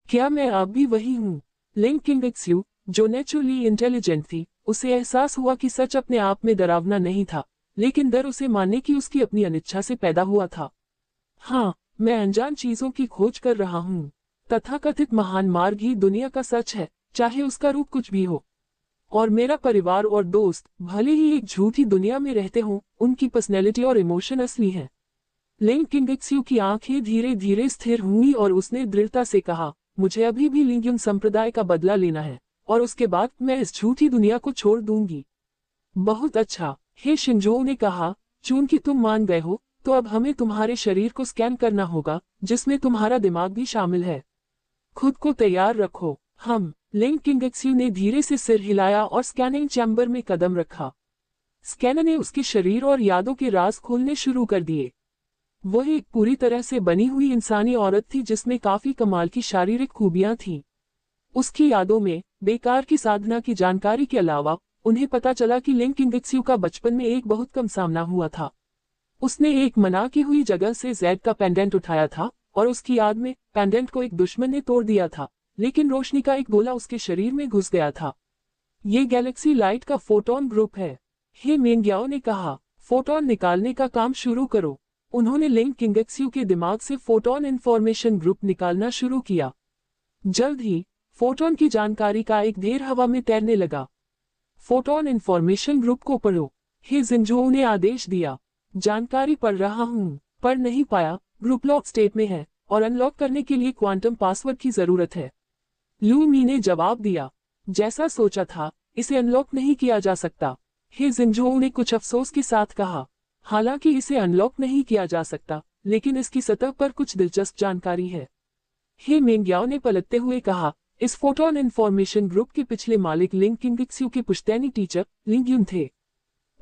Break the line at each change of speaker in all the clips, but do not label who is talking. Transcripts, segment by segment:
क्या मैं अब भी वही हूँ? लिंग किंगक्स्यू, जो नेचुरली इंटेलिजेंट थी, उसे एहसास हुआ कि सच अपने आप में डरावना नहीं था, लेकिन डर उसे मानने की उसकी अपनी अनिच्छा से पैदा हुआ था। हाँ, मैं अनजान चीजों की खोज कर रहा हूँ। तथाकथित महान मार्ग ही दुनिया का सच है, चाहे उसका रूप कुछ भी हो। और मेरा परिवार और दोस्त, भले ही एक झूठी दुनिया में रहते हों, उनकी पर्सनैलिटी और इमोशन असली हैं। लिंग किंगक्स्यू की आंखें धीरे धीरे स्थिर हुई और उसने दृढ़ता से कहा, मुझे अभी भी लिंगयुन संप्रदाय का बदला लेना है, और उसके बाद मैं इस झूठी दुनिया को छोड़ दूंगी। बहुत अच्छा, हे शिंजो ने कहा, चूंकि तुम मान गए हो, तो अब हमें तुम्हारे शरीर को स्कैन करना होगा, जिसमें तुम्हारा दिमाग भी शामिल है। खुद को तैयार रखो। लिंग किंगक्स्यू ने धीरे से सिर हिलाया और स्कैनिंग चैम्बर में कदम रखा। स्कैनर ने उसके शरीर और यादों के राज खोलने शुरू कर दिए। वह एक पूरी तरह से बनी हुई इंसानी औरत थी जिसमें काफी कमाल की शारीरिक खूबियां थीं। उसकी यादों में बेकार की साधना की जानकारी के अलावा उन्हें पता चला कि लिंग किंगक्स्यू का बचपन में एक बहुत कम सामना हुआ था। उसने एक मना की हुई जगह से जैड का पेंडेंट उठाया था और उसकी याद में पेंडेंट को एक दुश्मन ने तोड़ दिया था, लेकिन रोशनी का एक गोला उसके शरीर में घुस गया था। ये गैलेक्सी लाइट का फोटोन ग्रुप है। हे मेंग्याओ ने कहा, फोटोन निकालने का काम शुरू करो। उन्होंने लिंग किंगक्स्यू के दिमाग से फोटोन इन्फॉर्मेशन ग्रुप निकालना शुरू किया। जल्द ही फोटोन की जानकारी का एक ढेर हवा में तैरने लगा। फोटोन इन्फॉर्मेशन ग्रुप को पढ़ो, हे जिंजो ने आदेश दिया। जानकारी पढ़ रहा हूँ। पढ़ नहीं पाया, ग्रुप लॉक स्टेट में है और अनलॉक करने के लिए क्वांटम पासवर्ड की जरूरत है। लू मी ने जवाब दिया। जैसा सोचा था, इसे अनलॉक नहीं किया जा सकता, हे जिंजो ने कुछ अफसोस के साथ कहा। हालांकि इसे अनलॉक नहीं किया जा सकता, लेकिन इसकी सतह पर कुछ दिलचस्प जानकारी है। हे मेंग्याओ ने पलटते हुए कहा, इस फोटोन इन्फॉर्मेशन ग्रुप के पिछले मालिक लिंग किंगक्स्यू के पुश्तैनी टीचर लिंगयुन थे।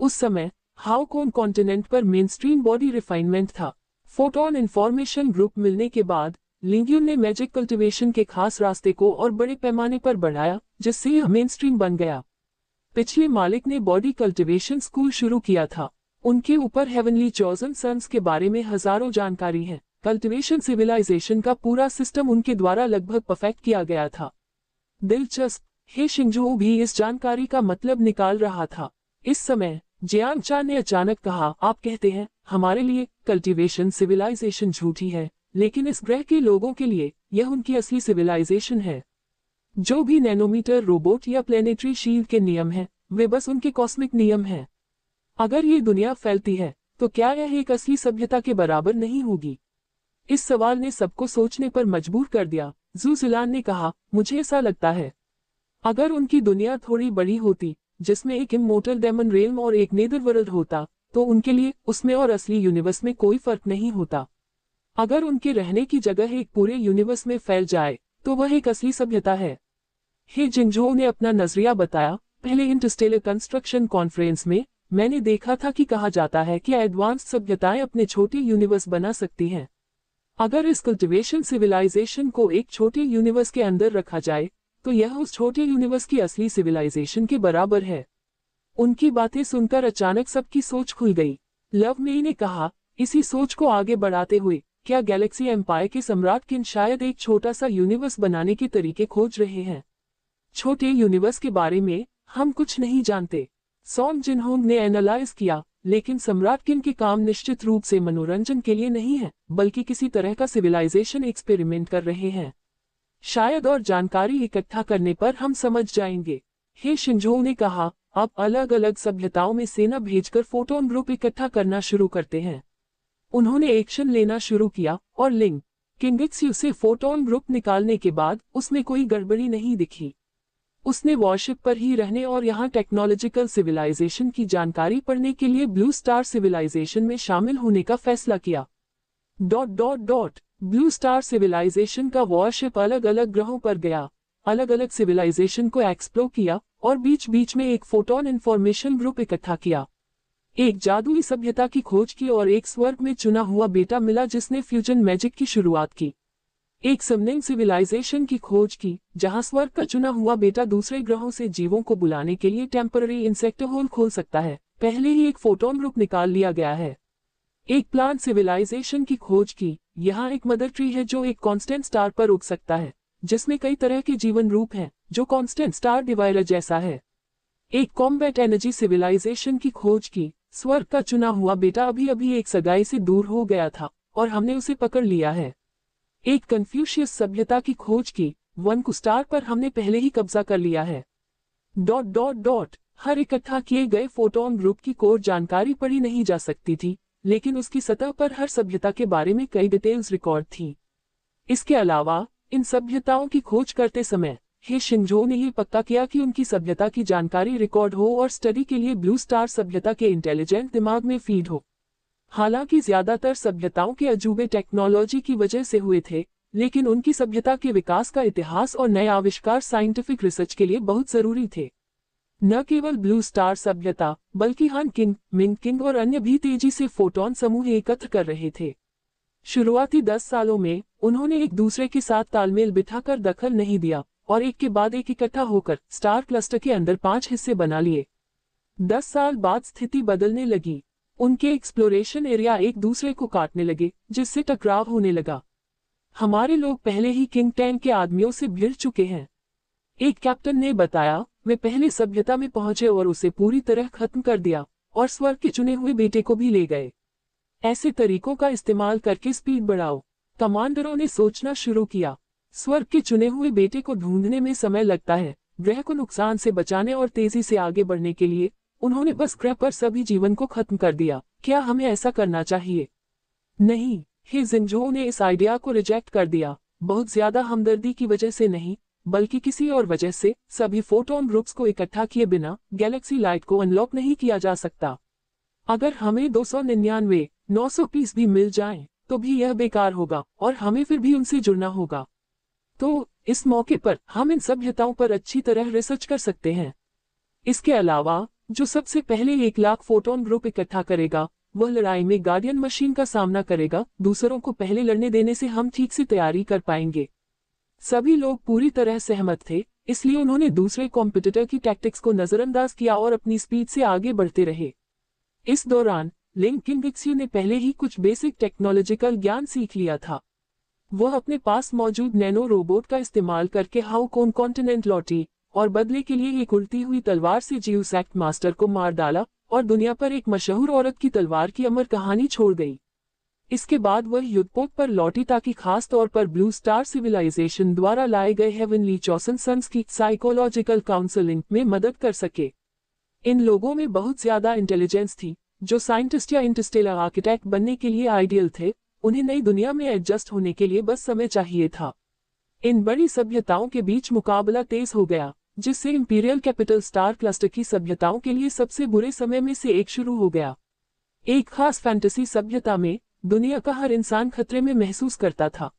उस समय हाओकोन कॉन्टिनेंट पर मेनस्ट्रीम बॉडी रिफाइनमेंट था। फोटोन इन्फॉर्मेशन ग्रुप मिलने के बाद लिंगयुन ने मैजिक कल्टिवेशन के खास रास्ते को और बड़े पैमाने पर बढ़ाया, जिससे यह मेनस्ट्रीम बन गया। पिछले मालिक ने बॉडी कल्टिवेशन स्कूल शुरू किया था। उनके ऊपर हेवनली चॉजन सन्स के बारे में हजारों जानकारी है। कल्टिवेशन सिविलाइजेशन का पूरा सिस्टम उनके द्वारा लगभग परफेक्ट किया गया था। दिलचस्प, हे शिंजो भी इस जानकारी का मतलब निकाल रहा था। इस समय जियांग चान ने अचानक कहा, आप कहते हैं हमारे लिए कल्टिवेशन सिविलाइजेशन झूठी है, लेकिन इस ग्रह के लोगों के लिए यह उनकी असली सिविलाइजेशन है। जो भी नैनोमीटर रोबोट या प्लेनेटरी शील्ड के नियम हैं, वे बस उनके कॉस्मिक नियम हैं। अगर ये दुनिया फैलती है, तो क्या यह एक असली सभ्यता के बराबर नहीं होगी? इस सवाल ने सबको सोचने पर मजबूर कर दिया। जू जिलान ने कहा, मुझे ऐसा लगता है, अगर उनकी दुनिया थोड़ी बड़ी होती, जिसमें एक इमोर्टल डेमन रेल्म और एक नेदरवर्ल्ड होता, तो उनके लिए उसमें और असली यूनिवर्स में कोई फर्क नहीं होता। अगर उनके रहने की जगह एक पूरे यूनिवर्स में फैल जाए, तो वह एक असली सभ्यता है। हे जिंजो ने अपना नजरिया बताया, पहले इंटरस्टेलर कंस्ट्रक्शन कॉन्फ्रेंस में मैंने देखा था कि कहा जाता है कि एडवांस्ड सभ्यताएं अपने छोटे यूनिवर्स बना सकती हैं। अगर इस कल्टिवेशन सिविलाइजेशन को एक छोटे यूनिवर्स के अंदर रखा जाए, तो यह उस छोटे यूनिवर्स की असली सिविलाइजेशन के बराबर है। उनकी बातें सुनकर अचानक सबकी सोच खुल गई। लव मेई ने कहा, इसी सोच को आगे बढ़ाते हुए, क्या गैलेक्सी एम्पायर के सम्राट किन शायद एक छोटा सा यूनिवर्स बनाने के तरीके खोज रहे हैं? छोटे यूनिवर्स के बारे में हम कुछ नहीं जानते, सॉन्ग जिनहोंग ने एनालाइज किया, लेकिन सम्राट किन के काम निश्चित रूप से मनोरंजन के लिए नहीं है, बल्कि किसी तरह का सिविलाइजेशन एक्सपेरिमेंट कर रहे हैं। शायद और जानकारी इकट्ठा करने पर हम समझ जाएंगे। हे शिंजो ने कहा, अब अलग अलग सभ्यताओं में सेना भेजकर फोटोन ग्रुप इकट्ठा करना शुरू करते हैं। उन्होंने एक्शन लेना शुरू किया और लिंग किंगक्स्यू से फोटोन ग्रुप निकालने के बाद उसमें कोई गड़बड़ी नहीं दिखी। उसने वॉरशिप पर ही रहने और यहाँ टेक्नोलॉजिकल सिविलाइजेशन की जानकारी पढ़ने के लिए ब्लू स्टार सिविलाइजेशन में शामिल होने का फैसला किया। ब्लू स्टार सिविलाइजेशन का वॉरशिप अलग अलग ग्रहों पर गया, अलग अलग सिविलाइजेशन को एक्सप्लोर किया और बीच बीच में एक फोटोन इन्फॉर्मेशन ग्रुप इकट्ठा किया। एक जादुई सभ्यता की खोज की और एक स्वर्ग में चुना हुआ बेटा मिला जिसने फ्यूजन मैजिक की शुरुआत की। एक समनिंग सिविलाइजेशन की खोज की, जहां स्वर्ग का चुना हुआ बेटा दूसरे ग्रहों से जीवों को बुलाने के लिए टेम्पररी इंसेक्ट होल खोल सकता है। पहले ही एक फोटोन ग्रुप निकाल लिया गया है। एक प्लांट सिविलाइजेशन की खोज की, यहाँ एक मदर ट्री है जो एक कांस्टेंट स्टार पर उग सकता है। जिसमें कई तरह के जीवन रूप हैं, जो कांस्टेंट स्टार डिवाइडर जैसा है। एक कॉम्बैट एनर्जी सिविलाइजेशन की खोज की। स्वर्ग का चुना हुआ बेटा अभी अभी एक सगाई से दूर हो गया था और हमने उसे पकड़ लिया है। एक कन्फ्यूशियस सभ्यता की खोज की। वन को स्टार पर हमने पहले ही कब्जा कर लिया है। ... हर इकट्ठा किए गए फोटोन ग्रुप की कोर जानकारी पढ़ी नहीं जा सकती थी, लेकिन उसकी सतह पर हर सभ्यता के बारे में कई डिटेल्स रिकॉर्ड थी। इसके अलावा इन सभ्यताओं की खोज करते समय हे शिंजो ने ये पक्का किया कि उनकी सभ्यता की जानकारी रिकॉर्ड हो और स्टडी के लिए ब्लू स्टार सभ्यता के इंटेलिजेंट दिमाग में फीड हो। हालांकि ज्यादातर सभ्यताओं के अजूबे टेक्नोलॉजी की वजह से हुए थे, लेकिन उनकी सभ्यता के विकास का इतिहास और नए आविष्कार साइंटिफिक रिसर्च के लिए बहुत जरूरी थे। न केवल ब्लू स्टार सभ्यता, बल्कि हान किंग, मिंग किंग और अन्य भी तेजी से फोटोन समूह एकत्र कर रहे थे। शुरुआती 10 सालों में उन्होंने एक दूसरे के साथ तालमेल बिठाकर दखल नहीं दिया और एक के बाद एक इकट्ठा होकर स्टार क्लस्टर के अंदर 5 हिस्से बना लिए। 10 साल बाद स्थिति बदलने लगी। उनके एक्सप्लोरेशन एरिया एक दूसरे को काटने लगे, जिससे टकराव होने लगा। हमारे लोग पहले ही किंग टैंग के आदमियों से भिड़ चुके हैं, एक कैप्टन ने बताया। वे पहले सभ्यता में पहुंचे और उसे पूरी तरह खत्म कर दिया और स्वर्ग के चुने हुए बेटे को भी ले गए। ऐसे तरीकों का इस्तेमाल करके स्पीड बढ़ाओ। कमांडरों ने सोचना शुरू किया। स्वर्ग के चुने हुए बेटे को ढूंढने में समय लगता है। ग्रह को नुकसान से बचाने और तेजी से आगे बढ़ने के लिए उन्होंने बस ग्रह पर सभी जीवन को खत्म कर दिया। क्या हमें ऐसा करना चाहिए? नहीं, हे जिंजो ने इस आइडिया को रिजेक्ट कर दिया। बहुत ज्यादा हमदर्दी की वजह से नहीं, बल्कि किसी और वजह से सभी फोटोन ग्रुप्स को इकट्ठा किए बिना गैलेक्सी लाइट को अनलॉक नहीं किया जा सकता। अगर हमें 299, 920 भी मिल जाएं, तो भी यह बेकार होगा और हमें फिर भी उनसे जुड़ना होगा। तो इस मौके पर हम इन सभ्यताओं पर अच्छी तरह रिसर्च कर सकते हैं। इसके अलावा जो सबसे पहले 1 लाख फोटोन ग्रुप इकट्ठा करेगा, वह लड़ाई में गार्डियन मशीन का सामना करेगा। दूसरों को पहले लड़ने देने से हम ठीक से तैयारी कर पाएंगे। सभी लोग पूरी तरह सहमत थे, इसलिए उन्होंने दूसरे कॉम्पिटिटर की टैक्टिक्स को नजरअंदाज किया और अपनी स्पीड से आगे बढ़ते रहे। इस दौरान लिंग किंगक्सियू ने पहले ही कुछ बेसिक टेक्नोलॉजिकल ज्ञान सीख लिया था। वह अपने पास मौजूद नैनो रोबोट का इस्तेमाल करके हाउ कोन कॉन्टिनेंट लौटी और बदले के लिए एक उल्टी हुई तलवार से जीउस एक्ट मास्टर को मार डाला और दुनिया पर एक मशहूर औरत की तलवार की अमर कहानी छोड़ गई। इसके बाद वह युद्धपोत पर लौटी ताकि खास तौर पर ब्लू स्टार सिविलाइजेशन द्वारा लाए गए हेवनली चॉसन सन्स की साइकोलॉजिकल काउंसलिंग में मदद कर सके। इन लोगों में बहुत ज्यादा इंटेलिजेंस थी, जो साइंटिस्ट या इंटरस्टेलर आर्किटेक्ट बनने के लिए आइडियल थे। उन्हें नई दुनिया में एडजस्ट होने के लिए बस समय चाहिए था। इन बड़ी सभ्यताओं के बीच मुकाबला तेज हो गया, जिससे इंपीरियल कैपिटल स्टार क्लस्टर की सभ्यताओं के लिए सबसे बुरे समय में से एक शुरू हो गया। एक खास फैंटेसी सभ्यता में दुनिया का हर इंसान खतरे में महसूस करता था।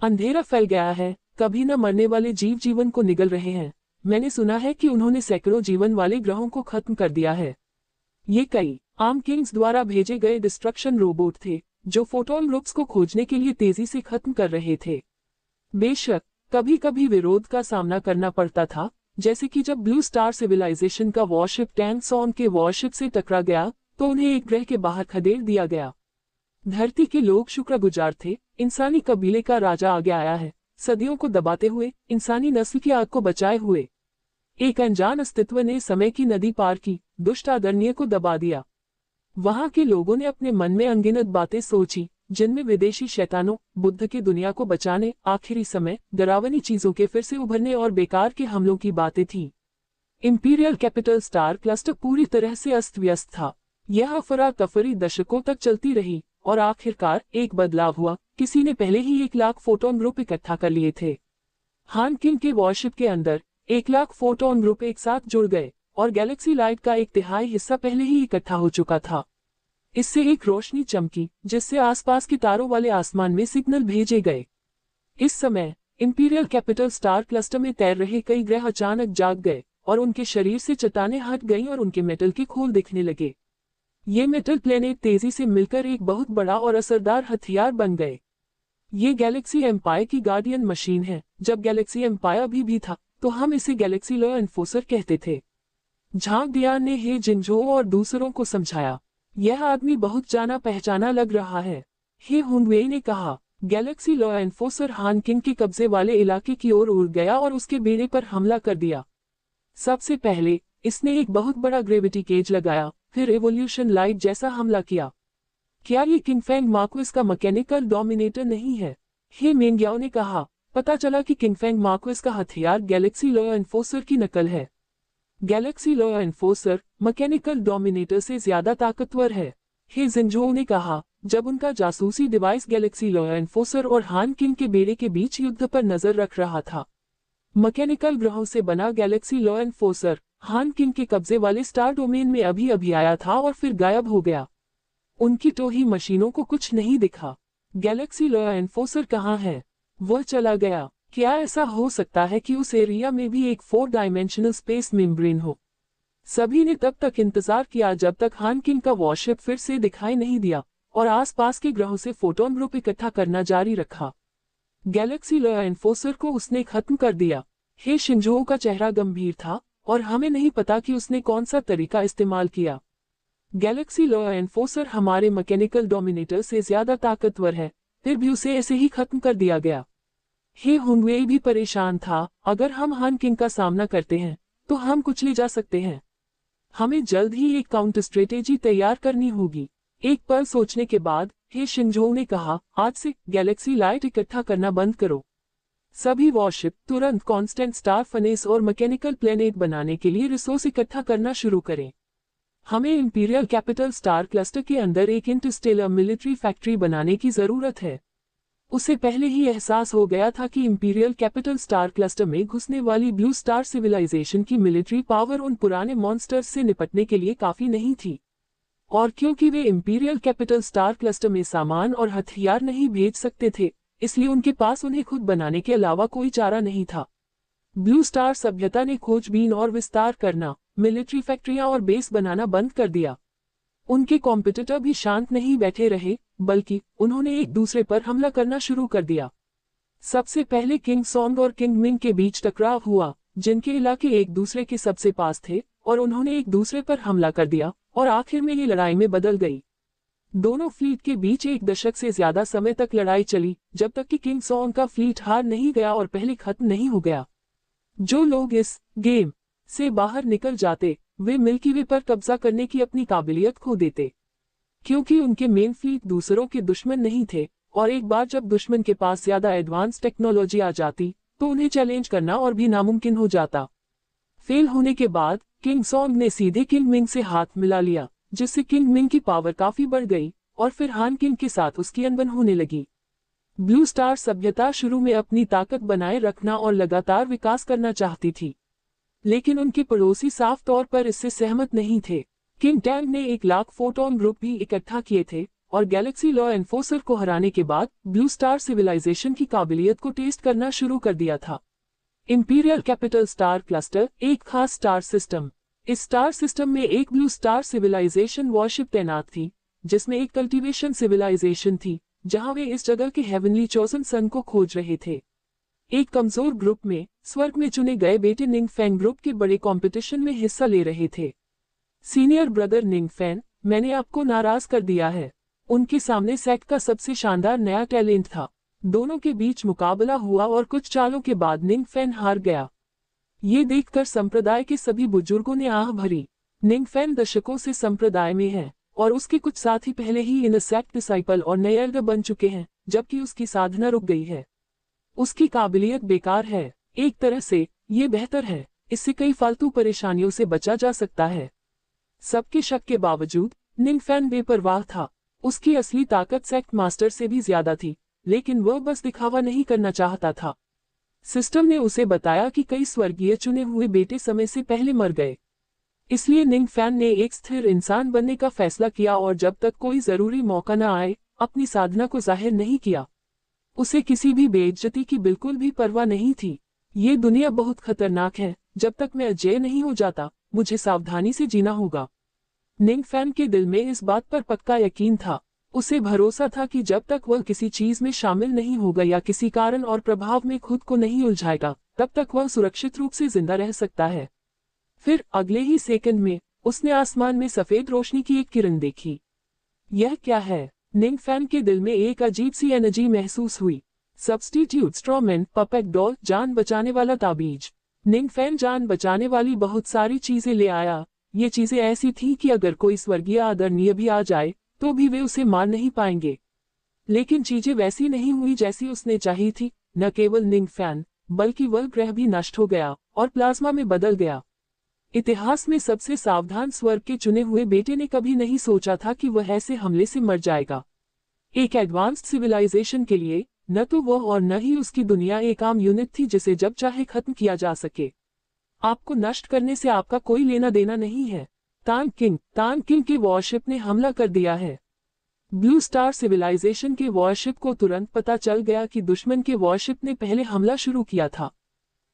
अंधेरा फैल गया है, कभी न मरने वाले जीव जीवन को निगल रहे हैं। मैंने सुना है कि उन्होंने सैकड़ों जीवन वाले ग्रहों को खत्म कर दिया है। ये कई आर्म किंग्स द्वारा भेजे गए डिस्ट्रक्शन रोबोट थे, जो फोटोन ग्रुप्स को खोजने के लिए तेजी से खत्म कर रहे थे। बेशक कभी कभी विरोध का सामना करना पड़ता था, जैसे कि जब ब्लू स्टार सिविलाइजेशन का वॉरशिप टैंक सॉन के वॉरशिप से टकरा गया तो उन्हें एक ग्रह के बाहर खदेड़ दिया गया। धरती के लोग शुक्रगुजार थे, इंसानी कबीले का राजा आगे आया है, सदियों को दबाते हुए, इंसानी नस्ल की आग को बचाए हुए। एक अनजान अस्तित्व ने समय की नदी पार की, दुष्ट आदरणीय को दबा दिया। वहां के लोगों ने अपने मन में अनगिनत बातें सोची, जिनमें विदेशी शैतानों, बुद्ध की दुनिया को बचाने, आखिरी समय, डरावनी चीजों के फिर से उभरने और बेकार के हमलों की बातें थीं। इंपीरियल कैपिटल स्टार क्लस्टर पूरी तरह से अस्त व्यस्त था। यह अफरा तफरी दशकों तक चलती रही और आखिरकार एक बदलाव हुआ। किसी ने पहले ही 1 लाख फोटोन ग्रुप इकट्ठा कर लिए थे। हान किंग के वॉरशिप के अंदर 1 लाख फोटोन ग्रुप एक साथ जुड़ गए और गैलेक्सी लाइट का 1/3 हिस्सा पहले ही इकट्ठा हो चुका था। इससे एक रोशनी चमकी, जिससे आसपास के तारों वाले आसमान में सिग्नल भेजे गए। इस समय इंपीरियल कैपिटल स्टार क्लस्टर में तैर रहे कई ग्रह अचानक जाग गए और उनके शरीर से चट्टानें हट गईं और उनके मेटल के खोल दिखने लगे। ये मेटल प्लेनेट तेजी से मिलकर एक बहुत बड़ा और असरदार हथियार बन गए। ये गैलेक्सी एम्पायर की गार्डियन मशीन है। जब गैलेक्सी एम्पायर अभी भी था, तो हम इसे गैलेक्सी लॉ एनफोर्सर कहते थे। झांग डियान ने हे जिंजो और दूसरों को समझाया, यह आदमी बहुत जाना पहचाना लग रहा है। हे हुंगवे ने कहा, गैलेक्सी लॉ एनफोर्सर हान किंग के कब्जे वाले इलाके की ओर उड़ गया और उसके बेड़े पर हमला कर दिया। सबसे पहले इसने एक बहुत बड़ा ग्रेविटी केज लगाया, फिर एवोल्यूशन लाइट जैसा हमला किया। क्या ये किंगफेंग मार्क्वेस का मैकेनिकल डोमिनेटर नहीं है? हे मेंग्याओ ने कहा। पता चला कि किंगफेंग मार्क्वेस का हथियार गैलेक्सी लॉ एनफोर्सर की नकल है। Galaxy law enforcer mechanical dominator से ज्यादा ताकतवर है, हे जिंजोऊ ने कहा, जब उनका जासूसी डिवाइस गैलेक्सी लॉ एनफोर्सर और हान किंग के बेड़े के बीच युद्ध पर नजर रख रहा था। मैकेनिकल ग्रहों से बना गैलेक्सी लॉ एनफोर्सर हान किंग के कब्जे वाले स्टार डोमेन में अभी अभी आया था और फिर गायब हो गया। उनकी टोही मशीनों को कुछ नहीं दिखा। गैलेक्सी लॉ एनफोर्सर कहाँ है? वह चला गया। क्या ऐसा हो सकता है कि उस एरिया में भी एक 4 डायमेंशनल स्पेस मेम्ब्रेन हो? सभी ने तब तक इंतजार किया जब तक हान किंग का वॉरशिप फिर से दिखाई नहीं दिया और आसपास के ग्रहों से फोटोन ग्रुप इकट्ठा करना जारी रखा। गैलेक्सी लॉ एनफोर्सर को उसने खत्म कर दिया। हे शिंजोऊ का चेहरा गंभीर था और हमें नहीं पता कि उसने कौन सा तरीका इस्तेमाल किया। गैलेक्सी लॉ एनफोर्सर हमारे मैकेनिकल डोमिनेटर से ज्यादा ताकतवर है, फिर भी उसे ऐसे ही खत्म कर दिया गया। हे हुंगवेई भी परेशान था। अगर हम हान किंग का सामना करते हैं तो हम कुचले जा सकते हैं। हमें जल्द ही एक काउंटर स्ट्रेटेजी तैयार करनी होगी। एक पल सोचने के बाद हे शिंजोऊ ने कहा, आज से गैलेक्सी लाइट इकट्ठा करना बंद करो। सभी वॉरशिप तुरंत कांस्टेंट स्टार फनेस और मैकेनिकल प्लेनेट बनाने के लिए रिसोर्स इकट्ठा करना शुरू करें। हमें इंपीरियल कैपिटल स्टार क्लस्टर के अंदर एक इंटरस्टेलर मिलिट्री फैक्ट्री बनाने की जरूरत है। उसे पहले ही एहसास हो गया था कि इंपीरियल कैपिटल स्टार क्लस्टर में घुसने वाली ब्लू स्टार सिविलाइजेशन की मिलिट्री पावर उन पुराने मॉन्स्टर्स से निपटने के लिए काफी नहीं थी, और क्योंकि वे इंपीरियल कैपिटल स्टार क्लस्टर में सामान और हथियार नहीं भेज सकते थे, इसलिए उनके पास उन्हें खुद बनाने के अलावा कोई चारा नहीं था। ब्लू स्टार सभ्यता ने खोजबीन और विस्तार करना, मिलिट्री फैक्ट्रियां और बेस बनाना बंद कर दिया। उनके कॉम्पिटिटर भी शांत नहीं बैठे रहे, बल्कि उन्होंने एक दूसरे पर हमला करना शुरू कर दिया। सबसे पहले किंग सॉन्ग और किंग मिंग के बीच टकराव हुआ, जिनके इलाके एक दूसरे के सबसे पास थे, और उन्होंने एक दूसरे पर हमला कर दिया और आखिर में ये लड़ाई में बदल गई। दोनों फ्लीट के बीच 1 दशक से ज्यादा समय तक लड़ाई चली, जब तक कि किंग सॉन्ग का फ्लीट हार नहीं गया और पहले खत्म नहीं हो गया। जो लोग इस गेम से बाहर निकल जाते, वे मिल्की वे पर कब्जा करने की अपनी काबिलियत खो देते, क्योंकि उनके मेन फ्लीट दूसरों के दुश्मन नहीं थे, और एक बार जब दुश्मन के पास ज्यादा एडवांस टेक्नोलॉजी आ जाती तो उन्हें चैलेंज करना और भी नामुमकिन हो जाता। फेल होने के बाद किंग सॉन्ग ने सीधे किंग मिंग से हाथ मिला लिया, जिससे किंग मिंग की पावर काफी बढ़ गई और फिर हान किंग के साथ उसकी अनबन होने लगी। ब्लू स्टार सभ्यता शुरू में अपनी ताकत बनाए रखना और लगातार विकास करना चाहती थी, लेकिन उनके पड़ोसी साफ तौर पर इससे सहमत नहीं थे। किंग टैंग ने 1 लाख फोटोन ग्रुप भी इकट्ठा किए थे और गैलेक्सी लॉ एनफोर्सर को हराने के बाद ब्लू स्टार सिविलाइजेशन की काबिलियत को टेस्ट करना शुरू कर दिया था। इंपीरियल कैपिटल स्टार क्लस्टर एक खास स्टार सिस्टम। इस स्टार सिस्टम में एक ब्लू स्टार सिविलाइजेशन वॉरशिप तैनात थी, जिसमें एक कल्टीवेशन सिविलाइजेशन थी, जहां वे इस जगह के हेवनली चोजन सन को खोज रहे थे। एक कमजोर ग्रुप में स्वर्ग में चुने गए बेटे निंगफेंग ग्रुप के बड़े कंपटीशन में हिस्सा ले रहे थे। सीनियर ब्रदर निंगफेन, मैंने आपको नाराज कर दिया है। उनके सामने सेक्ट का सबसे शानदार नया टैलेंट था। दोनों के बीच मुकाबला हुआ और कुछ चालों के बाद निंगफेन हार गया। ये देखकर संप्रदाय के सभी बुजुर्गों ने आह भरी। निंगफेन दशकों से संप्रदाय में है और उसके कुछ साथी पहले ही इन सेक्ट डिसाइपल और नए एल्डर बन चुके हैं, जबकि उसकी साधना रुक गई है। उसकी काबिलियत बेकार है। एक तरह से ये बेहतर है, इससे कई फालतू परेशानियों से बचा जा सकता है। सबके शक के बावजूद निंगफेन बेपरवाह था। उसकी असली ताकत सेक्ट मास्टर से भी ज्यादा थी, लेकिन वह बस दिखावा नहीं करना चाहता था। सिस्टम ने उसे बताया कि कई स्वर्गीय चुने हुए बेटे समय से पहले मर गए, इसलिए निंगफेन ने एक स्थिर इंसान बनने का फैसला किया और जब तक कोई जरूरी मौका न आए अपनी साधना को जाहिर नहीं किया। उसे किसी भी बेइज्जती की बिल्कुल भी परवाह नहीं थी। ये दुनिया बहुत खतरनाक है, जब तक मैं अजेय नहीं हो जाता मुझे सावधानी से जीना होगा। निंगफेन के दिल में इस बात पर पक्का यकीन था। उसे भरोसा था कि जब तक वह किसी चीज में शामिल नहीं होगा या किसी कारण और प्रभाव में खुद को नहीं उलझाएगा, तब तक वह सुरक्षित रूप से जिंदा रह सकता है। फिर अगले ही सेकंड में उसने आसमान में सफेद रोशनी की एक किरण देखी। यह क्या है? निंग फैन के दिल में एक अजीब सी एनर्जी महसूस हुई। सब्स्टिट्यूट स्ट्रॉमैन, पपेट डॉल, जान बचाने वाला ताबीज। निंग फैन जान बचाने वाली बहुत सारी चीजें ले आया। ये चीजें ऐसी थीं कि अगर कोई स्वर्गीय आदरणीय भी आ जाए तो भी वे उसे मार नहीं पाएंगे। लेकिन चीजें वैसी नहीं हुई जैसी उसने चाही थी। न केवल निंग फैन बल्कि वह ग्रह भी नष्ट हो गया और प्लाज्मा में बदल गया। इतिहास में सबसे सावधान स्वर्ग के चुने हुए बेटे ने कभी नहीं सोचा था कि वह ऐसे हमले से मर जाएगा। एक एडवांस्ड सिविलाइजेशन के लिए न तो वह और न ही उसकी दुनिया एक आम यूनिट थी जिसे जब चाहे खत्म किया जा सके। आपको नष्ट करने से आपका कोई लेना देना नहीं है। तान किंग के वॉरशिप ने हमला कर दिया है। ब्लू स्टार सिविलाइजेशन के वॉरशिप को तुरंत पता चल गया कि दुश्मन के वॉरशिप ने पहले हमला शुरू किया था।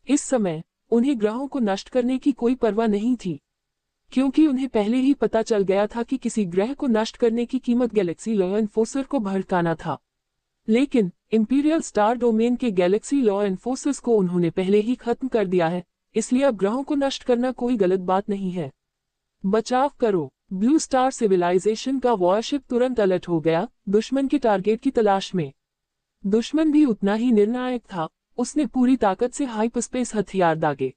इस समय उन्हें ग्रहों को नष्ट करने की कोई परवाह नहीं थी, क्योंकि उन्हें पहले ही पता चल गया था कि किसी ग्रह को नष्ट करने की कीमत गैलेक्सी लॉ एनफोर्सर को भड़काना था। लेकिन इंपीरियल स्टार डोमेन के गैलेक्सी लॉ एनफोर्सर्स को उन्होंने पहले ही खत्म कर दिया है, इसलिए अब ग्रहों को नष्ट करना कोई गलत बात नहीं है। बचाव करो। ब्लू स्टार सिविलाइजेशन का वॉरशिप तुरंत अलर्ट हो गया, दुश्मन के टारगेट की तलाश में। दुश्मन भी उतना ही निर्णायक था। उसने पूरी ताकत से हाइपरस्पेस हथियार दागे।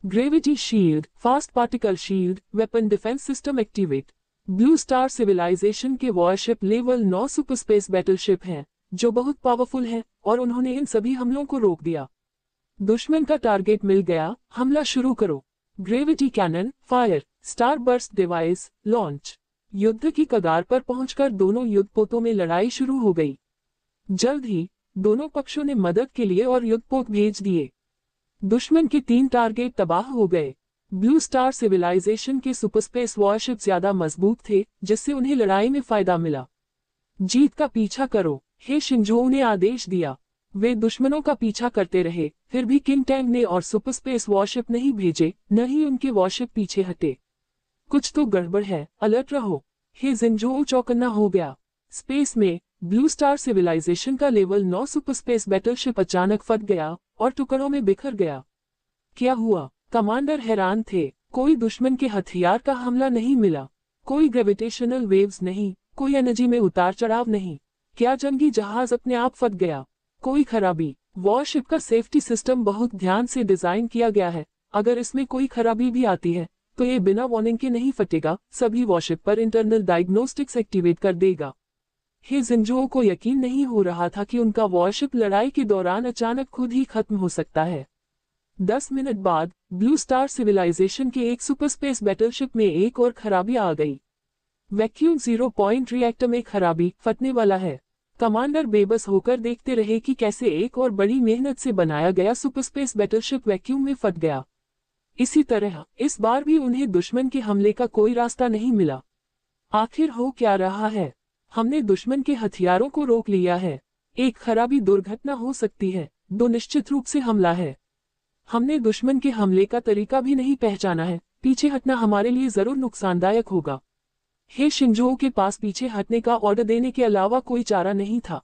Gravity shield, fast particle shield, weapon defence system activate. Blue star civilisation के वॉरशिप लेवल 9 सुपरस्पेस बैटलशिप हैं, जो बहुत पावरफुल हैं, और उन्होंने इन सभी हमलों को रोक दिया। दुश्मन का टारगेट मिल गया, हमला शुरू करो। Gravity cannon, fire, star burst device, launch. युद्ध की कगार पर पहुंचकर दोनों युद्धपोतों में लड़ाई शुरू हो गई। जल्द ही दोनों पक्षों ने मदद के लिए और युद्धपोत भेज दिए। दुश्मन के 3 टारगेट तबाह हो गए। ब्लू स्टार सिविलाइजेशन के सुपरस्पेस वॉरशिप ज्यादा मजबूत थे, जिससे उन्हें लड़ाई में फायदा मिला। जीत का पीछा करो, हे शिंजो ने आदेश दिया। वे दुश्मनों का पीछा करते रहे, फिर भी किंग टैंग ने और सुपरस्पेस वॉरशिप नहीं भेजे, न ही उनके वॉरशिप पीछे हटे। कुछ तो गड़बड़ है, अलर्ट रहो। हे जिंजो चौकन्ना हो गया। स्पेस में ब्लू स्टार सिविलाइजेशन का लेवल 9 सुपरस्पेस बैटलशिप अचानक फट गया और टुकड़ों में बिखर गया। क्या हुआ? कमांडर हैरान थे। कोई दुश्मन के हथियार का हमला नहीं मिला, कोई ग्रेविटेशनल वेव्स नहीं, कोई एनर्जी में उतार चढ़ाव नहीं। क्या जंगी जहाज अपने आप फट गया? कोई खराबी? वॉरशिप का सेफ्टी सिस्टम बहुत ध्यान से डिजाइन किया गया है। अगर इसमें कोई खराबी भी आती है तो ये बिना वार्निंग के नहीं फटेगा, सभी वॉरशिप पर इंटरनल डायग्नोस्टिक्स एक्टिवेट कर देगा। हे जिंजो को यकीन नहीं हो रहा था कि उनका वॉरशिप लड़ाई के दौरान अचानक खुद ही खत्म हो सकता है। 10 मिनट बाद ब्लू स्टार सिविलाइजेशन के एक सुपरस्पेस बैटलशिप में एक और खराबी आ गई। वैक्यूम 0 पॉइंट रिएक्टर में खराबी, फटने वाला है। कमांडर बेबस होकर देखते रहे कि कैसे एक और बड़ी मेहनत से बनाया गया सुपरस्पेस बैटलशिप वैक्यूम में फट गया। इसी तरह इस बार भी उन्हें दुश्मन के हमले का कोई रास्ता नहीं मिला। आखिर हो क्या रहा है? हमने दुश्मन के हथियारों को रोक लिया है। एक खराबी दुर्घटना हो सकती है, 2 निश्चित रूप से हमला है। हमने दुश्मन के हमले का तरीका भी नहीं पहचाना है, पीछे हटना हमारे लिए जरूर नुकसानदायक होगा। हे शिंजो के पास पीछे हटने का ऑर्डर देने के अलावा कोई चारा नहीं था।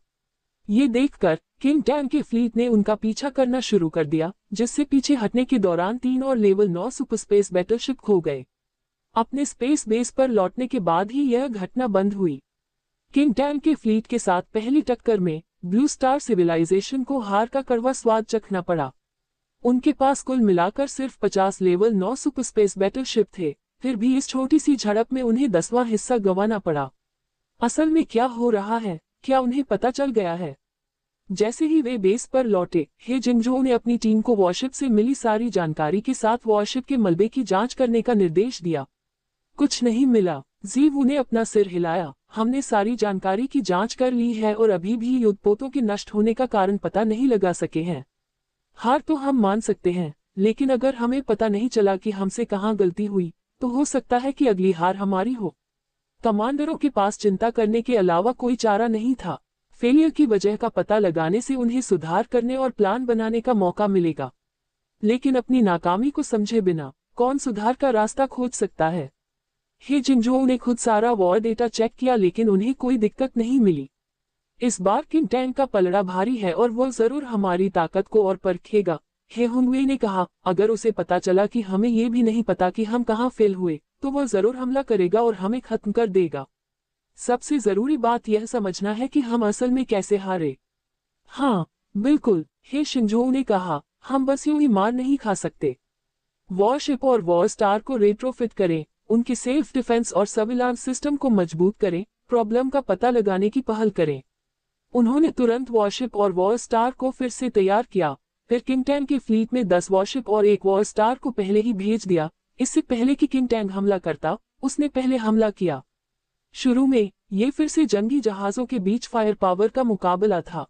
ये देखकर किंग टैंग के फ्लीट ने उनका पीछा करना शुरू कर दिया, जिससे पीछे हटने के दौरान 3 और लेवल 9 सुपरस्पेस बैटलशिप खो गए। अपने स्पेस बेस पर लौटने के बाद ही यह घटना बंद हुई। किंग टैंग के फ्लीट के साथ पहली टक्कर में ब्लू स्टार सिविलाइजेशन को हार का कड़वा स्वाद चखना पड़ा। उनके पास कुल मिलाकर सिर्फ 50 लेवल 9 सुपरस्पेस बैटलशिप थे, फिर भी इस छोटी सी झड़प में उन्हें 10वां हिस्सा गंवाना पड़ा। असल में क्या हो रहा है? क्या उन्हें पता चल गया है? जैसे ही वे बेस पर लौटे, हे जिंजो ने अपनी टीम को वॉरशिप से मिली सारी जानकारी के साथ वॉरशिप के मलबे की जांच करने का निर्देश दिया। कुछ नहीं मिला। जीवू ने अपना सिर हिलाया। हमने सारी जानकारी की जांच कर ली है और अभी भी युद्धपोतों के नष्ट होने का कारण पता नहीं लगा सके हैं। हार तो हम मान सकते हैं, लेकिन अगर हमें पता नहीं चला कि हमसे कहाँ गलती हुई, तो हो सकता है कि अगली हार हमारी हो। कमांडरों के पास चिंता करने के अलावा कोई चारा नहीं था। फेलियर की वजह का पता लगाने से उन्हें सुधार करने और प्लान बनाने का मौका मिलेगा। लेकिन अपनी नाकामी को समझे बिना कौन सुधार का रास्ता खोज सकता है? हे जिंजो ने खुद सारा वॉर डेटा चेक किया, लेकिन उन्हें कोई दिक्कत नहीं मिली। इस बार किंग टैंग का पलड़ा भारी है और वह जरूर हमारी ताकत को और परखेगा। हे हुंगवे ने कहा, अगर उसे पता चला कि हमें ये भी नहीं पता कि हम कहाँ फेल हुए, तो वह जरूर हमला करेगा और हमें खत्म कर देगा। सबसे जरूरी बात यह समझना है कि हम असल में कैसे हारे। हाँ, बिल्कुल, हे शिंजो ने कहा, हम बस यूं ही मार नहीं खा सकते। वॉरशिप और वॉर स्टार को रेट्रोफिट करें, उनके सेल्फ डिफेंस और सर्विलांस सिस्टम को मजबूत करें, प्रॉब्लम का पता लगाने की पहल करें। उन्होंने तुरंत वॉरशिप और वॉर स्टार को फिर से तैयार किया, फिर किंग टैंग की फ्लीट में 10 वॉरशिप और 1 वॉर स्टार को पहले ही भेज दिया। इससे पहले कि किंग टैंग हमला करता, उसने पहले हमला किया। शुरू में ये फिर से जंगी जहाजों के बीच फायर पावर का मुकाबला था।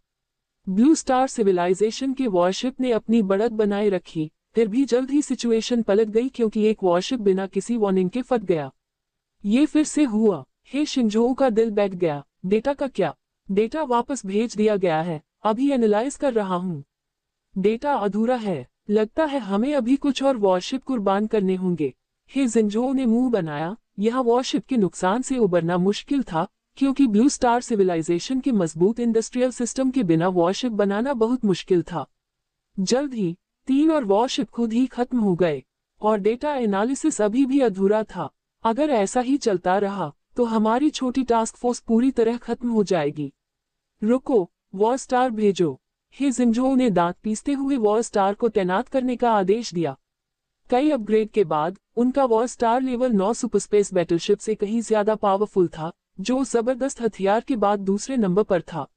ब्लू स्टार सिविलाइजेशन के वॉरशिप ने अपनी बढ़त बनाए रखी, फिर भी जल्द ही सिचुएशन पलट गई क्योंकि एक वॉरशिप बिना किसी वार्निंग के फट गया। ये फिर से हुआ। हे शिंजो का दिल बैठ गया। डेटा का क्या? डेटा वापस भेज दिया गया है, अभी एनालाइज कर रहा हूँ। डेटा अधूरा है, लगता है हमें अभी कुछ और वॉरशिप कुर्बान करने होंगे। हे जिंजो ने मुंह बनाया। यहाँ वॉरशिप के नुकसान से उबरना मुश्किल था, क्योंकि ब्लू स्टार सिविलाइजेशन के मजबूत इंडस्ट्रियल सिस्टम के बिना वॉरशिप बनाना बहुत मुश्किल था। जल्द ही 3 और वॉरशिप खुद ही खत्म हो गए, और डेटा एनालिसिस अभी भी अधूरा था। अगर ऐसा ही चलता रहा तो हमारी छोटी टास्क फोर्स पूरी तरह खत्म हो जाएगी। रुको, वॉर स्टार भेजो। हे जिंजो ने दांत पीसते हुए वॉर स्टार को तैनात करने का आदेश दिया। कई अपग्रेड के बाद उनका war star level 9 superspace battleship से कहीं ज्यादा पावरफुल था, जो जबरदस्त हथियार के बाद दूसरे नंबर पर था।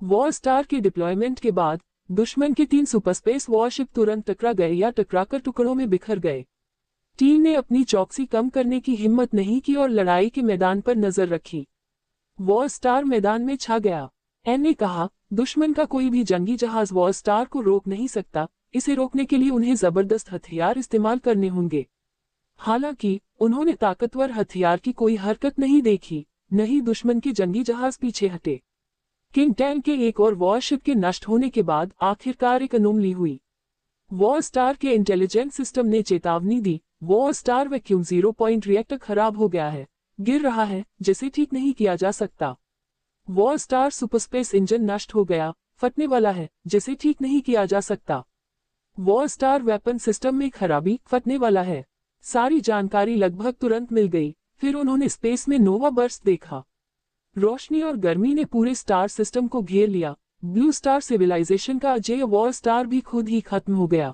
वॉर स्टार के डिप्लॉयमेंट के बाद दुश्मन के 3 सुपरस्पेस वॉरशिप तुरंत टकरा गए या टकराकर टुकड़ों में बिखर गए। टीम ने अपनी चौकसी कम करने की हिम्मत नहीं की और लड़ाई के मैदान पर नजर रखी। वॉर स्टार मैदान में छा गया। एन ने कहा, दुश्मन का कोई भी जंगी जहाज वॉर स्टार को रोक नहीं सकता, इसे रोकने के लिए उन्हें जबरदस्त हथियार इस्तेमाल करने होंगे। हालांकि उन्होंने ताकतवर हथियार की कोई हरकत नहीं देखी, नहीं दुश्मन के जंगी जहाज पीछे हटे। किंग टैंग के एक और वॉरशिप के नष्ट होने के बाद आखिरकार एक अनोमली हुई। वॉर स्टार के इंटेलिजेंस सिस्टम ने चेतावनी दी, war star vacuum 0 point reactor खराब हो गया है, गिर रहा है, जिसे ठीक नहीं किया जा सकता। वॉर स्टार सुपरस्पेस इंजन नष्ट हो गया, फटने वाला है, जिसे ठीक नहीं किया जा सकता। वॉर स्टार वेपन सिस्टम में खराबी, फटने वाला है। सारी जानकारी लगभग तुरंत मिल गई। फिर उन्होंने स्पेस में नोवा बर्स्ट देखा। रोशनी और गर्मी ने पूरे स्टार सिस्टम को घेर लिया। ब्लू स्टार सिविलाइजेशन का अजेय वॉर स्टार भी खुद ही खत्म हो गया।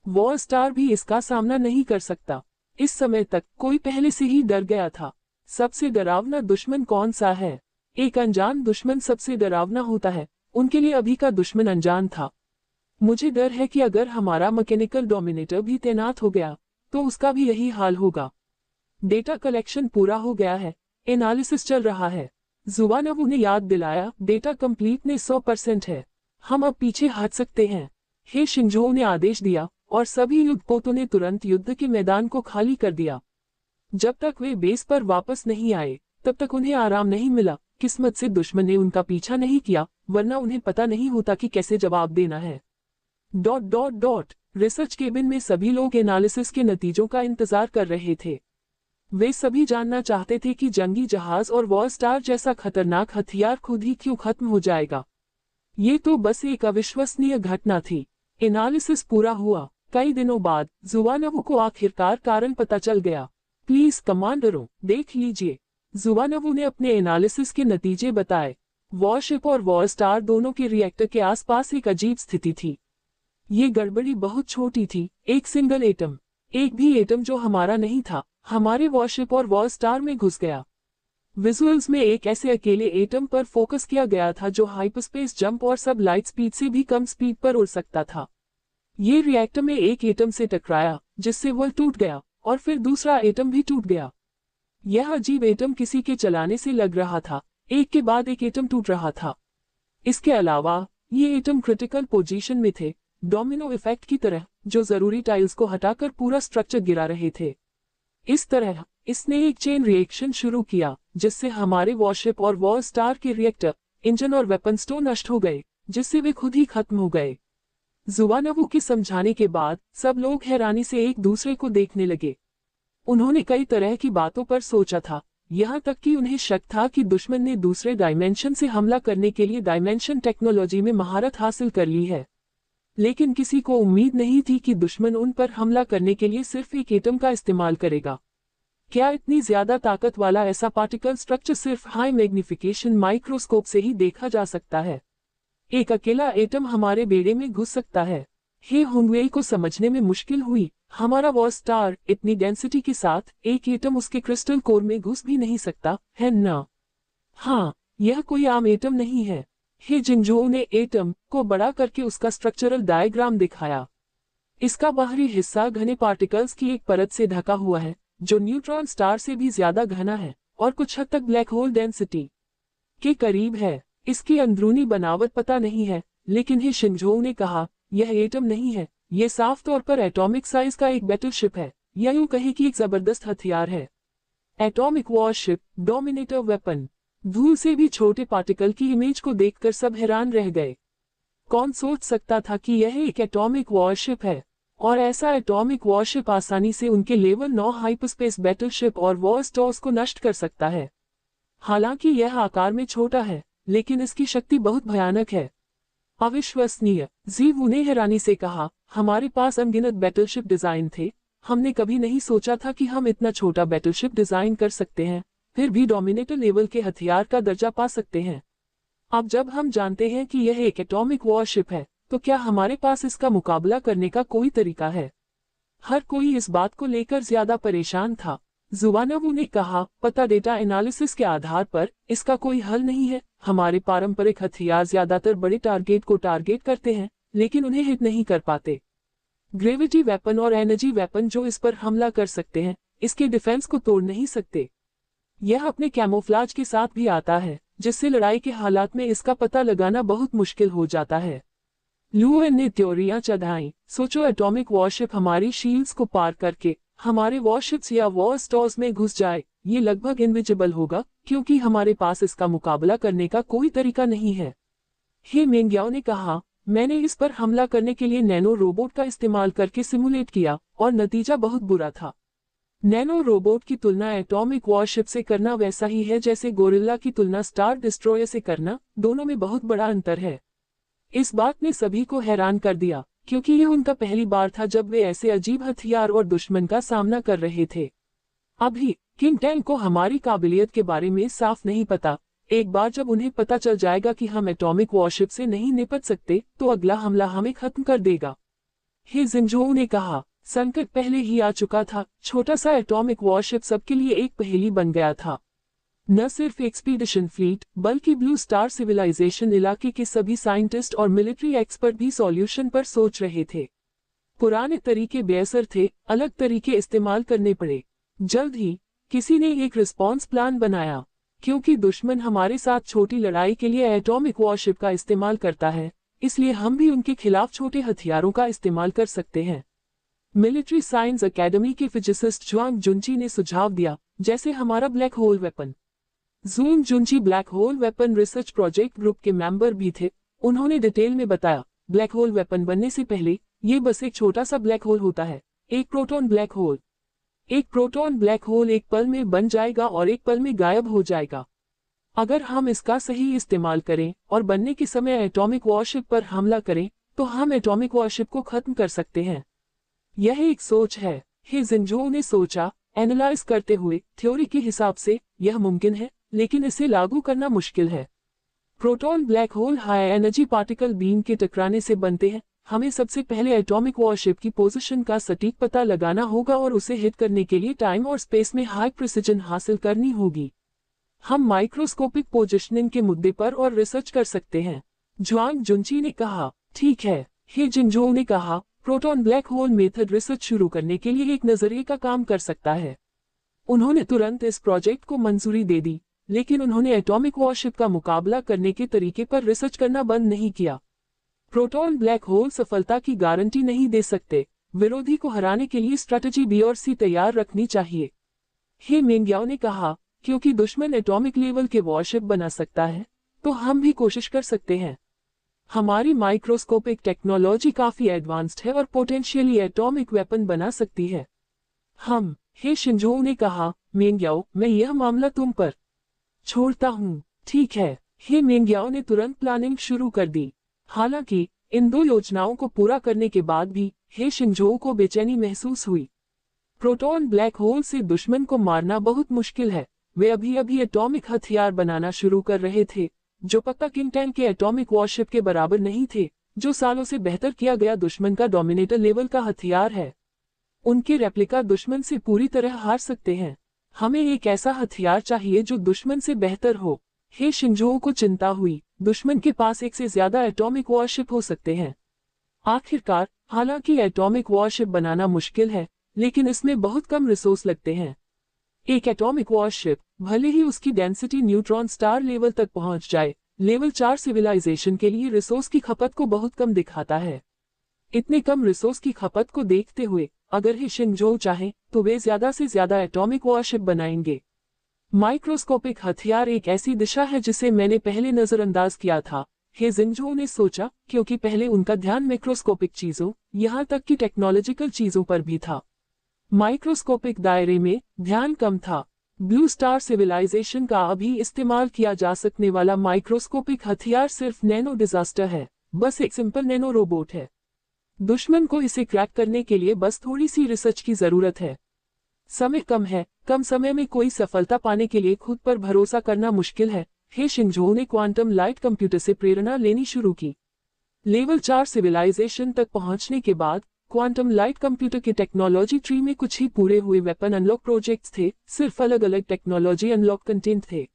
वॉर स्टार भी इसका सामना नहीं कर सकता। इस समय तक कोई पहले से ही डर गया था। सबसे डरावना दुश्मन कौन सा है? एक अनजान दुश्मन सबसे डरावना होता है। उनके लिए अभी का दुश्मन अनजान था। मुझे डर है कि अगर हमारा मैकेनिकल डोमिनेटर भी तैनात हो गया तो उसका भी यही हाल होगा। डेटा कलेक्शन पूरा हो गया है, एनालिसिस चल रहा है। जुबानव ने याद दिलाया, डेटा कंप्लीट ने 100% है, हम अब पीछे हट सकते हैं। हे शिंजो ने आदेश दिया और सभी युद्धपोतों ने तुरंत युद्ध के मैदान को खाली कर दिया। जब तक वे बेस पर वापस नहीं आए तब तक उन्हें आराम नहीं मिला। किस्मत से दुश्मन ने उनका पीछा नहीं किया, वरना उन्हें पता नहीं होता कि कैसे जवाब देना है। ... रिसर्च केबिन में सभी लोग एनालिसिस के नतीजों का इंतजार कर रहे थे। वे सभी जानना चाहते थे कि जंगी जहाज और वॉर स्टार जैसा खतरनाक हथियार खुद ही क्यों खत्म हो जाएगा। ये तो बस एक अविश्वसनीय घटना थी। एनालिसिस पूरा हुआ। कई दिनों बाद जुबानव को आखिरकार कारण पता चल गया। प्लीज कमांडरों, देख लीजिए। जुबानव ने अपने एनालिसिस के नतीजे बताए। वॉरशिप और वॉर स्टार दोनों के रिएक्टर के आसपास एक अजीब स्थिति थी। ये गड़बड़ी बहुत छोटी थी, एक सिंगल एटम, एक भी एटम जो हमारा नहीं था, हमारे वॉरशिप और वॉर स्टार में घुस गया। विजुअल्स में एक ऐसे अकेले एटम पर फोकस किया गया था जो हाइपरस्पेस जंप और सब लाइट स्पीड से भी कम स्पीड पर उड़ सकता था। ये रिएक्टर में एक एटम से टकराया, जिससे वह टूट गया, और फिर दूसरा एटम भी टूट गया। यह अजीब एटम किसी के चलाने से लग रहा था, एक के बाद एक एटम टूट रहा था। इसके अलावा ये एटम क्रिटिकल पोजीशन में थे, डोमिनो इफेक्ट की तरह, जो जरूरी टाइल्स को हटाकर पूरा स्ट्रक्चर गिरा रहे थे। इस तरह इसने एक चेन रिएक्शन शुरू किया, जिससे हमारे वॉरशिप और वॉर स्टार के रिएक्टर, इंजन और वेपन स्टोर नष्ट हो गए, जिससे वे खुद ही खत्म हो गए। जुबानवू के समझाने के बाद सब लोग हैरानी से एक दूसरे को देखने लगे। उन्होंने कई तरह की बातों पर सोचा था, यहाँ तक कि उन्हें शक था कि दुश्मन ने दूसरे डायमेंशन से हमला करने के लिए डायमेंशन टेक्नोलॉजी में महारत हासिल कर ली है। लेकिन किसी को उम्मीद नहीं थी कि दुश्मन उन पर हमला करने के लिए सिर्फ एक एटम का इस्तेमाल करेगा। क्या इतनी ज्यादा ताकत वाला ऐसा पार्टिकल स्ट्रक्चर सिर्फ हाई मैग्निफिकेशन माइक्रोस्कोप से ही देखा जा सकता है? एक अकेला एटम हमारे बेड़े में घुस सकता है? हे होंगवेई को समझने में मुश्किल हुई। हमारा वो स्टार इतनी डेंसिटी के साथ एक एटम उसके क्रिस्टल कोर में घुस भी नहीं सकता है ना? हाँ, यह कोई आम एटम नहीं है। हे जिंगजोऊ ने एटम को बड़ा करके उसका स्ट्रक्चरल डायग्राम दिखाया। इसका बाहरी हिस्सा घने पार्टिकल्स की एक परत से ढका हुआ है, जो न्यूट्रॉन स्टार से भी ज्यादा घना है और कुछ हद तक ब्लैक होल डेंसिटी के करीब है। इसकी अंदरूनी बनावट पता नहीं है, लेकिन हे शिंजोऊ ने कहा, यह एटम नहीं है, यह साफ तौर पर एटॉमिक साइज का एक बैटलशिप है, या यूं कहे कि एक जबरदस्त हथियार है। Atomic worship, dominator weapon. धूल से भी छोटे पार्टिकल की इमेज को देखकर सब हैरान रह गए। कौन सोच सकता था कि यह एक एटॉमिक वॉरशिप है, और ऐसा एटॉमिक वॉरशिप आसानी से उनके लेवल 9 हाइपरस्पेस बैटलशिप और वॉर स्टोर्स को नष्ट कर सकता है। हालांकि यह आकार में छोटा है, लेकिन इसकी शक्ति बहुत भयानक है। अविश्वसनीय, जीवू ने हैरानी से कहा, हमारे पास अनगिनत बैटलशिप डिजाइन थे। हमने कभी नहीं सोचा था कि हम इतना छोटा बैटलशिप डिजाइन कर सकते हैं, फिर भी डोमिनेटर लेवल के हथियार का दर्जा पा सकते हैं। अब जब हम जानते हैं कि यह एक एटॉमिक वॉरशिप है, तो क्या हमारे पास इसका मुकाबला करने का कोई तरीका है? हर कोई इस बात को लेकर ज्यादा परेशान था। जुवानवू ने कहा, पता डेटा एनालिसिस के आधार पर इसका कोई हल नहीं है। हमारे पारंपरिक हथियार ज्यादातर बड़े टारगेट को टारगेट करते हैं, लेकिन उन्हें हिट नहीं कर पाते। ग्रेविटी वेपन और एनर्जी वेपन जो इस पर हमला कर सकते हैं, इसके डिफेंस को तोड़ नहीं सकते। यह अपने कैमोफ्लाज के साथ भी आता है, जिससे लड़ाई के हालात में इसका पता लगाना बहुत मुश्किल हो जाता है। ल्यूएन ने थ्योरियां चढ़ाई। सोचो, एटॉमिक वॉरशिप हमारी शील्ड्स को पार करके हमारे वॉरशिप्स या वॉर स्टोर्स में घुस जाए, ये लगभग इनविजिबल होगा, क्योंकि हमारे पास इसका मुकाबला करने का कोई तरीका नहीं है। हे मेंग्याओ ने कहा, मैंने इस पर हमला करने के लिए नैनो रोबोट का इस्तेमाल करके सिमुलेट किया, और नतीजा बहुत बुरा था। नैनो रोबोट की तुलना एटॉमिक वॉरशिप से करना वैसा ही है जैसे गोरिल्ला की तुलना स्टार डिस्ट्रॉयर से करना। दोनों में बहुत बड़ा अंतर है। इस बात ने सभी को हैरान कर दिया, क्योंकि यह उनका पहली बार था जब वे ऐसे अजीब हथियार और दुश्मन का सामना कर रहे थे। अभी किंग टैंग को हमारी काबिलियत के बारे में साफ नहीं पता। एक बार जब उन्हें पता चल जाएगा कि हम एटॉमिक वॉरशिप से नहीं निपट सकते, तो अगला हमला हमें खत्म कर देगा। हे जिंगजोऊ ने कहा, संकट पहले ही आ चुका था। छोटा सा एटॉमिक वॉरशिप सबके लिए एक पहेली बन गया था। न सिर्फ एक्सपीडिशन फ्लीट, बल्कि ब्लू स्टार सिविलाइजेशन इलाके के सभी साइंटिस्ट और मिलिट्री एक्सपर्ट भी सॉल्यूशन पर सोच रहे थे। पुराने तरीके बेअसर थे, अलग तरीके इस्तेमाल करने पड़े। जल्द ही किसी ने एक रिस्पॉन्स प्लान बनाया। क्योंकि दुश्मन हमारे साथ छोटी लड़ाई के लिए एटॉमिक वॉरशिप का इस्तेमाल करता है, इसलिए हम भी उनके खिलाफ छोटे हथियारों का इस्तेमाल कर सकते हैं। मिलिट्री साइंस एकेडमी के फिजिसिस्ट जुआंग जुनची ने सुझाव दिया, जैसे हमारा black hole weapon. Zhuang Junchi black hole weapon research project group के मेंबर भी थे। उन्होंने डिटेल में बताया, ब्लैक होल वेपन बनने से पहले ये बस एक छोटा सा ब्लैक होल होता है, एक प्रोटॉन ब्लैक होल। एक प्रोटॉन ब्लैक होल एक पल में बन जाएगा और एक पल में गायब हो जाएगा। अगर हम इसका सही इस्तेमाल करें और बनने के समय एटॉमिक वॉरशिप पर हमला करें, तो हम एटॉमिक वॉरशिप को खत्म कर सकते हैं। यह एक सोच है, हे जिंगजोऊ ने सोचा। एनालाइज करते हुए, थ्योरी के हिसाब से यह मुमकिन है, लेकिन इसे लागू करना मुश्किल है। Proton black whole high energy particle beam के टकराने से बनते हैं। हमें सबसे पहले एटॉमिक वॉरशिप की पोजीशन का सटीक पता लगाना होगा और उसे हिट करने के लिए टाइम और स्पेस में हाई प्रिसिजन हासिल करनी होगी। हम माइक्रोस्कोपिक पोजिशनिंग के मुद्दे पर और रिसर्च कर सकते हैं। जुआंग जुनची ने कहा, ठीक है। हे जिंगजोऊ ने कहा, proton black whole method research शुरू करने के लिए एक नजरिए का काम कर सकता है। उन्होंने तुरंत इस प्रोजेक्ट को मंजूरी दे दी, लेकिन उन्होंने एटॉमिक वॉरशिप का मुकाबला करने के तरीके पर रिसर्च करना बंद नहीं किया। प्रोटॉन ब्लैक होल सफलता की गारंटी नहीं दे सकते। विरोधी को हराने के लिए स्ट्रैटेजी बी और सी तैयार रखनी चाहिए। हे मेंग्याओ ने कहा, क्योंकि दुश्मन एटॉमिक लेवल के वॉरशिप बना सकता है, तो हम भी कोशिश कर सकते हैं। हमारी माइक्रोस्कोपिक टेक्नोलॉजी काफी एडवांस्ड है और पोटेंशियली एटॉमिक वेपन बना सकती है। हे शिंजोऊ ने कहा, मेंग्याओ, मैं यह मामला तुम पर छोड़ता हूँ। ठीक है। हे मेंग्याओ ने तुरंत प्लानिंग शुरू कर दी। हालांकि इन दो योजनाओं को पूरा करने के बाद भी हे शिंजोऊ को बेचैनी महसूस हुई। प्रोटॉन ब्लैक होल से दुश्मन को मारना बहुत मुश्किल है। वे अभी अभी एटॉमिक हथियार बनाना शुरू कर रहे थे, जो पक्का किंग 10 के एटॉमिक वॉरशिप के बराबर नहीं थे, जो सालों से बेहतर किया गया दुश्मन का डोमिनेटर लेवल का हथियार है। उनके रेप्लिका दुश्मन से पूरी तरह हार सकते हैं। हमें एक ऐसा हथियार चाहिए जो दुश्मन से बेहतर हो। हे शिंजो को चिंता हुई, दुश्मन के पास एक से ज्यादा एटॉमिक वॉरशिप हो सकते हैं। आखिरकार, हालांकि एटॉमिक वॉरशिप बनाना मुश्किल है, लेकिन इसमें बहुत कम रिसोर्स लगते हैं। एक एटॉमिक वॉरशिप, भले ही उसकी डेंसिटी न्यूट्रॉन स्टार लेवल तक पहुंच जाए, लेवल 4 सिविलाइजेशन के लिए रिसोर्स की खपत को बहुत कम दिखाता है। इतने कम रिसोर्स की खपत को देखते हुए, अगर ही शिंजो चाहें, तो वे ज्यादा से ज्यादा एटॉमिक वॉरशिप बनाएंगे। माइक्रोस्कोपिक हथियार एक ऐसी दिशा है जिसे मैंने पहले नजरअंदाज किया था, हे जिंजो ने सोचा, क्योंकि पहले उनका ध्यान मैक्रोस्कोपिक चीजों, यहाँ तक कि टेक्नोलॉजिकल चीजों पर भी था। माइक्रोस्कोपिक दायरे में ध्यान कम था। ब्लू स्टार सिविलाइजेशन का अभी इस्तेमाल किया जा सकने वाला माइक्रोस्कोपिक हथियार सिर्फ नैनो डिजास्टर है, बस एक सिंपल नैनो रोबोट है। दुश्मन को इसे क्रैक करने के लिए बस थोड़ी सी रिसर्च की जरूरत है। समय कम है, कम समय में कोई सफलता पाने के लिए खुद पर भरोसा करना मुश्किल है। हे शिंजो ने क्वांटम लाइट कंप्यूटर से प्रेरणा लेनी शुरू की। लेवल 4 सिविलाइजेशन तक पहुंचने के बाद क्वांटम लाइट कंप्यूटर के टेक्नोलॉजी ट्री में कुछ ही पूरे हुए वेपन अनलॉक प्रोजेक्ट्स थे, सिर्फ अलग अलग टेक्नोलॉजी अनलॉक कंटेंट थे।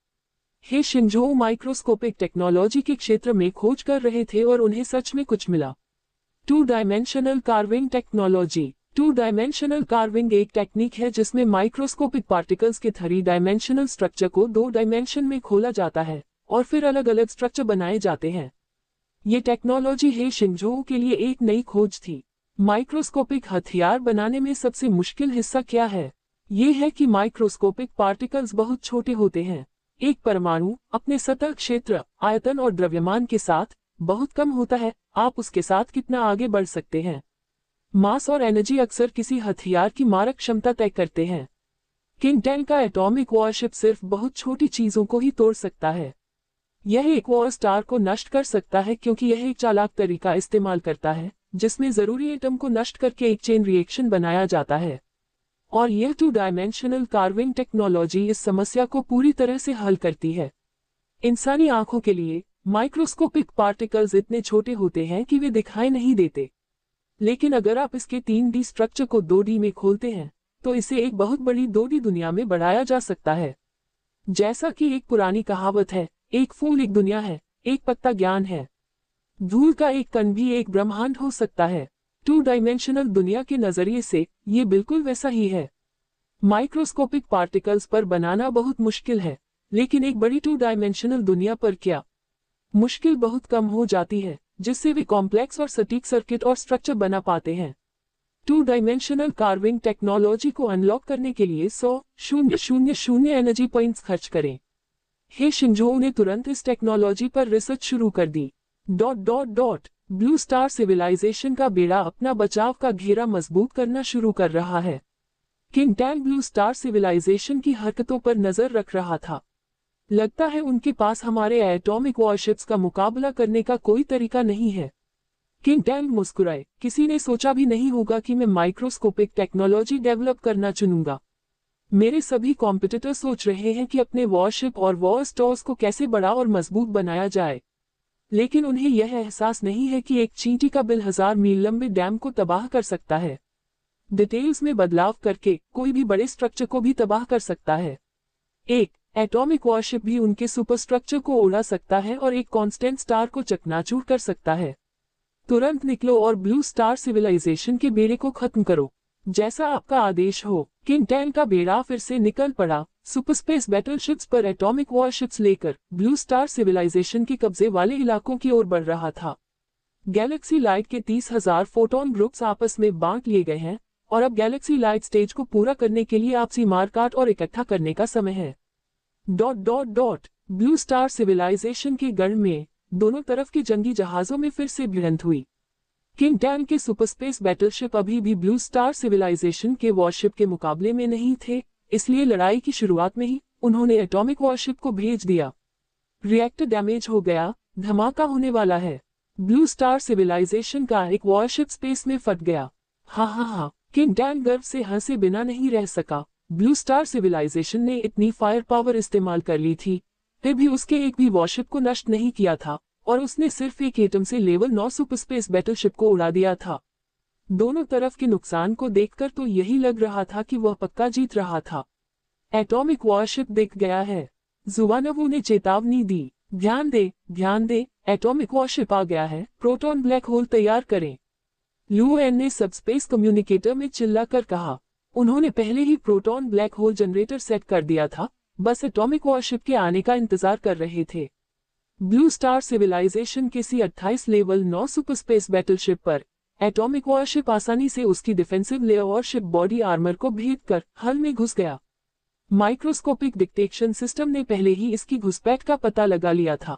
हे शिंजो माइक्रोस्कोपिक टेक्नोलॉजी के क्षेत्र में खोज कर रहे थे और उन्हें सच में कुछ मिला। 2 dimensional carving technology. 2 dimensional carving एक टेक्निक है जिसमें माइक्रोस्कोपिक पार्टिकल्स के 3 डायमेंशनल स्ट्रक्चर को 2 डायमेंशन में खोला जाता है और फिर अलग अलग स्ट्रक्चर बनाए जाते हैं। ये टेक्नोलॉजी हे शिंजो के लिए एक नई खोज थी। माइक्रोस्कोपिक हथियार बनाने में सबसे मुश्किल हिस्सा क्या है? ये है कि माइक्रोस्कोपिक पार्टिकल्स बहुत छोटे होते हैं। एक परमाणु अपने सतह क्षेत्र, आयतन और द्रव्यमान के साथ बहुत कम होता है, आप उसके साथ कितना आगे बढ़ सकते हैं। मास और एनर्जी अक्सर किसी हथियार की मारक क्षमता तय करते हैं। किंग 10 का एटॉमिक वॉरशिप सिर्फ बहुत छोटी चीजों को ही तोड़ सकता है। यह एक वॉर स्टार को नष्ट कर सकता है क्योंकि यह एक चालाक तरीका इस्तेमाल करता है जिसमें जरूरी एटम को नष्ट करके एक चेन रिएक्शन बनाया जाता है। और यह 2 डायमेंशनल कार्विंग टेक्नोलॉजी इस समस्या को पूरी तरह से हल करती है। इंसानी आंखों के लिए माइक्रोस्कोपिक पार्टिकल्स इतने छोटे होते हैं कि वे दिखाई नहीं देते, लेकिन अगर आप इसके 3D स्ट्रक्चर को 2D में खोलते हैं तो इसे एक बहुत बड़ी 2D दुनिया में बढ़ाया जा सकता है। जैसा कि एक पुरानी कहावत है, एक फूल एक दुनिया है, एक पत्ता ज्ञान है। धूल का एक कण भी एक ब्रह्मांड हो सकता है। 2 डायमेंशनल दुनिया के नजरिए से ये बिल्कुल वैसा ही है। माइक्रोस्कोपिक पार्टिकल्स पर बनाना बहुत मुश्किल है, लेकिन एक बड़ी 2 डायमेंशनल दुनिया पर क्या? मुश्किल बहुत कम हो जाती है, जिससे वे कॉम्प्लेक्स और सटीक सर्किट और स्ट्रक्चर बना पाते हैं। 2 डायमेंशनल कार्विंग टेक्नोलॉजी को अनलॉक करने के लिए 100,000 एनर्जी पॉइंट्स खर्च करें। हे शिंजो ने तुरंत इस टेक्नोलॉजी पर रिसर्च शुरू कर दी। ब्लू स्टार सिविलाइजेशन का बेड़ा अपना बचाव का घेरा मजबूत करना शुरू कर रहा है। किंग 10 ब्लू स्टार सिविलाइजेशन की हरकतों पर नजर रख रहा था। लगता है उनके पास हमारे एटॉमिक वॉरशिप्स का मुकाबला करने का कोई तरीका नहीं है। किंग 10 मुस्कुराए, किसी ने सोचा भी नहीं होगा कि मैं माइक्रोस्कोपिक टेक्नोलॉजी डेवलप करना चुनूंगा। मेरे सभी कॉम्पिटिटर सोच रहे हैं कि अपने वॉरशिप और वॉर स्टोर्स को कैसे बड़ा और मजबूत बनाया जाए, लेकिन उन्हें यह एहसास नहीं है कि एक चींटी का बिल 1000 मील लंबे डैम को तबाह कर सकता है। डिटेल्स में बदलाव करके कोई भी बड़े स्ट्रक्चर को भी तबाह कर सकता है। एक एटॉमिक वॉरशिप भी उनके सुपरस्ट्रक्चर को उड़ा सकता है और एक कांस्टेंट स्टार को चकनाचूर कर सकता है। तुरंत निकलो और ब्लू स्टार सिविलाइजेशन के बेड़े को खत्म करो। जैसा आपका आदेश हो। किंग 10 का बेड़ा फिर से निकल पड़ा, सुपरस्पेस बैटलशिप्स पर एटॉमिक वॉरशिप्स लेकर ब्लू स्टार सिविलाइजेशन के कब्जे वाले इलाकों की ओर बढ़ रहा था। गैलेक्सी लाइट के 30,000 फोटोन ग्रुप्स आपस में बांट लिए गए हैं और अब गैलेक्सी लाइट स्टेज को पूरा करने के लिए आपसी मारकाट और इकट्ठा करने का समय है। ब्लू स्टार सिविलाइजेशन के गढ़ में दोनों तरफ के जंगी जहाजों में फिर से भिड़ंत हुई। किंग 10 के सुपरस्पेस बैटलशिप अभी भी ब्लू स्टार सिविलाइजेशन के वॉरशिप के मुकाबले में नहीं थे, इसलिए लड़ाई की शुरुआत में ही उन्होंने एटॉमिक वॉरशिप को भेज दिया। रिएक्टर डैमेज हो गया, धमाका होने वाला है। ब्लू स्टार सिविलाइजेशन का एक वॉरशिप स्पेस में फट गया। हाँ, किंग टैंग गर्व से हंसे बिना नहीं रह सका। ब्लू स्टार सिविलाइजेशन ने इतनी फायर पावर इस्तेमाल कर ली थी, फिर भी उसके एक भी वॉरशिप को नष्ट नहीं किया था, और उसने सिर्फ एक एटम से लेवल 9 सुपरस्पेस बैटलशिप को उड़ा दिया था। दोनों तरफ के नुकसान को देखकर तो यही लग रहा था कि वह पक्का जीत रहा था। एटॉमिक वॉरशिप दिख गया है, जुवानवू ने चेतावनी दी। ध्यान दे, एटॉमिक वॉरशिप आ गया है, प्रोटॉन ब्लैक होल तैयार करें। लू एन ने सबस्पेस कम्युनिकेटर में चिल्लाकर कहा। उन्होंने पहले ही proton black hole generator set कर दिया था, बस एटॉमिक वॉरशिप के आने का इंतजार कर रहे थे। ब्लू स्टार सिविलाइजेशन के C-28 लेवल 9 सुपरस्पेस बैटलशिप पर एटॉमिक वॉरशिप आसानी से उसकी डिफेंसिव लेयर और शिप बॉडी आर्मर को भेद कर हल में घुस गया। माइक्रोस्कोपिक डिटेक्शन सिस्टम ने पहले ही इसकी घुसपैठ का पता लगा लिया था।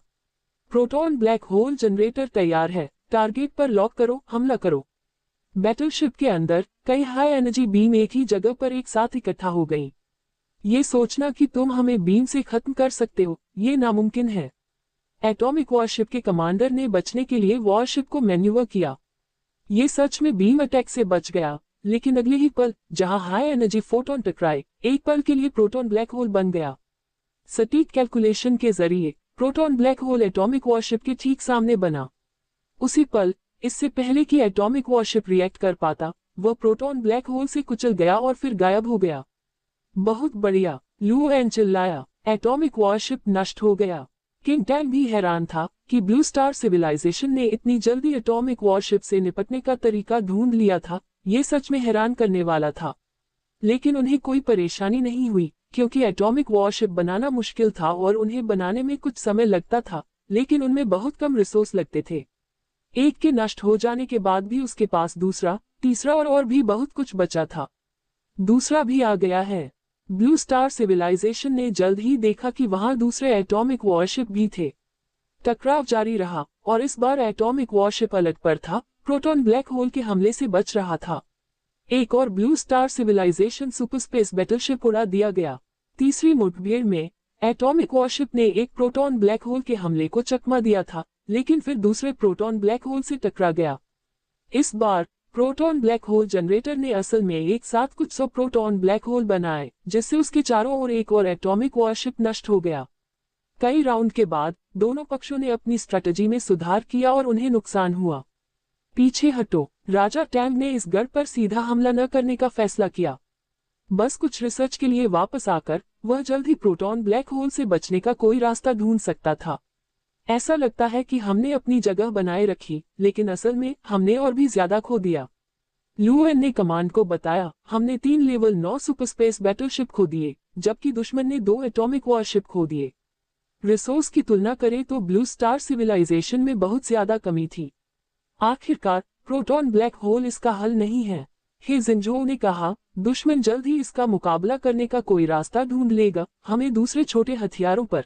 प्रोटॉन ब्लैक होल जनरेटर तैयार है, टारगेट पर लॉक करो, हमला करो। बैटलशिप के अंदर कई हाई एनर्जी बीम एक ही जगह पर एक साथ इकट्ठा हो गई। ये सोचना कि तुम हमें बीम से खत्म कर सकते हो, ये नामुमकिन है। एटॉमिक वॉरशिप के कमांडर ने बचने के लिए वॉरशिप को मैन्यूवर किया। ये सच में बीम अटैक से बच गया, लेकिन अगले ही पल जहां हाई एनर्जी फोटोन टकराए, एक पल के लिए प्रोटॉन ब्लैक होल बन गया। सटीक कैलकुलेशन के जरिए proton black whole atomic worship के ठीक सामने बना। उसी पल, इससे पहले कि एटॉमिक वॉरशिप रिएक्ट कर पाता, वह प्रोटॉन ब्लैक होल से कुचल गया और फिर गायब हो गया। बहुत बढ़िया, लू एन चिल्लाया, एटॉमिक वॉरशिप नष्ट हो गया। किंग टैंग भी हैरान था कि ब्लू स्टार सिविलाइजेशन ने इतनी जल्दी एटॉमिक वॉरशिप से निपटने का तरीका ढूंढ लिया था। ये सच में हैरान करने वाला था। लेकिन उन्हें कोई परेशानी नहीं हुई, क्योंकि एटॉमिक वॉरशिप बनाना मुश्किल था और उन्हें बनाने में कुछ समय लगता था, लेकिन उनमें बहुत कम रिसोर्स लगते थे। एक के नष्ट हो जाने के बाद भी उसके पास दूसरा, तीसरा और भी बहुत कुछ बचा था। दूसरा भी आ गया है। ब्लू स्टार सिविलाइजेशन ने जल्द ही देखा कि वहां दूसरे एटॉमिक वॉरशिप भी थे। टकराव जारी रहा और इस बार एटॉमिक वॉरशिप अलर्ट पर था, प्रोटॉन ब्लैक होल के हमले से बच रहा था। एक और ब्लू स्टार सिविलाइजेशन सुपरस्पेस बैटलशिप उड़ा दिया गया। तीसरी मुठभेड़ में एटॉमिक वॉरशिप ने एक प्रोटॉन ब्लैक होल के हमले को चकमा दिया था, लेकिन फिर दूसरे प्रोटॉन ब्लैक होल से टकरा गया। इस बार प्रोटॉन ब्लैक होल जनरेटर ने असल में एक साथ कुछ 100 प्रोटॉन ब्लैक होल बनाए, जिससे उसके चारों ओर एक और एटॉमिक वॉरशिप नष्ट हो गया। कई राउंड के बाद दोनों पक्षों ने अपनी स्ट्रेटजी में सुधार किया और उन्हें नुकसान हुआ। पीछे हटो, राजा टैंग ने इस गढ़ पर सीधा हमला न करने का फैसला किया। बस कुछ रिसर्च के लिए वापस आकर वह जल्द ही प्रोटॉन ब्लैक होल से बचने का कोई रास्ता ढूंढ सकता था। ऐसा लगता है कि हमने अपनी जगह बनाए रखी, लेकिन असल में हमने और भी ज्यादा खो दिया। लू एन ने कमांड को बताया, हमने 3 लेवल 9 सुपरस्पेस बैटलशिप खो दिए, जबकि दुश्मन ने 2 एटॉमिक वॉरशिप खो दिए। रिसोर्स की तुलना करें तो ब्लू स्टार सिविलाइजेशन में बहुत ज्यादा कमी थी। आखिरकार प्रोटॉन ब्लैक होल इसका हल नहीं है, हे जिंजो ने कहा। दुश्मन जल्द ही इसका मुकाबला करने का कोई रास्ता ढूंढ लेगा, हमें दूसरे छोटे हथियारों पर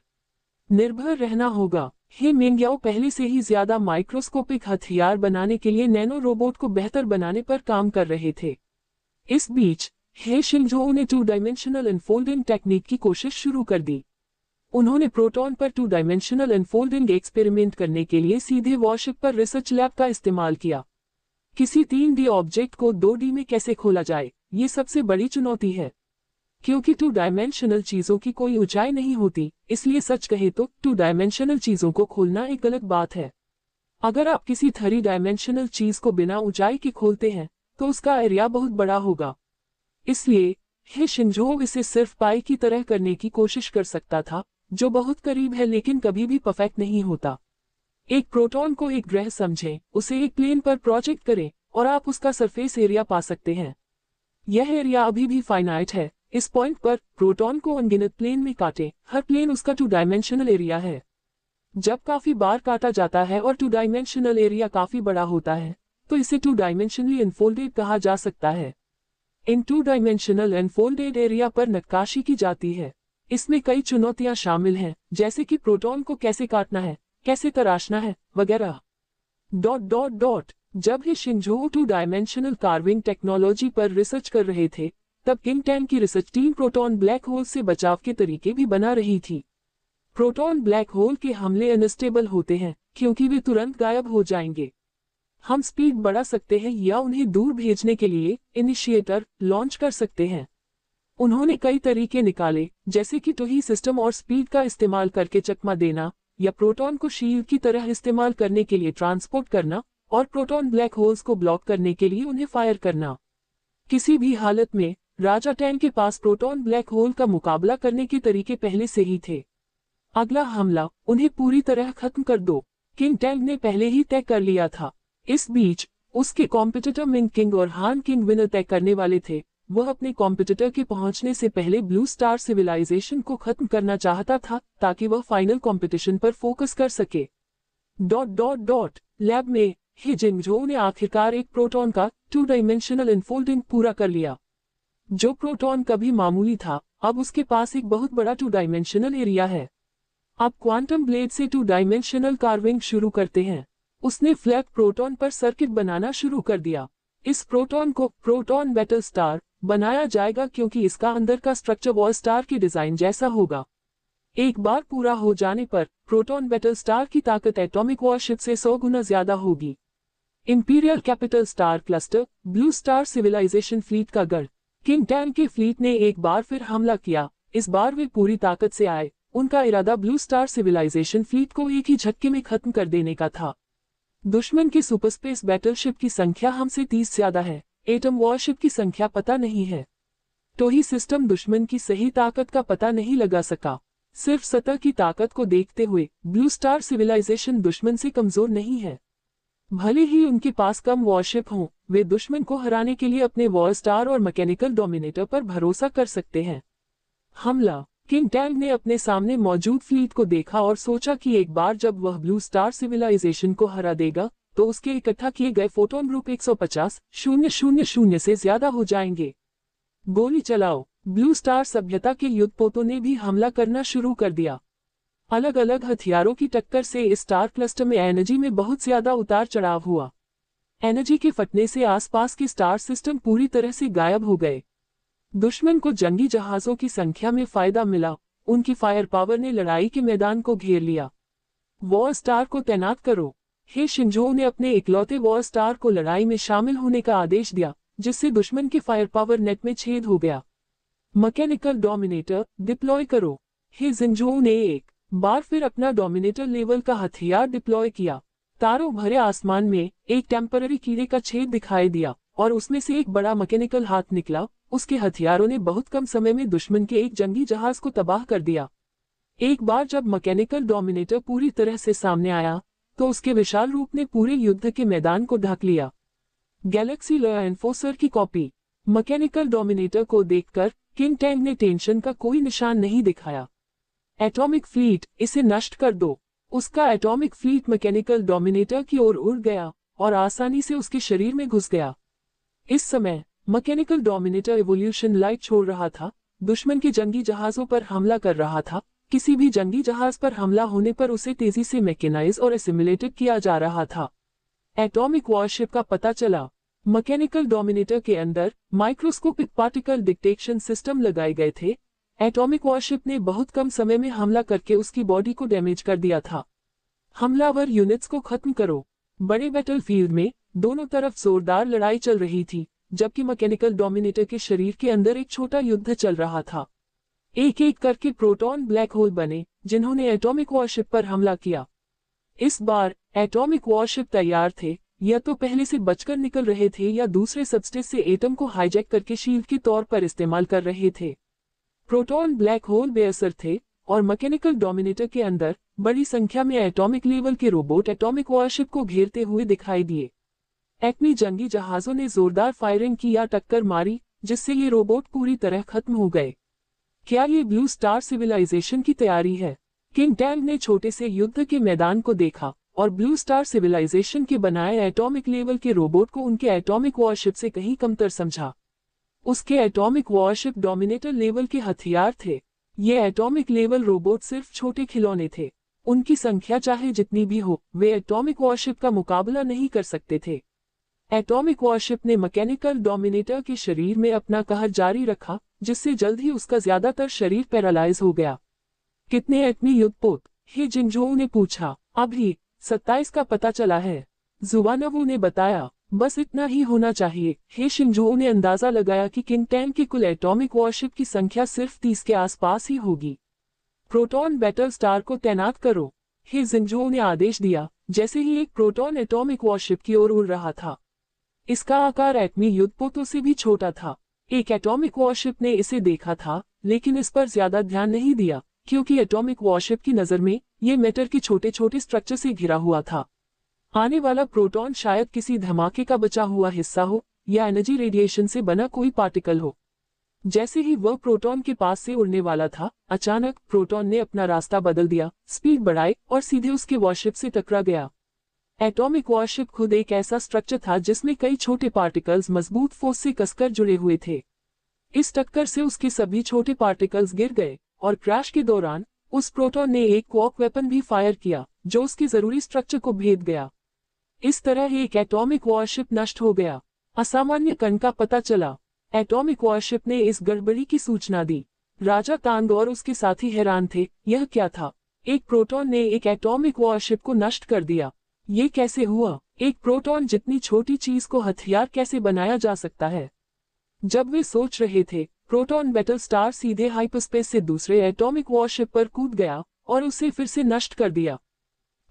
निर्भर रहना होगा। हे मेंग्याओ पहले से ही ज्यादा माइक्रोस्कोपिक हथियार बनाने के लिए नैनो रोबोट को बेहतर बनाने पर काम कर रहे थे। इस बीच हे शिंजो ने 2 डायमेंशनल अनफोल्डिंग टेक्निक की कोशिश शुरू कर दी। उन्होंने प्रोटॉन पर 2 डायमेंशनल अनफोल्डिंग एक्सपेरिमेंट करने के लिए सीधे वॉरशिप पर रिसर्च लैब का इस्तेमाल किया। किसी 3D ऑब्जेक्ट को 2D में कैसे खोला जाए, ये सबसे बड़ी चुनौती है। क्योंकि 2 डायमेंशनल चीजों की कोई ऊंचाई नहीं होती, इसलिए सच कहे तो 2 डायमेंशनल चीजों को खोलना एक गलत बात है। अगर आप किसी 3 डायमेंशनल चीज को बिना ऊंचाई के खोलते हैं, तो उसका एरिया बहुत बड़ा होगा। इसलिए हे शिंजो इसे सिर्फ पाई की तरह करने की कोशिश कर सकता था, जो बहुत करीब है लेकिन कभी भी परफेक्ट नहीं होता। एक प्रोटॉन को एक ग्रह समझें, उसे एक प्लेन पर प्रोजेक्ट करें और आप उसका सरफेस एरिया पा सकते हैं। यह एरिया अभी भी फाइनाइट है। इस पॉइंट पर प्रोटॉन को अनगिनत प्लेन में काटें, हर प्लेन उसका 2 डायमेंशनल एरिया है। जब काफी बार काटा जाता है और 2 डायमेंशनल एरिया काफी बड़ा होता है, तो इसे 2 डायमेंशनली अनफोल्डेड कहा जा सकता है। इन 2 डायमेंशनल अनफोल्डेड एरिया पर नक्काशी की जाती है। इसमें कई चुनौतियां शामिल हैं, जैसे कि प्रोटॉन को कैसे काटना है, कैसे तराशना है, वगैरह। ... जब ही शिंजो 2 डायमेंशनल कार्विंग टेक्नोलॉजी पर रिसर्च कर रहे थे, तब किंग टैंग की research team proton black whole से बचाव के तरीके भी बना रही थी। प्रोटॉन ब्लैक होल के हमले अनस्टेबल होते हैं, क्योंकि वे तुरंत गायब हो जाएंगे। हम स्पीड बढ़ा सकते हैं या उन्हें दूर भेजने के लिए इनिशिएटर लॉन्च कर सकते हैं। उन्होंने कई तरीके निकाले, जैसे कि टोही सिस्टम और स्पीड का इस्तेमाल करके चकमा देना, या प्रोटॉन को शील्ड की तरह इस्तेमाल करने के लिए ट्रांसपोर्ट करना, और प्रोटॉन ब्लैक होल्स को ब्लॉक करने के लिए उन्हें फायर करना। किसी भी हालत में राजा टैंग के पास प्रोटॉन ब्लैक होल का मुकाबला करने के तरीके पहले से ही थे। अगला हमला, उन्हें पूरी तरह खत्म कर दो, किंग टैंग ने पहले ही तय कर लिया था। इस बीच उसके कॉम्पिटिटर मिंग किंग और हान किंग विनर तय करने वाले थे। वह अपने कॉम्पिटिटर के पहुंचने से पहले ब्लू स्टार सिविलाइजेशन को खत्म करना चाहता था, ताकि वह फाइनल कंपटीशन पर फोकस कर सके। लैब में ही जिंगजो ने आखिरकार एक प्रोटॉन का 2 डायमेंशनल इनफोल्डिंग पूरा कर लिया। जो प्रोटॉन कभी मामूली था, अब उसके पास एक बहुत बड़ा 2 डायमेंशनल एरिया है। अब क्वांटम ब्लेड से 2 डायमेंशनल कार्विंग शुरू करते हैं। उसने फ्लैट प्रोटॉन पर सर्किट बनाना शुरू कर दिया। इस प्रोटॉन को प्रोटॉन बैटल स्टार बनाया जाएगा, क्योंकि इसका अंदर का स्ट्रक्चर वॉर स्टार के डिजाइन जैसा होगा। एक बार पूरा हो जाने पर प्रोटॉन बैटल स्टार की ताकत एटॉमिक वॉरशिप से 100 गुना ज्यादा होगी। Imperial capital star cluster, blue star civilisation fleet का गढ़। किंग टैंग के फ्लीट ने एक बार फिर हमला किया। इस बार वे पूरी ताकत से आए। उनका इरादा ब्लू स्टार सिविलाइजेशन फ्लीट को एक ही झटके में खत्म कर देने का था। दुश्मन की सुपरस्पेस बैटलशिप की संख्या हमसे 30 ज्यादा है। एटम वॉरशिप की संख्या पता नहीं है। टोही सिस्टम दुश्मन की सही ताकत का पता नहीं लगा सका। सिर्फ सतह की ताकत को देखते हुए ब्लू स्टार सिविलाइजेशन दुश्मन से कमजोर नहीं है। भले ही उनके पास कम वॉरशिप हों, वे दुश्मन को हराने के लिए अपने वॉर स्टार और मैकेनिकल डोमिनेटर पर भरोसा कर सकते हैं। हमला, किंग टैंग ने अपने सामने मौजूद फ्लीट को देखा और सोचा कि एक बार जब वह ब्लू स्टार सिविलाइजेशन को हरा देगा, तो उसके इकट्ठा किए गए फोटोन ग्रुप 150,000 से ज्यादा हो जाएंगे। गोली चलाओ। ब्लू स्टार सभ्यता के युद्धपोतों ने भी हमला करना शुरू कर दिया। अलग अलग हथियारों की टक्कर से इस स्टार क्लस्टर में एनर्जी में बहुत ज्यादा उतार चढ़ाव हुआ। एनर्जी के फटने से आसपास के स्टार सिस्टम पूरी तरह से गायब हो गए। दुश्मन को जंगी जहाजों की संख्या में फायदा मिला। उनकी फायर पावर ने लड़ाई के मैदान को घेर लिया। वॉर स्टार को तैनात करो। हे शिंजो ने अपने इकलौते वॉर स्टार को लड़ाई में शामिल होने का आदेश दिया, जिससे दुश्मन के फायर पावर नेट में छेद हो गया। मैकेनिकल डोमिनेटर डिप्लॉय करो। हे जिंजो ने एक बार फिर अपना डोमिनेटर लेवल का हथियार डिप्लॉय किया। तारों भरे आसमान में एक टेम्पररी कीड़े का छेद दिखाई दिया और उसमें से एक बड़ा मैकेनिकल हाथ निकला। उसके हथियारों ने बहुत कम समय में दुश्मन के एक जंगी जहाज को तबाह कर दिया। एक बार जब मैकेनिकल डोमिनेटर पूरी तरह से सामने आया, तो उसके विशाल रूप ने पूरे युद्ध के मैदान को ढक लिया। गैलेक्सी लॉ एनफोर्सर की कॉपी। मैकेनिकल डोमिनेटर को देखकर किंग टैंग ने टेंशन का कोई निशान नहीं दिखाया। एटॉमिक फ्लीट, इसे नष्ट कर दो। उसका एटॉमिक फ्लीट मैकेनिकल डोमिनेटर की ओर उड़ गया और आसानी से उसके शरीर में घुस गया। इस समय मैकेनिकल डोमिनेटर एवोल्यूशन लाइट छोड़ रहा था। दुश्मन के जंगी जहाजों पर हमला कर रहा था। किसी भी जंगी जहाज पर हमला होने पर उसे तेजी से मैकेनाइज और एसिमुलेटेड किया जा रहा था। एटॉमिक वॉरशिप का पता चला। मैकेनिकल डोमिनेटर के अंदर माइक्रोस्कोपिक पार्टिकल डिटेक्शन सिस्टम लगाए गए थे। एटॉमिक वॉरशिप ने बहुत कम समय में हमला करके उसकी बॉडी को डैमेज कर दिया था। हमलावर यूनिट्स को खत्म करो। बड़े बैटलफील्ड में दोनों तरफ जोरदार लड़ाई चल रही थी, जबकि मैकेनिकल डोमिनेटर के शरीर के अंदर एक छोटा युद्ध चल रहा था। एक एक करके प्रोटॉन ब्लैक होल बने, जिन्होंने एटॉमिक वॉरशिप पर हमला किया। इस बार एटॉमिक वॉरशिप तैयार थे, या तो पहले से बचकर निकल रहे थे या दूसरे सबस्टेज से एटम को हाईजैक करके शील्ड के तौर पर इस्तेमाल कर रहे थे। प्रोटॉन ब्लैक होल बेअसर थे और मैकेनिकल डोमिनेटर के अंदर बड़ी संख्या में एटॉमिक लेवल के रोबोट एटॉमिक वॉरशिप को घेरते हुए दिखाई दिए। एक्मी जंगी जहाजों ने जोरदार फायरिंग की या टक्कर मारी, जिससे ये रोबोट पूरी तरह खत्म हो गए। क्या ये ब्लू स्टार सिविलाइजेशन की तैयारी है? किंग टैंग ने छोटे से युद्ध के मैदान को देखा और ब्लू स्टार सिविलाइजेशन के बनाए एटॉमिक लेवल के रोबोट को उनके एटॉमिक वॉरशिप से कहीं कमतर समझा। उसके एटॉमिक वॉरशिप डोमिनेटर लेवल के हथियार थे। ये एटॉमिक लेवल रोबोट सिर्फ छोटे खिलौने थे। उनकी संख्या चाहे जितनी भी हो, वे एटॉमिक वॉरशिप का मुकाबला नहीं कर सकते थे। एटॉमिक वॉरशिप ने मैकेनिकल डोमिनेटर के शरीर में अपना कहर जारी रखा, जिससे जल्द ही उसका ज्यादातर शरीर पैरालाइज हो गया। कितने एटमी युद्धपोत? हे जिंजो ने पूछा। अभी 27 का पता चला है। जुवानवू ने बताया, बस इतना ही होना चाहिए। हे शिंजुओ ने अंदाजा लगाया कि किंग टैंग की कुल एटॉमिक वॉरशिप की संख्या सिर्फ 30 के आसपास ही होगी। प्रोटॉन बैटल स्टार को तैनात करो। हे जिंजुओ ने आदेश दिया, जैसे ही एक प्रोटॉन एटॉमिक वॉरशिप की ओर उड़ रहा था। इसका आकार एटमी युद्धपोतों से भी छोटा था। एक एटॉमिक वॉरशिप ने इसे देखा था, लेकिन इस पर ज्यादा ध्यान नहीं दिया, क्योंकि एटॉमिक वॉरशिप की नजर में ये मैटर के छोटे छोटे स्ट्रक्चर से घिरा हुआ था। आने वाला प्रोटॉन शायद किसी धमाके का बचा हुआ हिस्सा हो, या एनर्जी रेडिएशन से बना कोई पार्टिकल हो। जैसे ही वह प्रोटॉन के पास से उड़ने वाला था, अचानक प्रोटॉन ने अपना रास्ता बदल दिया, स्पीड बढ़ाई और सीधे उसके वॉरशिप से टकरा गया। एटॉमिक वॉरशिप खुद एक ऐसा स्ट्रक्चर था जिसमें कई छोटे पार्टिकल्स मजबूत फोर्स से कसकर जुड़े हुए थे। इस टक्कर से उसके सभी छोटे पार्टिकल्स गिर गए, और क्रैश के दौरान उस प्रोटॉन ने एक क्वार्क वेपन भी फायर किया, जो उसके जरूरी स्ट्रक्चर को भेद गया। इस तरह एक एटॉमिक वॉरशिप नष्ट हो गया। असामान्य कण का पता चला। एटॉमिक वॉरशिप ने इस गड़बड़ी की सूचना दी। राजा तांग और उसके साथी हैरान थे, यह क्या था? एक प्रोटॉन ने एक एटॉमिक वॉरशिप को नष्ट कर दिया। ये कैसे हुआ? एक प्रोटॉन जितनी छोटी चीज को हथियार कैसे बनाया जा सकता है? जब वे सोच रहे थे, प्रोटॉन बैटल स्टार सीधे हाइपरस्पेस से दूसरे एटॉमिक वॉरशिप पर कूद गया और उसे फिर से नष्ट कर दिया।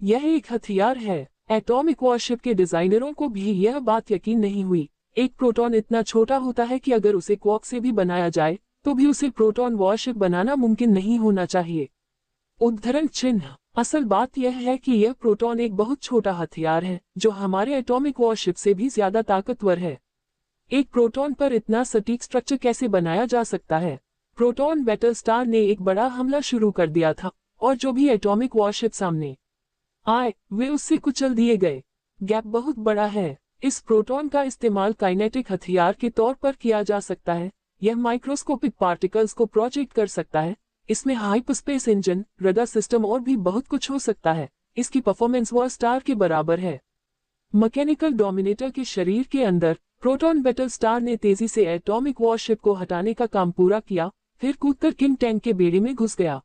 यह एक हथियार है। एटॉमिक वॉरशिप के डिजाइनरों को भी यह बात यकीन नहीं हुई। एक प्रोटॉन इतना छोटा होता है कि अगर उसे क्वार्क से भी बनाया जाए, तो भी उसे प्रोटॉन वॉरशिप बनाना मुमकिन नहीं होना चाहिए। उद्धरण चिन्ह। असल बात यह है कि यह प्रोटॉन एक बहुत छोटा हथियार है, जो हमारे एटॉमिक वॉरशिप से भी ज्यादा ताकतवर है। एक प्रोटॉन पर इतना सटीक स्ट्रक्चर कैसे बनाया जा सकता है? प्रोटॉन बैटल स्टार ने एक बड़ा हमला शुरू कर दिया था, और जो भी एटॉमिक वॉरशिप सामने आए, वे उससे कुचल दिए गए। गैप बहुत बड़ा है। इस प्रोटॉन का इस्तेमाल काइनेटिक हथियार के तौर पर किया जा सकता है। यह माइक्रोस्कोपिक पार्टिकल्स को प्रोजेक्ट कर सकता है। इसमें हाइपरस्पेस इंजन, रडार सिस्टम और भी बहुत कुछ हो सकता है। इसकी परफॉर्मेंस वॉर स्टार के बराबर है। मैकेनिकल डोमिनेटर के शरीर के अंदर प्रोटॉन बैटल स्टार ने तेजी से एटॉमिक वॉरशिप को हटाने का काम पूरा किया, फिर कूदकर किंग टैंग के बेड़े में घुस गया।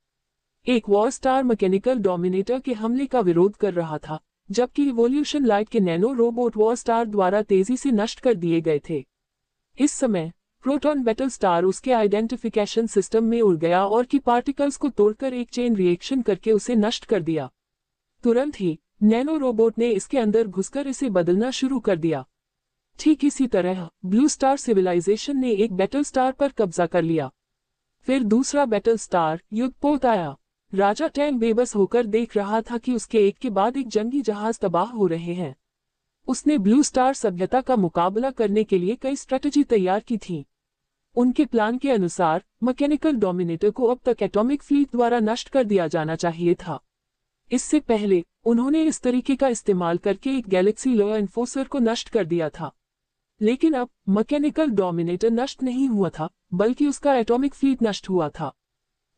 एक वॉर स्टार मैकेनिकल डोमिनेटर के हमले का विरोध कर रहा था, जबकि इवोल्यूशन लाइट के नैनो रोबोट वॉर स्टार द्वारा तेजी से नष्ट कर दिए गए थे। इस समय प्रोटॉन बैटल स्टार उसके आइडेंटिफिकेशन सिस्टम में उड़ गया और की पार्टिकल्स को तोड़कर एक चेन रिएक्शन करके उसे नष्ट कर दिया। तुरंत ही नैनो रोबोट ने इसके अंदर घुसकर इसे बदलना शुरू कर दिया। ठीक इसी तरह ब्लू स्टार सिविलाइजेशन ने एक बैटल स्टार पर कब्जा कर लिया। फिर दूसरा बैटल स्टार युद्धपोत आया। राजा टैंग बेबस होकर देख रहा था कि उसके एक के बाद एक जंगी जहाज तबाह हो रहे हैं। उसने ब्लू स्टार सभ्यता का मुकाबला करने के लिए कई स्ट्रेटजी तैयार की थी। उनके प्लान के अनुसार मैकेनिकल डोमिनेटर को अब तक एटॉमिक फ्लीट द्वारा नष्ट कर दिया जाना चाहिए था। इससे पहले उन्होंने इस तरीके का इस्तेमाल करके एक गैलेक्सी लॉ एनफोर्सर को नष्ट कर दिया था। लेकिन अब मैकेनिकल डोमिनेटर नष्ट नहीं हुआ था, बल्कि उसका एटॉमिक फ्लीट नष्ट हुआ था।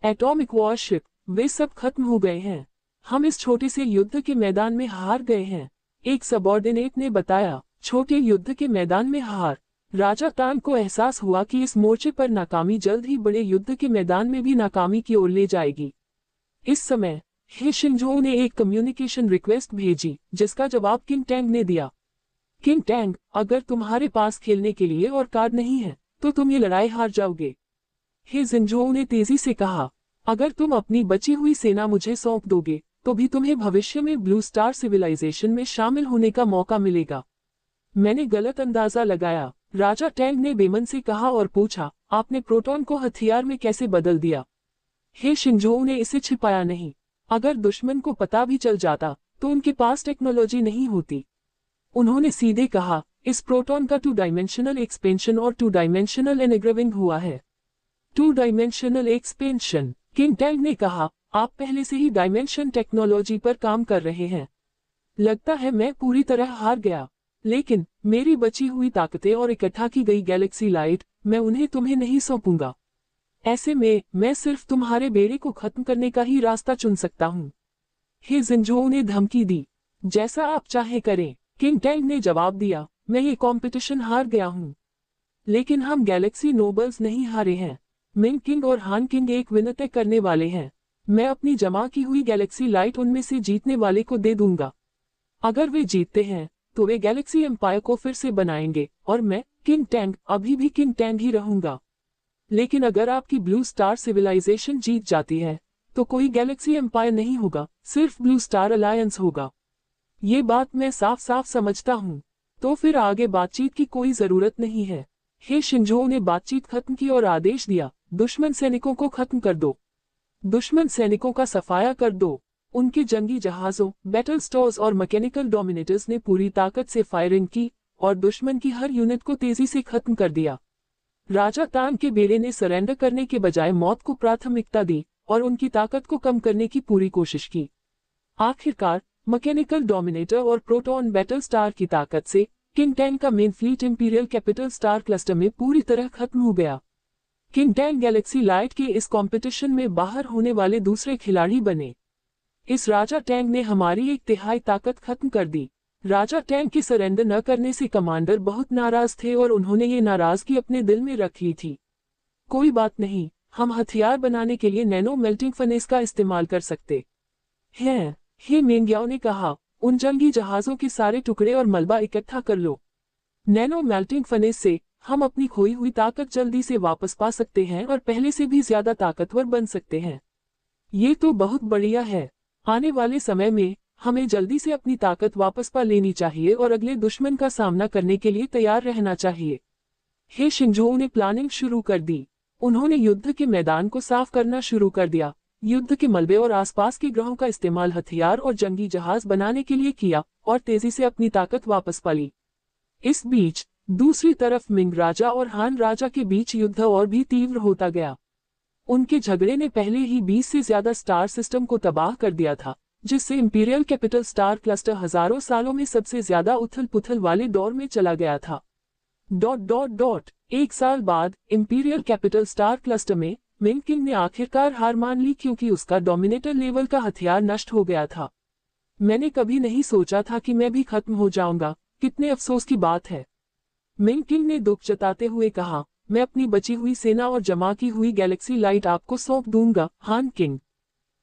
एटॉमिक वॉरशिप, वे सब खत्म हो गए हैं। हम इस छोटे से युद्ध के मैदान में हार गए हैं, एक सबऑर्डिनेट ने बताया। छोटे युद्ध के मैदान में हार। राजा तांग को एहसास हुआ कि इस मोर्चे पर नाकामी जल्द ही बड़े युद्ध के मैदान में भी नाकामी की ओर ले जाएगी। इस समय हे शिंजो ने एक कम्युनिकेशन रिक्वेस्ट भेजी, जिसका जवाब किंग टैंग ने दिया। किंग टैंग, अगर तुम्हारे पास खेलने के लिए और कार्ड नहीं है, तो तुम ये लड़ाई हार जाओगे। हे जिंजो ने तेजी से कहा, अगर तुम अपनी बची हुई सेना मुझे सौंप दोगे, तो भी तुम्हें भविष्य में ब्लू स्टार सिविलाइजेशन में शामिल होने का मौका मिलेगा। मैंने गलत अंदाजा लगाया, राजा टैंग ने बेमन से कहा और पूछा, आपने प्रोटॉन को हथियार में कैसे बदल दिया? हे शिंजो ने इसे छिपाया नहीं। अगर दुश्मन को पता भी चल जाता, तो उनके पास टेक्नोलॉजी नहीं होती। उन्होंने सीधे कहा, इस प्रोटॉन का 2 डायमेंशनल एक्सपेंशन और 2 डायमेंशनल एनग्रेविंग हुआ है। 2 डायमेंशनल एक्सपेंशन, किंग टैंग ने कहा, आप पहले से ही डायमेंशन टेक्नोलॉजी पर काम कर रहे हैं। लगता है मैं पूरी तरह हार गया, लेकिन मेरी बची हुई ताकतें और इकट्ठा की गई गैलेक्सी लाइट, मैं उन्हें तुम्हें नहीं सौंपूंगा। ऐसे में मैं सिर्फ तुम्हारे बेड़े को खत्म करने का ही रास्ता चुन सकता हूँ। हे जिंजो ने धमकी दी। जैसा आप चाहे करें, किंग टैंग ने जवाब दिया, मैं ये कॉम्पिटिशन हार गया हूँ। लेकिन हम गैलेक्सी नोबल्स नहीं हारे हैं। मिंग किंग और हान किंग एक विनर तय करने वाले हैं। मैं अपनी जमा की हुई गैलेक्सी लाइट उनमें से जीतने वाले को दे दूंगा। अगर वे जीतते हैं, तो वे गैलेक्सी एम्पायर को फिर से बनाएंगे और मैं, किंग टैंग, अभी भी किंग टैंग ही रहूंगा। लेकिन अगर आपकी ब्लू स्टार सिविलाइजेशन जीत जाती है तो कोई गैलेक्सी एम्पायर नहीं होगा, सिर्फ ब्लू स्टार अलायंस होगा। ये बात मैं साफ साफ समझता हूँ। तो फिर आगे बातचीत की कोई जरूरत नहीं है। हे शिंजो ने बातचीत खत्म की और आदेश दिया, दुश्मन सैनिकों को खत्म कर दो। दुश्मन सैनिकों का सफाया कर दो। उनके जंगी जहाजों, बैटल स्टोर्स और मैकेनिकल डोमिनेटर्स ने पूरी ताकत से फायरिंग की और दुश्मन की हर यूनिट को तेजी से खत्म कर दिया। राजा तांग के बेड़े ने सरेंडर करने के बजाय मौत को प्राथमिकता दी और उनकी ताकत को कम करने की पूरी कोशिश की। आखिरकार मैकेनिकल डोमिनेटर और प्रोटॉन बैटल स्टार की ताकत से किंग टैंग का main fleet imperial capital star cluster में पूरी तरह खत्म हो गया। किंग टैंग गैलेक्सी लाइट के इस कंपटीशन में बाहर होने वाले दूसरे खिलाड़ी बने। इस राजा टैंग ने हमारी 1/3 ताकत खत्म कर दी। राजा टैंग के सरेंडर न करने से कमांडर बहुत नाराज थे और उन्होंने ये नाराजगी अपने दिल में रख ली थी। कोई बात नहीं, हम हथियार बनाने के लिए नैनो मेल्टिंग फर्नेस का इस्तेमाल कर सकते हैं। हे मेंग्याओ ने कहा, उन जंगी जहाजों के सारे टुकड़े और मलबा इकट्ठा कर लो। नैनो मेल्टिंग फर्नेस से हम अपनी खोई हुई ताकत जल्दी से वापस पा सकते हैं और पहले से भी ज्यादा ताकतवर बन सकते हैं। ये तो बहुत बढ़िया है। आने वाले समय में हमें जल्दी से अपनी ताकत वापस पा लेनी चाहिए और अगले दुश्मन का सामना करने के लिए तैयार रहना चाहिए। हे शिंजो ने प्लानिंग शुरू कर दी। उन्होंने युद्ध के मैदान को साफ करना शुरू कर दिया। युद्ध के मलबे और आसपास के ग्रहों का इस्तेमाल हथियार और जंगी जहाज बनाने के लिए किया और तेजी से अपनी ताकत वापस पा ली। इस बीच दूसरी तरफ मिंग राजा और हान राजा के बीच युद्ध और भी तीव्र होता गया। उनके झगड़े ने पहले ही 20 से ज्यादा स्टार सिस्टम को तबाह कर दिया था, जिससे इंपीरियल कैपिटल स्टार क्लस्टर हजारों सालों में सबसे ज्यादा उथल पुथल वाले दौर में चला गया था। ... 1 साल बाद इंपीरियल कैपिटल स्टार क्लस्टर में मिंग किंग ने आखिरकार हार मान ली क्योंकि उसका डोमिनेटर लेवल का हथियार नष्ट हो गया था। मैंने कभी नहीं सोचा था कि मैं भी खत्म हो जाऊंगा, कितने अफसोस की बात है। मिंग किंग ने दुख जताते हुए कहा, मैं अपनी बची हुई सेना और जमा की हुई गैलेक्सी लाइट आपको सौंप दूंगा, हान किंग।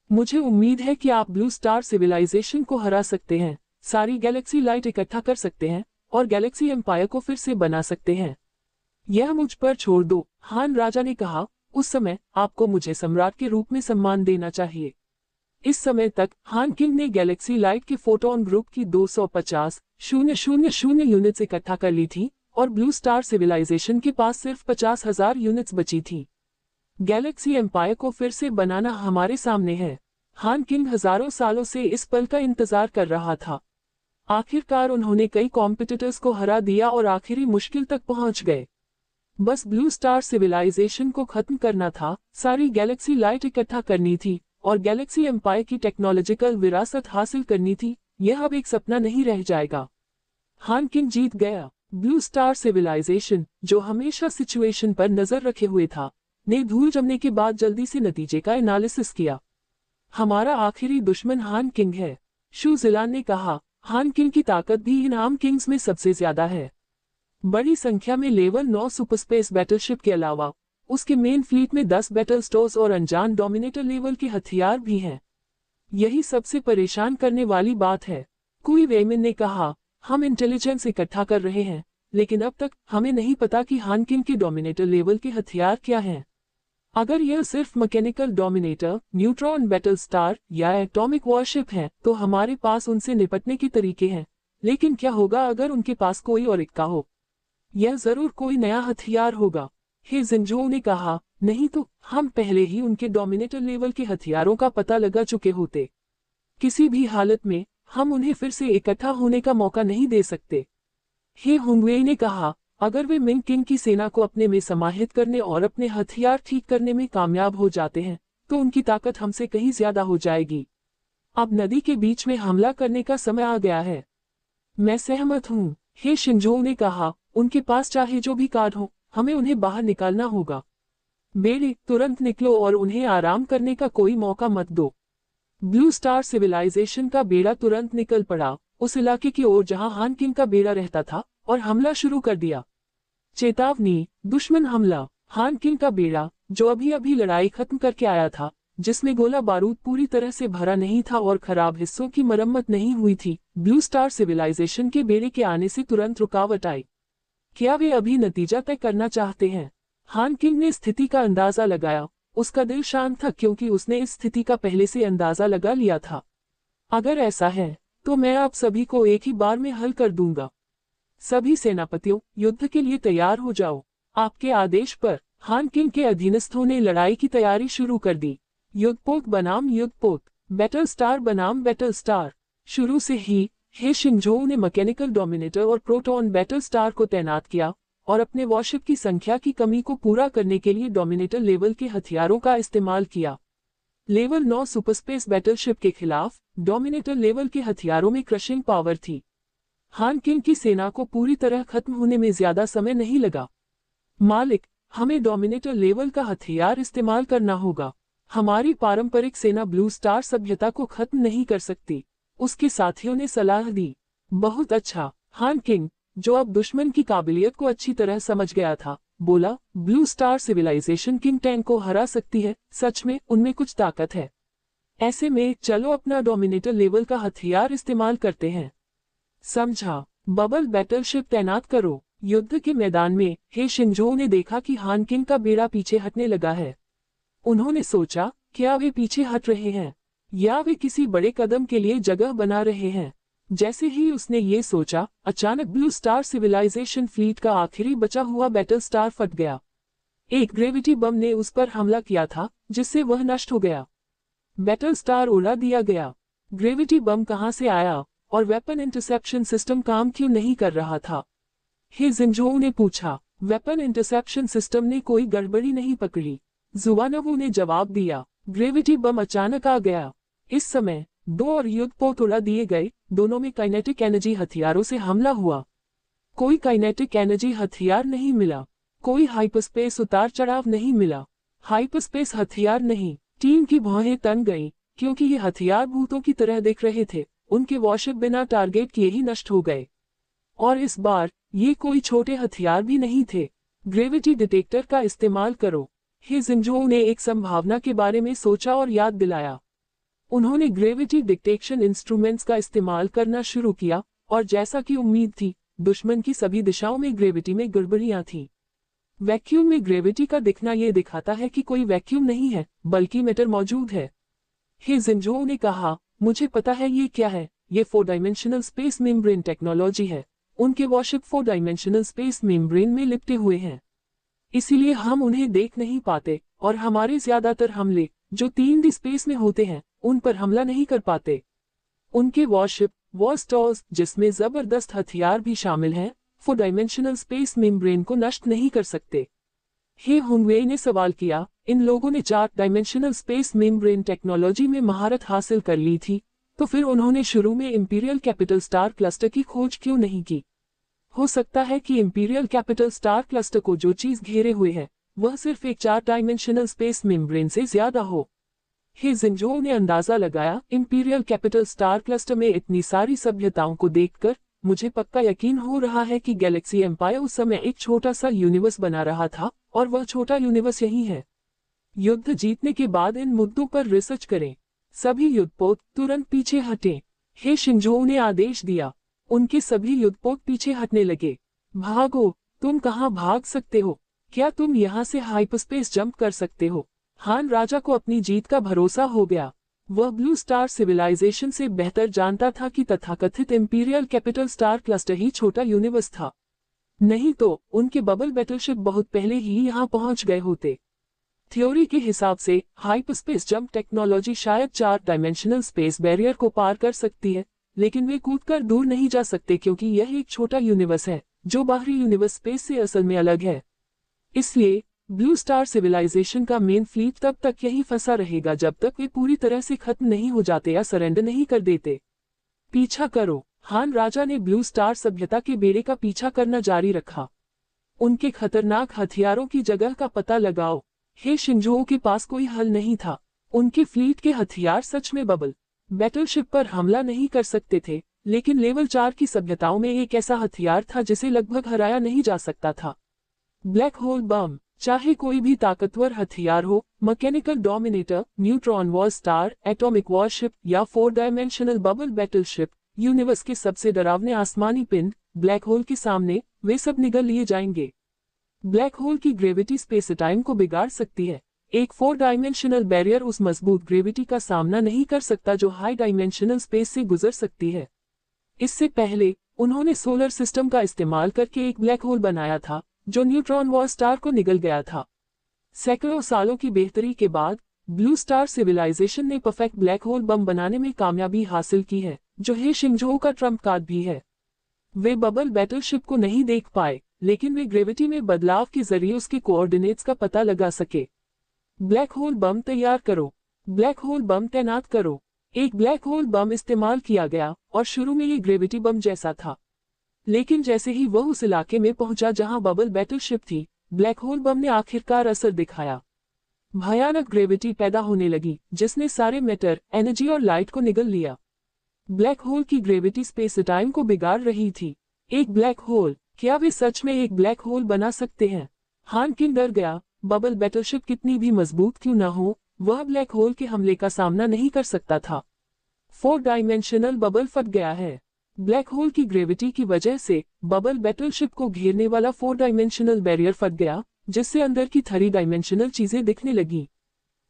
मुझे उम्मीद है कि आप ब्लू स्टार सिविलाइजेशन को हरा सकते हैं, सारी गैलेक्सी लाइट इकट्ठा कर सकते हैं और गैलेक्सी एम्पायर को फिर से बना सकते हैं। यह मुझ पर छोड़ दो, हान राजा ने कहा। उस समय आपको मुझे सम्राट के रूप में सम्मान देना चाहिए। इस समय तक हान किंग ने गैलेक्सी लाइट के फोटोन ग्रुप की 250,000 यूनिट्स इकट्ठा कर ली थी और ब्लू स्टार सिविलाइजेशन के पास सिर्फ 50,000 यूनिट्स बची थी। गैलेक्सी एम्पायर को फिर से बनाना हमारे सामने है। हान किंग हजारों सालों से इस पल का इंतजार कर रहा था। आखिरकार उन्होंने कई कॉम्पिटिटर्स को हरा दिया और आखिरी मुश्किल तक पहुंच गए। बस ब्लू स्टार सिविलाइजेशन को खत्म करना था, सारी गैलेक्सी लाइट इकट्ठा करनी थी और गैलेक्सी एम्पायर की टेक्नोलॉजिकल विरासत हासिल करनी थी। यह अब एक सपना नहीं रह जाएगा। हान किंग जीत गया। ब्लू स्टार सिविलाइजेशन, जो हमेशा सिचुएशन पर नजर रखे हुए था, ने धूल जमने के बाद जल्दी से नतीजे का एनालिसिस किया। हमारा आखिरी दुश्मन हान किंग है, शू जिलान ने कहा। हान किंग की ताकत भी इन आम किंग्स में सबसे ज्यादा है। बड़ी संख्या में लेवल 9 सुपरस्पेस बैटलशिप के अलावा उसके मेन फ्लीट में 10 बैटल स्टोर्स और अनजान डोमिनेटर लेवल के हथियार भी हैं। यही सबसे परेशान करने वाली बात है, कुई वेमिन ने कहा। हम इंटेलिजेंस इकट्ठा कर रहे हैं, लेकिन अब तक हमें नहीं पता कि हान किंग के डोमिनेटर लेवल के हथियार क्या हैं। अगर यह सिर्फ mechanical dominator, neutron battle star या एटॉमिक वॉरशिप है तो हमारे पास उनसे निपटने के तरीके हैं, लेकिन क्या होगा अगर उनके पास कोई और इक्का हो? यह जरूर कोई नया हथियार होगा, हे जिंजो ने कहा। नहीं तो हम पहले ही उनके डोमिनेटर लेवल के हथियारों का पता लगा चुके होते। किसी भी हालत में हम उन्हें फिर से इकट्ठा होने का मौका नहीं दे सकते। हे हुंगवे ने कहा, अगर वे मिंग किंग की सेना को अपने में समाहित करने और अपने हथियार ठीक करने में कामयाब हो जाते हैं तो उनकी ताकत हमसे कहीं ज्यादा हो जाएगी। अब नदी के बीच में हमला करने का समय आ गया है। मैं सहमत हूँ, हे शिंजो ने कहा। उनके पास चाहे जो भी कार्ड हो, हमें उन्हें बाहर निकालना होगा। बेड़े, तुरंत निकलो और उन्हें आराम करने का कोई मौका मत दो। ब्लू स्टार सिविलाइजेशन का बेड़ा तुरंत निकल पड़ा उस इलाके की ओर जहां हान किंग का बेड़ा रहता था और हमला शुरू कर दिया। चेतावनी, दुश्मन हमला। हान किंग का बेड़ा, जो अभी अभी लड़ाई खत्म करके आया था, जिसमें गोला बारूद पूरी तरह से भरा नहीं था और खराब हिस्सों की मरम्मत नहीं हुई थी। ब्लू स्टार सिविलाइजेशन के बेड़े के आने से तुरंत रुकावट आई। क्या वे अभी नतीजा तय करना चाहते हैं? हान किंग ने स्थिति का अंदाजा लगाया। उसका दिल शांत था क्योंकि उसने इस स्थिति का पहले से अंदाजा लगा लिया था। अगर ऐसा है तो मैं आप सभी को एक ही बार में हल कर दूंगा। सभी सेनापतियों, युद्ध के लिए तैयार हो जाओ। आपके आदेश पर हान किंग के अधीनस्थों ने लड़ाई की तैयारी शुरू कर दी। युद्धपोत बनाम युद्धपोत, बैटल स्टार बनाम बैटल स्टार। शुरू से ही हे शिंगझोऊ ने मैकेनिकल डोमिनेटर और प्रोटॉन बैटल स्टार को तैनात किया और अपने वॉरशिप की संख्या की कमी को पूरा करने के लिए डोमिनेटर लेवल के हथियारों का इस्तेमाल किया। लेवल 9 सुपरस्पेस बैटलशिप के खिलाफ डोमिनेटर लेवल के हथियारों में क्रशिंग पावर थी। हान किंग की सेना को पूरी तरह खत्म होने में ज्यादा समय नहीं लगा। मालिक, हमें डोमिनेटर लेवल का हथियार इस्तेमाल करना होगा। हमारी पारंपरिक सेना ब्लू स्टार सभ्यता को खत्म नहीं कर सकती, उसके साथियों ने सलाह दी। बहुत अच्छा। हान किंग, जो अब दुश्मन की काबिलियत को अच्छी तरह समझ गया था, बोला, blue star civilisation king tank को हरा सकती है। सच में उनमें कुछ ताकत है। ऐसे में चलो अपना डोमिनेटर लेवल का हथियार इस्तेमाल करते हैं। समझा। बबल बैटलशिप तैनात करो। युद्ध के मैदान में हे शिंगझोऊ ने देखा कि हान किंग का बेड़ा पीछे हटने लगा है। उन्होंने सोचा, क्या वे पीछे हट रहे हैं या वे किसी बड़े कदम के लिए जगह बना रहे हैं? जैसे ही उसने ये सोचा, अचानक ब्लू स्टार सिविलाइजेशन फ्लीट का आखिरी बचा हुआ बैटल स्टार फट गया। एक ग्रेविटी बम ने उस पर हमला किया था, जिससे वह नष्ट हो गया। बैटल स्टार उड़ा दिया गया। ग्रेविटी बम कहां से आया और वेपन इंटरसेप्शन सिस्टम काम क्यों नहीं कर रहा था? हे जिंझोऊ ने पूछा। वेपन इंटरसेप्शन सिस्टम ने कोई गड़बड़ी नहीं पकड़ी, जुवानवू ने जवाब दिया। ग्रेविटी बम अचानक आ गया। इस समय 2 और युद्धपोत उड़ा दिए गए। दोनों में काइनेटिक एनर्जी हथियारों से हमला हुआ। कोई काइनेटिक एनर्जी हथियार नहीं मिला। कोई हाइपरस्पेस उतार चढ़ाव नहीं मिला। हाइपरस्पेस हथियार नहीं। टीम की भौहें तन गईं, क्योंकि ये हथियार भूतों की तरह दिख रहे थे। उनके वॉरशिप बिना टारगेट किए ही नष्ट हो गए। और इस बार ये कोई छोटे हथियार भी नहीं थे। ग्रेविटी डिटेक्टर का इस्तेमाल करो। हे जिंझोऊ ने एक संभावना के बारे में सोचा और याद दिलाया। उन्होंने ग्रेविटी डिटेक्शन इंस्ट्रूमेंट्स का इस्तेमाल करना शुरू किया और जैसा कि उम्मीद थी, दुश्मन की सभी दिशाओं में ग्रेविटी में गड़बड़ियां थीं। वैक्यूम में ग्रेविटी का दिखना यह दिखाता है कि कोई वैक्यूम नहीं है, बल्कि मैटर मौजूद है। हे जिंझोऊ ने कहा, मुझे पता है ये क्या है। ये 4 डायमेंशनल स्पेस मेम्ब्रेन टेक्नोलॉजी है। उनके वॉरशिप 4 डायमेंशनल स्पेस मेम्ब्रेन में लिपटे हुए हैं, इसीलिए हम उन्हें देख नहीं पाते और हमारे ज्यादातर हमले जो 3D स्पेस में होते हैं, उन पर हमला नहीं कर पाते। उनके वॉरशिप वॉरस्टॉर्स, जिसमें जबरदस्त हथियार भी शामिल हैं, 4 डायमेंशनल स्पेस मेम्ब्रेन को नष्ट नहीं कर सकते। हे हुंगवेई ने सवाल किया, इन लोगों ने 4 डायमेंशनल स्पेस मेम्ब्रेन टेक्नोलॉजी में महारत हासिल कर ली थी, तो फिर उन्होंने शुरू में इंपीरियल कैपिटल स्टार क्लस्टर की खोज क्यों नहीं की? हो सकता है कि इंपीरियल कैपिटल स्टार क्लस्टर को जो चीज घेरे हुए है, वह सिर्फ एक 4 डायमेंशनल स्पेस मेम्ब्रेन से ज्यादा हो। हे जिंझोऊ ने अंदाजा लगाया, इंपीरियल कैपिटल स्टार क्लस्टर में इतनी सारी सभ्यताओं को देखकर मुझे पक्का यकीन हो रहा है कि गैलेक्सी एम्पायर उस समय एक छोटा सा यूनिवर्स बना रहा था और वह छोटा यूनिवर्स यही है। युद्ध जीतने के बाद इन मुद्दों पर रिसर्च करें। सभी युद्धपोत तुरंत पीछे हटें। हे शिंगझोऊ ने आदेश दिया। उनके सभी युद्धपोत पीछे हटने लगे। भागो, तुम कहाँ भाग सकते हो? क्या तुम यहाँ से हाइपरस्पेस जंप कर सकते हो? हान राजा को अपनी जीत का भरोसा हो गया। वह ब्लू स्टार सिविलाइजेशन से बेहतर जानता था कि तथाकथित इंपीरियल कैपिटल स्टार क्लस्टर ही छोटा यूनिवर्स था। नहीं तो उनके बबल बैटलशिप बहुत पहले ही यहाँ पहुंच गए होते। थ्योरी के हिसाब से हाइपरस्पेस जंप टेक्नोलॉजी शायद 4 डायमेंशनल स्पेस बैरियर को पार कर सकती है, लेकिन वे कूदकर दूर नहीं जा सकते क्योंकि यह एक छोटा यूनिवर्स है जो बाहरी यूनिवर्स स्पेस से असल में अलग है। इसलिए ब्लू स्टार सिविलाइजेशन का मेन फ्लीट तब तक यही फंसा रहेगा जब तक वे पूरी तरह से खत्म नहीं हो जाते या सरेंडर नहीं कर देते। पीछा करो। हान राजा ने ब्लू स्टार सभ्यता के बेड़े का पीछा करना जारी रखा। उनके खतरनाक हथियारों की जगह का पता लगाओ। हे शिंगझोऊ के पास कोई हल नहीं था। उनके फ्लीट के हथियार सच में बबल बैटलशिप पर हमला नहीं कर सकते थे, लेकिन लेवल 4 की सभ्यताओं में एक ऐसा हथियार था जिसे लगभग हराया नहीं जा सकता था। ब्लैक होल बम। चाहे कोई भी ताकतवर हथियार हो, mechanical dominator, neutron war star, atomic worship या 4 डायमेंशनल बबल बैटलशिप, यूनिवर्स के सबसे डरावने आसमानी पिंड, ब्लैक होल के सामने, वे सब निगल लिए जाएंगे। ब्लैक होल की ग्रेविटी स्पेस टाइम को बिगाड़ सकती है। एक 4 डायमेंशनल बैरियर उस मजबूत ग्रेविटी का सामना नहीं कर सकता जो हाई डायमेंशनल स्पेस से गुजर सकती है। इससे पहले उन्होंने सोलर सिस्टम का इस्तेमाल करके एक ब्लैक होल बनाया था जो न्यूट्रॉन वॉर स्टार को निगल गया था। सैकड़ों सालों की बेहतरी के बाद ब्लू स्टार सिविलाइजेशन ने परफेक्ट ब्लैक होल बम बनाने में कामयाबी हासिल की है, जो हे शिंगझोऊ का ट्रम्प कार्ड भी है। वे बबल बैटलशिप को नहीं देख पाए, लेकिन वे ग्रेविटी में बदलाव के जरिए उसके कोऑर्डिनेट्स का पता लगा सके। ब्लैक होल बम तैयार करो। ब्लैक होल बम तैनात करो। एक ब्लैक होल बम इस्तेमाल किया गया और शुरू में ये ग्रेविटी बम जैसा था, लेकिन जैसे ही वह उस इलाके में पहुंचा जहां बबल बैटलशिप थी, ब्लैक होल बम ने आखिरकार असर दिखाया। भयानक ग्रेविटी पैदा होने लगी जिसने सारे मैटर, एनर्जी और लाइट को निगल लिया। ब्लैक होल की ग्रेविटी स्पेस टाइम को बिगाड़ रही थी। एक ब्लैक होल, क्या वे सच में एक ब्लैक होल बना सकते हैं? हान किंग डर गया। बबल बैटलशिप कितनी भी मजबूत क्यों न हो, वह ब्लैक होल के हमले का सामना नहीं कर सकता था। 4 डायमेंशनल बबल फट गया है। ब्लैक होल की ग्रेविटी की वजह से बबल बैटलशिप को घेरने वाला 4 डायमेंशनल बैरियर फट गया, जिससे अंदर की 3 डायमेंशनल चीजें दिखने लगी।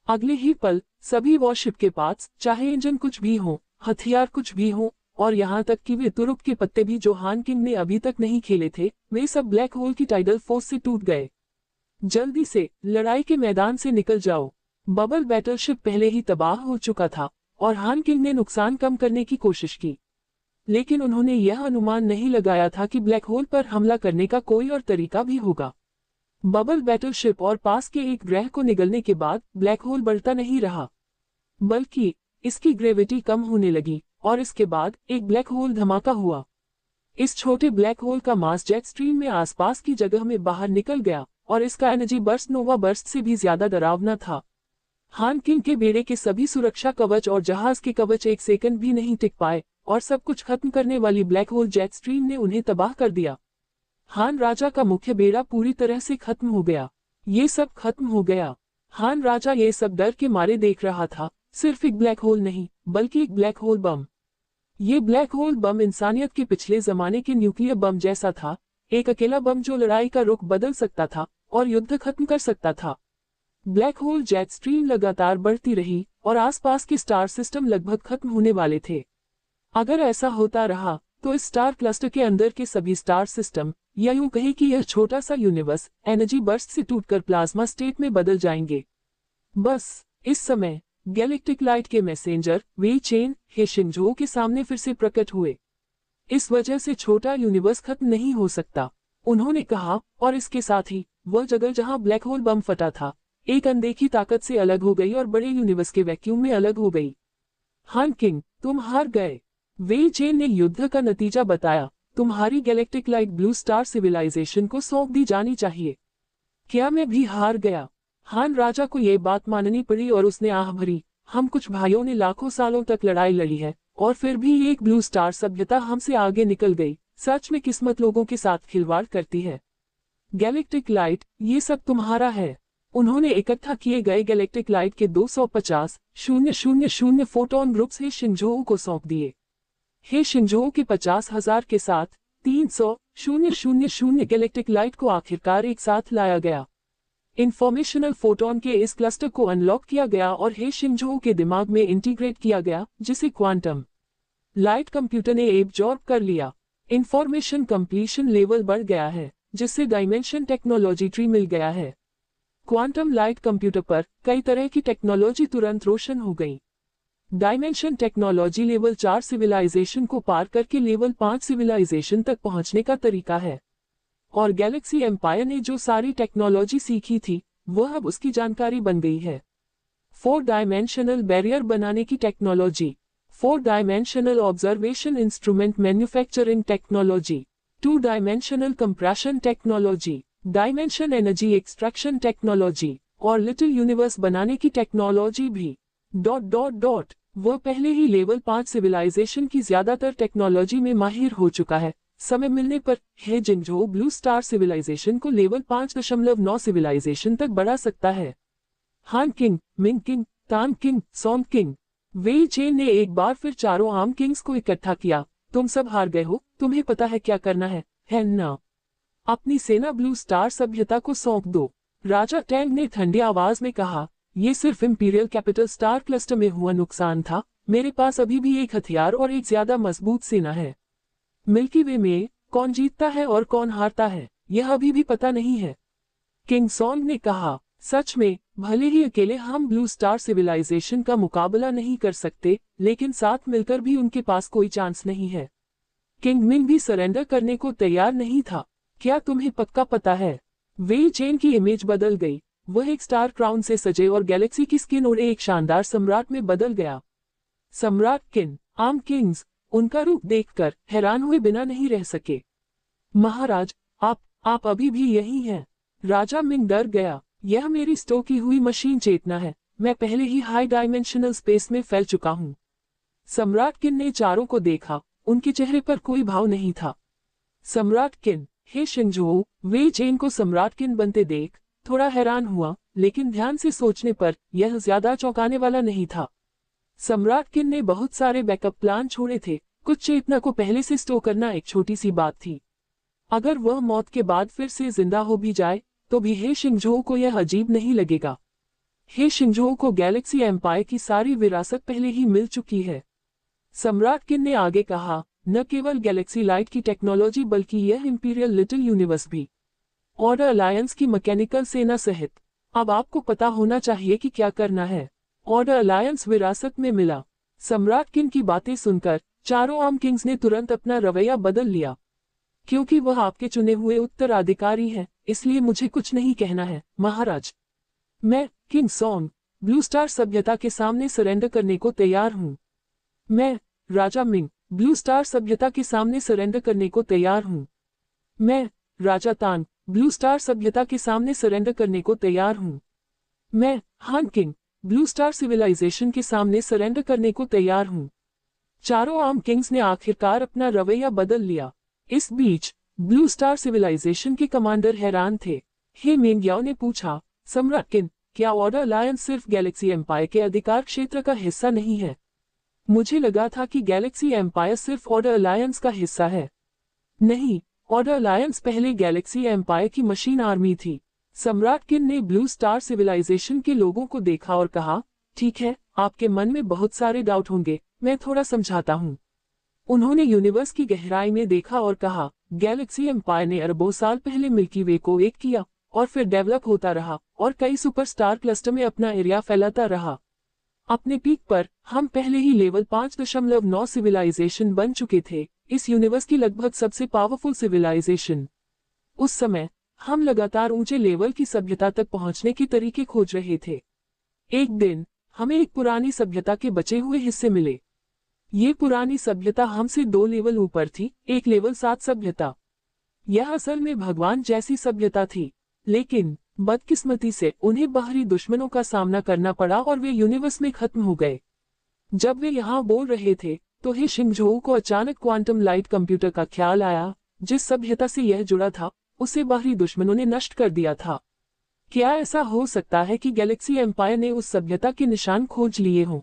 अगले ही पल सभी वॉरशिप के पार्ट्स, चाहे इंजन कुछ भी हो, हथियार कुछ भी हो, और यहाँ तक कि वे तुरुप के पत्ते भी जो हान किंग ने अभी तक नहीं खेले थे, वे सब ब्लैक होल की टाइडल फोर्स से टूट गए। जल्दी से लड़ाई के मैदान से निकल जाओ। बबल बैटलशिप पहले ही तबाह हो चुका था और हान किंग ने नुकसान कम करने की कोशिश की, लेकिन उन्होंने यह अनुमान नहीं लगाया था कि ब्लैक होल पर हमला करने का कोई और तरीका भी होगा। बबल बैटलशिप और पास के एक ग्रह को निगलने के बाद ब्लैक होल बढ़ता नहीं रहा, बल्कि इसकी ग्रेविटी कम होने लगी और इसके बाद एक ब्लैक होल धमाका हुआ। इस छोटे ब्लैक होल का मास जेट स्ट्रीम में आसपास की जगह में बाहर निकल गया और इसका एनर्जी बर्स्ट नोवा बर्स्ट से भी ज्यादा डरावना था। हान किंग के बेड़े के सभी सुरक्षा कवच और जहाज के कवच एक सेकंड भी नहीं टिक पाए और सब कुछ खत्म करने वाली ब्लैक होल जेट स्ट्रीम ने उन्हें तबाह कर दिया। हान राजा का मुख्य बेड़ा पूरी तरह से खत्म हो गया। ये सब खत्म हो गया। हान राजा ये सब डर के मारे देख रहा था, सिर्फ एक ब्लैक होल नहीं, बल्कि एक ब्लैक होल बम। ये ब्लैक होल बम इंसानियत के पिछले जमाने के न्यूक्लियर बम जैसा था, एक अकेला बम जो लड़ाई का रुख बदल सकता था और युद्ध खत्म कर सकता था। ब्लैक होल जेट स्ट्रीम लगातार बढ़ती रही और आसपास के स्टार सिस्टम लगभग खत्म होने वाले थे। अगर ऐसा होता रहा तो इस स्टार क्लस्टर के अंदर के सभी स्टार सिस्टम, या यूं कहें कि यह छोटा सा यूनिवर्स, एनर्जी बर्स्ट से टूटकर प्लाज्मा स्टेट में बदल जाएंगे। बस इस समय गैलेक्टिक लाइट के मैसेंजर वे चेन हे शिंगझोऊ के सामने फिर से प्रकट हुए। इस वजह से छोटा यूनिवर्स खत्म नहीं हो सकता, उन्होंने कहा, और इसके साथ ही वह जगह जहां ब्लैक होल बम फटा था एक अनदेखी ताकत से अलग हो गई और बड़े यूनिवर्स के वैक्यूम में अलग हो गई। हान किंग, तुम हार गए। वे चेन ने युद्ध का नतीजा बताया, तुम्हारी galactic light blue star civilisation को सौंप दी जानी चाहिए। क्या मैं भी हार गया? हान राजा को ये बात माननी पड़ी और उसने आह भरी, हम कुछ भाइयों ने लाखों सालों तक लड़ाई लड़ी है और फिर भी एक ब्लू स्टार सभ्यता हमसे आगे निकल गई। सच में किस्मत लोगों के साथ खिलवाड़ करती है। गैलेक्टिक लाइट, ये सब तुम्हारा है। उन्होंने इकट्ठा किए गए गैलेक्टिक लाइट के 250,000 फोटोन ग्रुप्स हे शिंगझोऊ को सौंप दिए। हे शिंगझोऊ के 50,000 के साथ 300,000 गैलेक्टिक लाइट को आखिरकार एक साथ लाया गया। इंफॉर्मेशनल फोटोन के इस क्लस्टर को अनलॉक किया गया और हे शिंगझोऊ के दिमाग में इंटीग्रेट किया गया, जिसे क्वांटम लाइट कंप्यूटर ने एब्जॉर्ब कर लिया। इंफॉर्मेशन कंप्लीशन लेवल बढ़ गया है, जिससे डायमेंशन टेक्नोलॉजी ट्री मिल गया है। क्वांटम लाइट कंप्यूटर पर कई तरह की टेक्नोलॉजी तुरंत रोशन हो गई। डायमेंशन टेक्नोलॉजी लेवल 4 सिविलाइजेशन को पार करके लेवल 5 सिविलाइजेशन तक पहुंचने का तरीका है, और गैलेक्सी एम्पायर ने जो सारी टेक्नोलॉजी सीखी थी वह अब उसकी जानकारी बन गई है। 4 डायमेंशनल बैरियर बनाने की technology, 4 dimensional observation instrument manufacturing technology, 2 dimensional compression technology, dimension energy extraction technology और लिटिल यूनिवर्स बनाने की टेक्नोलॉजी भी। ... वह पहले ही लेवल 5 सिविलाइजेशन की ज्यादातर टेक्नोलॉजी में माहिर हो चुका है, समय मिलने पर हे जिंगझोउ ब्लू स्टार सिविलाइजेशन को लेवल 5.9 सिविलाइजेशन तक बढ़ा सकता है। हान किंग, मिंग किंग, तान किंग, सॉन्ग किंग। वेई चेन ने एक बार फिर चारों आर्म किंग्स को इकट्ठा किया। तुम सब हार गए हो, तुम्हें पता है क्या करना है ना? अपनी सेना ब्लू स्टार सभ्यता को सौंप दो। राजा टैंग ने ठंडी आवाज में कहा, यह सिर्फ इंपीरियल कैपिटल स्टार क्लस्टर में हुआ नुकसान था। मेरे पास अभी भी एक हथियार और एक ज्यादा मजबूत सेना है। मिल्की वे में कौन जीतता है और कौन हारता है, यह अभी भी पता नहीं है। किंग सॉन्ग ने कहा, सच में, भले ही अकेले हम ब्लू स्टार सिविलाइजेशन का मुकाबला नहीं कर सकते, लेकिन साथ मिलकर भी उनके पास कोई चांस नहीं है। किंग मिंग भी सरेंडर करने को तैयार नहीं था। क्या तुम्हें पक्का पता है? वेई चेन की इमेज बदल गई। वह एक स्टार क्राउन से सजे और गैलेक्सी की स्किन ओढ़े एक शानदार सम्राट में बदल गया। सम्राट किन, आर्म किंग्स उनका रूप देखकर हैरान हुए बिना नहीं रह सके। महाराज, आप अभी भी यही हैं। राजा मिंग डर गया। यह मेरी स्टोर की हुई मशीन चेतना है। मैं पहले ही हाई डायमेंशनल स्पेस में फैल चुका हूँ। सम्राट किन ने चारों को देखा। उनके चेहरे पर कोई भाव नहीं था। सम्राट किन, हे शिंगझोउ, वेई चेन को सम्राट किन बनते देख थोड़ा हैरान हुआ, लेकिन ध्यान से सोचने पर यह ज्यादा चौंकाने वाला नहीं था। सम्राट किन ने बहुत सारे बैकअप प्लान छोड़े थे। कुछ चेतना को पहले से स्टोर करना एक छोटी सी बात थी। अगर वह मौत के बाद फिर से जिंदा हो भी जाए तो भी हे शिंगझोउ को यह अजीब नहीं लगेगा। हे शिंगझोउ को गैलेक्सी एम्पायर की सारी विरासत पहले ही मिल चुकी है। सम्राट किन ने आगे कहा, न केवल गैलेक्सी लाइट की टेक्नोलॉजी बल्कि यह इंपीरियल लिटिल यूनिवर्स भी, ऑर्डर अलायंस की मैकेनिकल सेना सहित। अब आपको पता होना चाहिए कि क्या करना है। ऑर्डर अलायंस विरासत में मिला। सम्राट किन की बातें सुनकर चारों आर्म किंग्स ने तुरंत अपना रवैया बदल लिया। क्योंकि वह आपके चुने हुए उत्तराधिकारी हैं, इसलिए मुझे कुछ नहीं कहना है, महाराज। मैं, किंग सॉन्ग, ब्लू स्टार सभ्यता के सामने सरेंडर करने को तैयार हूँ। मैं, राजा मिंग, ब्लू स्टार सभ्यता के सामने सरेंडर करने को तैयार हूँ। मैं, राजा तान, ब्लू स्टार सभ्यता के सामने सरेंडर करने को तैयार हूँ। मैं, हान किंग, ब्लू स्टार सिविलाइजेशन के सामने सरेंडर करने को तैयार हूँ। चारों आर्म किंग्स ने आखिरकार अपना रवैया बदल लिया। इस बीच ब्लू स्टार सिविलाइजेशन के कमांडर हैरान थे। हे मेंग्याओ ने पूछा, सम्राट किन, क्या ऑर्डर अलायंस सिर्फ गैलेक्सी एम्पायर के अधिकार क्षेत्र का हिस्सा नहीं है? मुझे लगा था कि गैलेक्सी एम्पायर सिर्फ ऑर्डर अलायंस का हिस्सा है। नहीं, ऑर्डर अलायंस पहले गैलेक्सी एम्पायर की मशीन आर्मी थी। सम्राट किन ने ब्लू स्टार सिविलाइजेशन के लोगों को देखा और कहा, ठीक है, आपके मन में बहुत सारे डाउट होंगे, मैं थोड़ा समझाता हूँ। उन्होंने यूनिवर्स की गहराई में देखा और कहा, गैलेक्सी एम्पायर ने अरबों साल पहले मिल्की वे को एक किया और फिर डेवलप होता रहा और कई सुपरस्टार क्लस्टर में अपना एरिया फैलाता रहा। अपने पीक पर हम पहले ही लेवल 5.9 सिविलाइजेशन बन चुके थे, इस यूनिवर्स की लगभग सबसे पावरफुल सिविलाइजेशन। उस समय हम लगातार ऊंचे लेवल की सभ्यता तक पहुंचने के तरीके खोज रहे थे। एक दिन हमें एक पुरानी सभ्यता के बचे हुए हिस्से मिले। ये पुरानी सभ्यता हमसे 2 लेवल ऊपर थी, एक लेवल 7 सभ्यता। यह असल में भगवान जैसी सभ्यता थी, लेकिन बदकिस्मती से उन्हें बाहरी दुश्मनों का सामना करना पड़ा और वे यूनिवर्स में खत्म हो गए। जब वे यहाँ बोल रहे थे तो हे शिंगझोउ को अचानक क्वांटम लाइट कंप्यूटर का ख्याल आया। जिस सभ्यता से यह जुड़ा था उसे बाहरी दुश्मनों ने नष्ट कर दिया था। क्या ऐसा हो सकता है कि गैलेक्सी एम्पायर ने उस सभ्यता के निशान खोज लिए हों?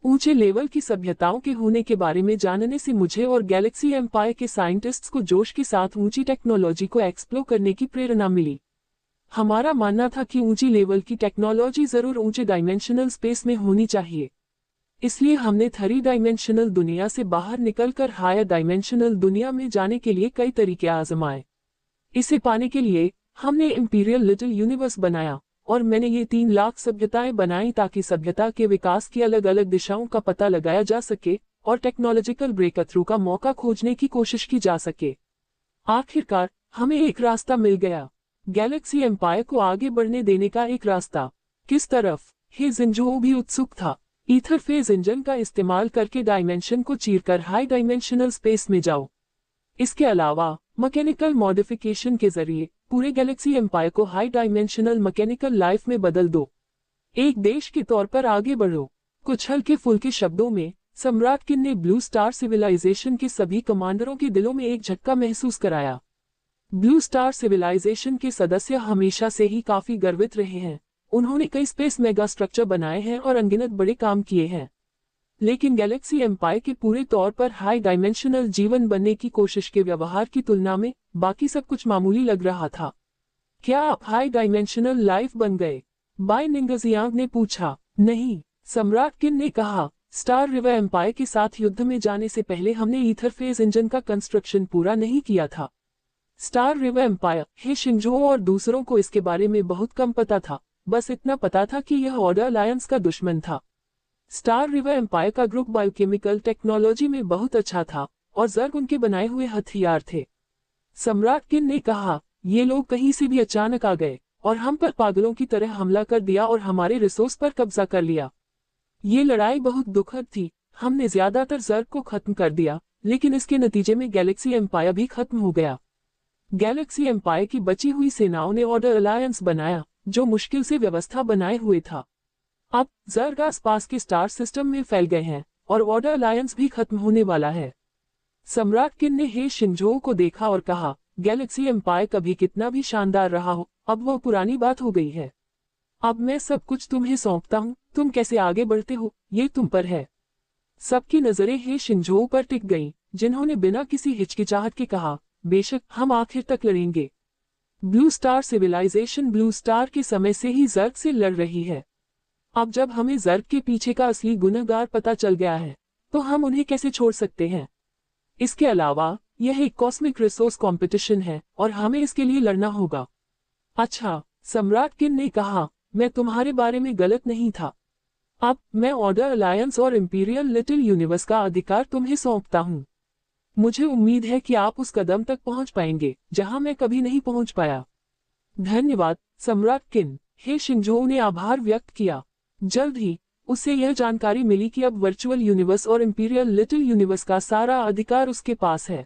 ऊंचे लेवल की सभ्यताओं के होने के बारे में जानने से मुझे और गैलेक्सी एम्पायर के साइंटिस्ट्स को जोश के साथ ऊंची टेक्नोलॉजी को एक्सप्लोर करने की प्रेरणा मिली। हमारा मानना था कि ऊंची लेवल की टेक्नोलॉजी जरूर ऊंचे डायमेंशनल स्पेस में होनी चाहिए। इसलिए हमने 3 डायमेंशनल दुनिया से बाहर निकलकर हायर डायमेंशनल दुनिया में जाने के लिए कई तरीके आजमाए। इसे पाने के लिए हमने इंपीरियल लिटिल यूनिवर्स बनाया और मैंने ये 3 लाख सभ्यताएं बनाई ताकि सभ्यता के विकास की अलग अलग दिशाओं का पता लगाया जा सके और टेक्नोलॉजिकल ब्रेक थ्रू का मौका खोजने की कोशिश की जा सके। आखिरकार हमें एक रास्ता मिल गया, गैलेक्सी एम्पायर को आगे बढ़ने देने का एक रास्ता। किस तरफ? हे जिंगझोउ भी उत्सुक था। ईथर फेज इंजन का इस्तेमाल करके डायमेंशन को चीरकर हाई डायमेंशनल स्पेस में जाओ। इसके अलावा मैकेनिकल मॉडिफिकेशन के जरिए पूरे गैलेक्सी एम्पायर को हाई डायमेंशनल मैकेनिकल लाइफ में बदल दो। एक देश के तौर पर आगे बढ़ो। कुछ हल्के फुल्के शब्दों में सम्राट किन ने ब्लू स्टार सिविलाइजेशन के सभी कमांडरों के दिलों में एक झटका महसूस कराया। ब्लू स्टार सिविलाइजेशन के सदस्य हमेशा से ही काफी गर्वित रहे हैं। उन्होंने कई स्पेस मेगा स्ट्रक्चर बनाए हैं और अनगिनत बड़े काम किए हैं। लेकिन गैलेक्सी एम्पायर के पूरे तौर पर हाई डायमेंशनल जीवन बनने की कोशिश के व्यवहार की तुलना में बाकी सब कुछ मामूली लग रहा था। क्या आप हाई डायमेंशनल लाइफ बन गए? बाय निंगजियांग ने पूछा। नहीं, सम्राट किन ने कहा। स्टार रिवर एम्पायर के साथ युद्ध में जाने से पहले हमने ईथरफेज इंजन का कंस्ट्रक्शन पूरा नहीं किया था। स्टार रिवर एम्पायर, हे शिंजो और दूसरों को इसके बारे में बहुत कम पता था। बस इतना पता था कि यह ऑर्डर अलायंस का दुश्मन था। स्टार रिवर एम्पायर का ग्रुप बायोकेमिकल टेक्नोलॉजी में बहुत अच्छा था और जर्ग उनके बनाए हुए हथियार थे। सम्राट किन ने कहा, ये लोग कहीं से भी अचानक आ गए और हम पर पागलों की तरह हमला कर दिया और हमारे रिसोर्स पर कब्जा कर लिया। ये लड़ाई बहुत दुखद थी। हमने ज्यादातर जर्ग को खत्म कर दिया, लेकिन इसके नतीजे में गैलेक्सी एम्पायर भी खत्म हो गया। गैलेक्सी एम्पायर की बची हुई सेनाओं ने ऑर्डर अलायंस बनाया, जो मुश्किल से व्यवस्था बनाए हुए था। अब जर्ग आसपास के स्टार सिस्टम में फैल गए हैं और ऑर्डर अलायंस भी खत्म होने वाला है। सम्राट किन ने हे शिंजो को देखा और कहा, गैलेक्सी एम्पायर कभी कितना भी शानदार रहा हो, अब वो पुरानी बात हो गई है। अब मैं सब कुछ तुम्हें सौंपता हूँ, तुम कैसे आगे बढ़ते हो ये तुम पर है। सबकी नजरें हे शिंजो पर टिक गईं, जिन्होंने बिना किसी हिचकिचाहट के कहा, बेशक हम आखिर तक लड़ेंगे। Blue star civilisation blue star के समय से ही जर्ग से लड़ रही है। अब जब हमें जर्ग के पीछे का असली गुनहगार पता चल गया है, तो हम उन्हें कैसे छोड़ सकते हैं। इसके अलावा यह एक कॉस्मिक रिसोर्स कंपटीशन है और हमें इसके लिए लड़ना होगा। अच्छा, सम्राट किन ने कहा, मैं तुम्हारे बारे में गलत नहीं था। अब मैं ऑर्डर अलायंस और इंपीरियल लिटिल यूनिवर्स का अधिकार तुम्हें सौंपता हूँ। मुझे उम्मीद है कि आप उस कदम तक पहुंच पाएंगे जहां मैं कभी नहीं पहुंच पाया। धन्यवाद सम्राट किन, हे शिंजो ने आभार व्यक्त किया। जल्द ही उसे यह जानकारी मिली कि अब वर्चुअल यूनिवर्स और इंपीरियल लिटिल यूनिवर्स का सारा अधिकार उसके पास है।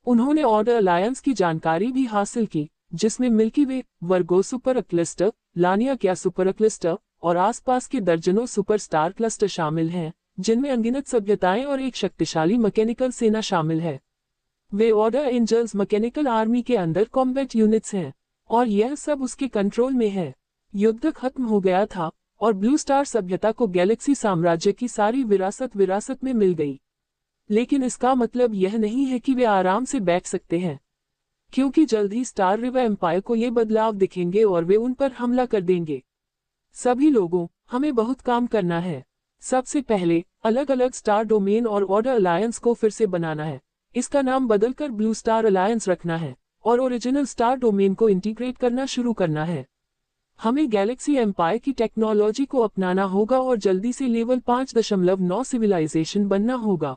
उन्होंने ऑर्डर अलायंस की जानकारी भी हासिल की, जिसमें मिल्की वे, वर्गो सुपर क्लस्टर, लानिया क्या सुपर क्लस्टर और आसपास के दर्जनों सुपर स्टार क्लस्टर शामिल हैं, जिनमें अनगिनत सभ्यताएं और एक शक्तिशाली मैकेनिकल सेना शामिल है। वे ऑर्डर एंजल्स मैकेनिकल आर्मी के अंदर कॉम्बैट यूनिट्स हैं और यह सब उसके कंट्रोल में है। युद्ध खत्म हो गया था और ब्लू स्टार सभ्यता को गैलेक्सी साम्राज्य की सारी विरासत में मिल गई। लेकिन इसका मतलब यह नहीं है कि वे आराम से बैठ सकते हैं, क्योंकि जल्द ही स्टार रिवर एम्पायर को ये बदलाव दिखेंगे और वे उन पर हमला कर देंगे। सभी लोगों, हमें बहुत काम करना है। सबसे पहले अलग अलग स्टार डोमेन और ऑर्डर अलायंस को फिर से बनाना है। इसका नाम बदलकर ब्लू स्टार अलायंस रखना है और ओरिजिनल स्टार डोमेन को इंटीग्रेट करना शुरू करना है। हमें गैलेक्सी एम्पायर की टेक्नोलॉजी को अपनाना होगा और जल्दी से लेवल 5.9 सिविलाइजेशन बनना होगा।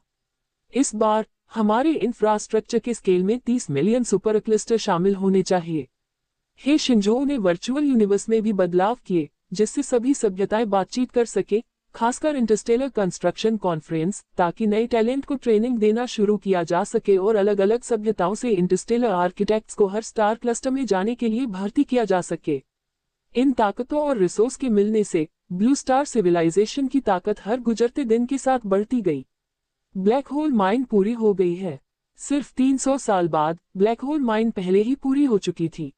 इस बार हमारे इंफ्रास्ट्रक्चर के स्केल में 30 मिलियन सुपर क्लस्टर शामिल होने चाहिए। हे शिंजो ने वर्चुअल यूनिवर्स में भी बदलाव किए, जिससे सभी सभ्यताएं बातचीत कर सके, खासकर इंटरस्टेलर कंस्ट्रक्शन कॉन्फ्रेंस, ताकि नए टैलेंट को ट्रेनिंग देना शुरू किया जा सके और अलग अलग सभ्यताओं से इंटरस्टेलर आर्किटेक्ट्स को हर स्टार क्लस्टर में जाने के लिए भर्ती किया जा सके। इन ताकतों और रिसोर्स के मिलने से ब्लू स्टार सिविलाइजेशन की ताकत हर गुजरते दिन के साथ बढ़ती गई। ब्लैक होल माइन पूरी हो गई है। सिर्फ 300 साल बाद ब्लैक होल माइन पहले ही पूरी हो चुकी थी।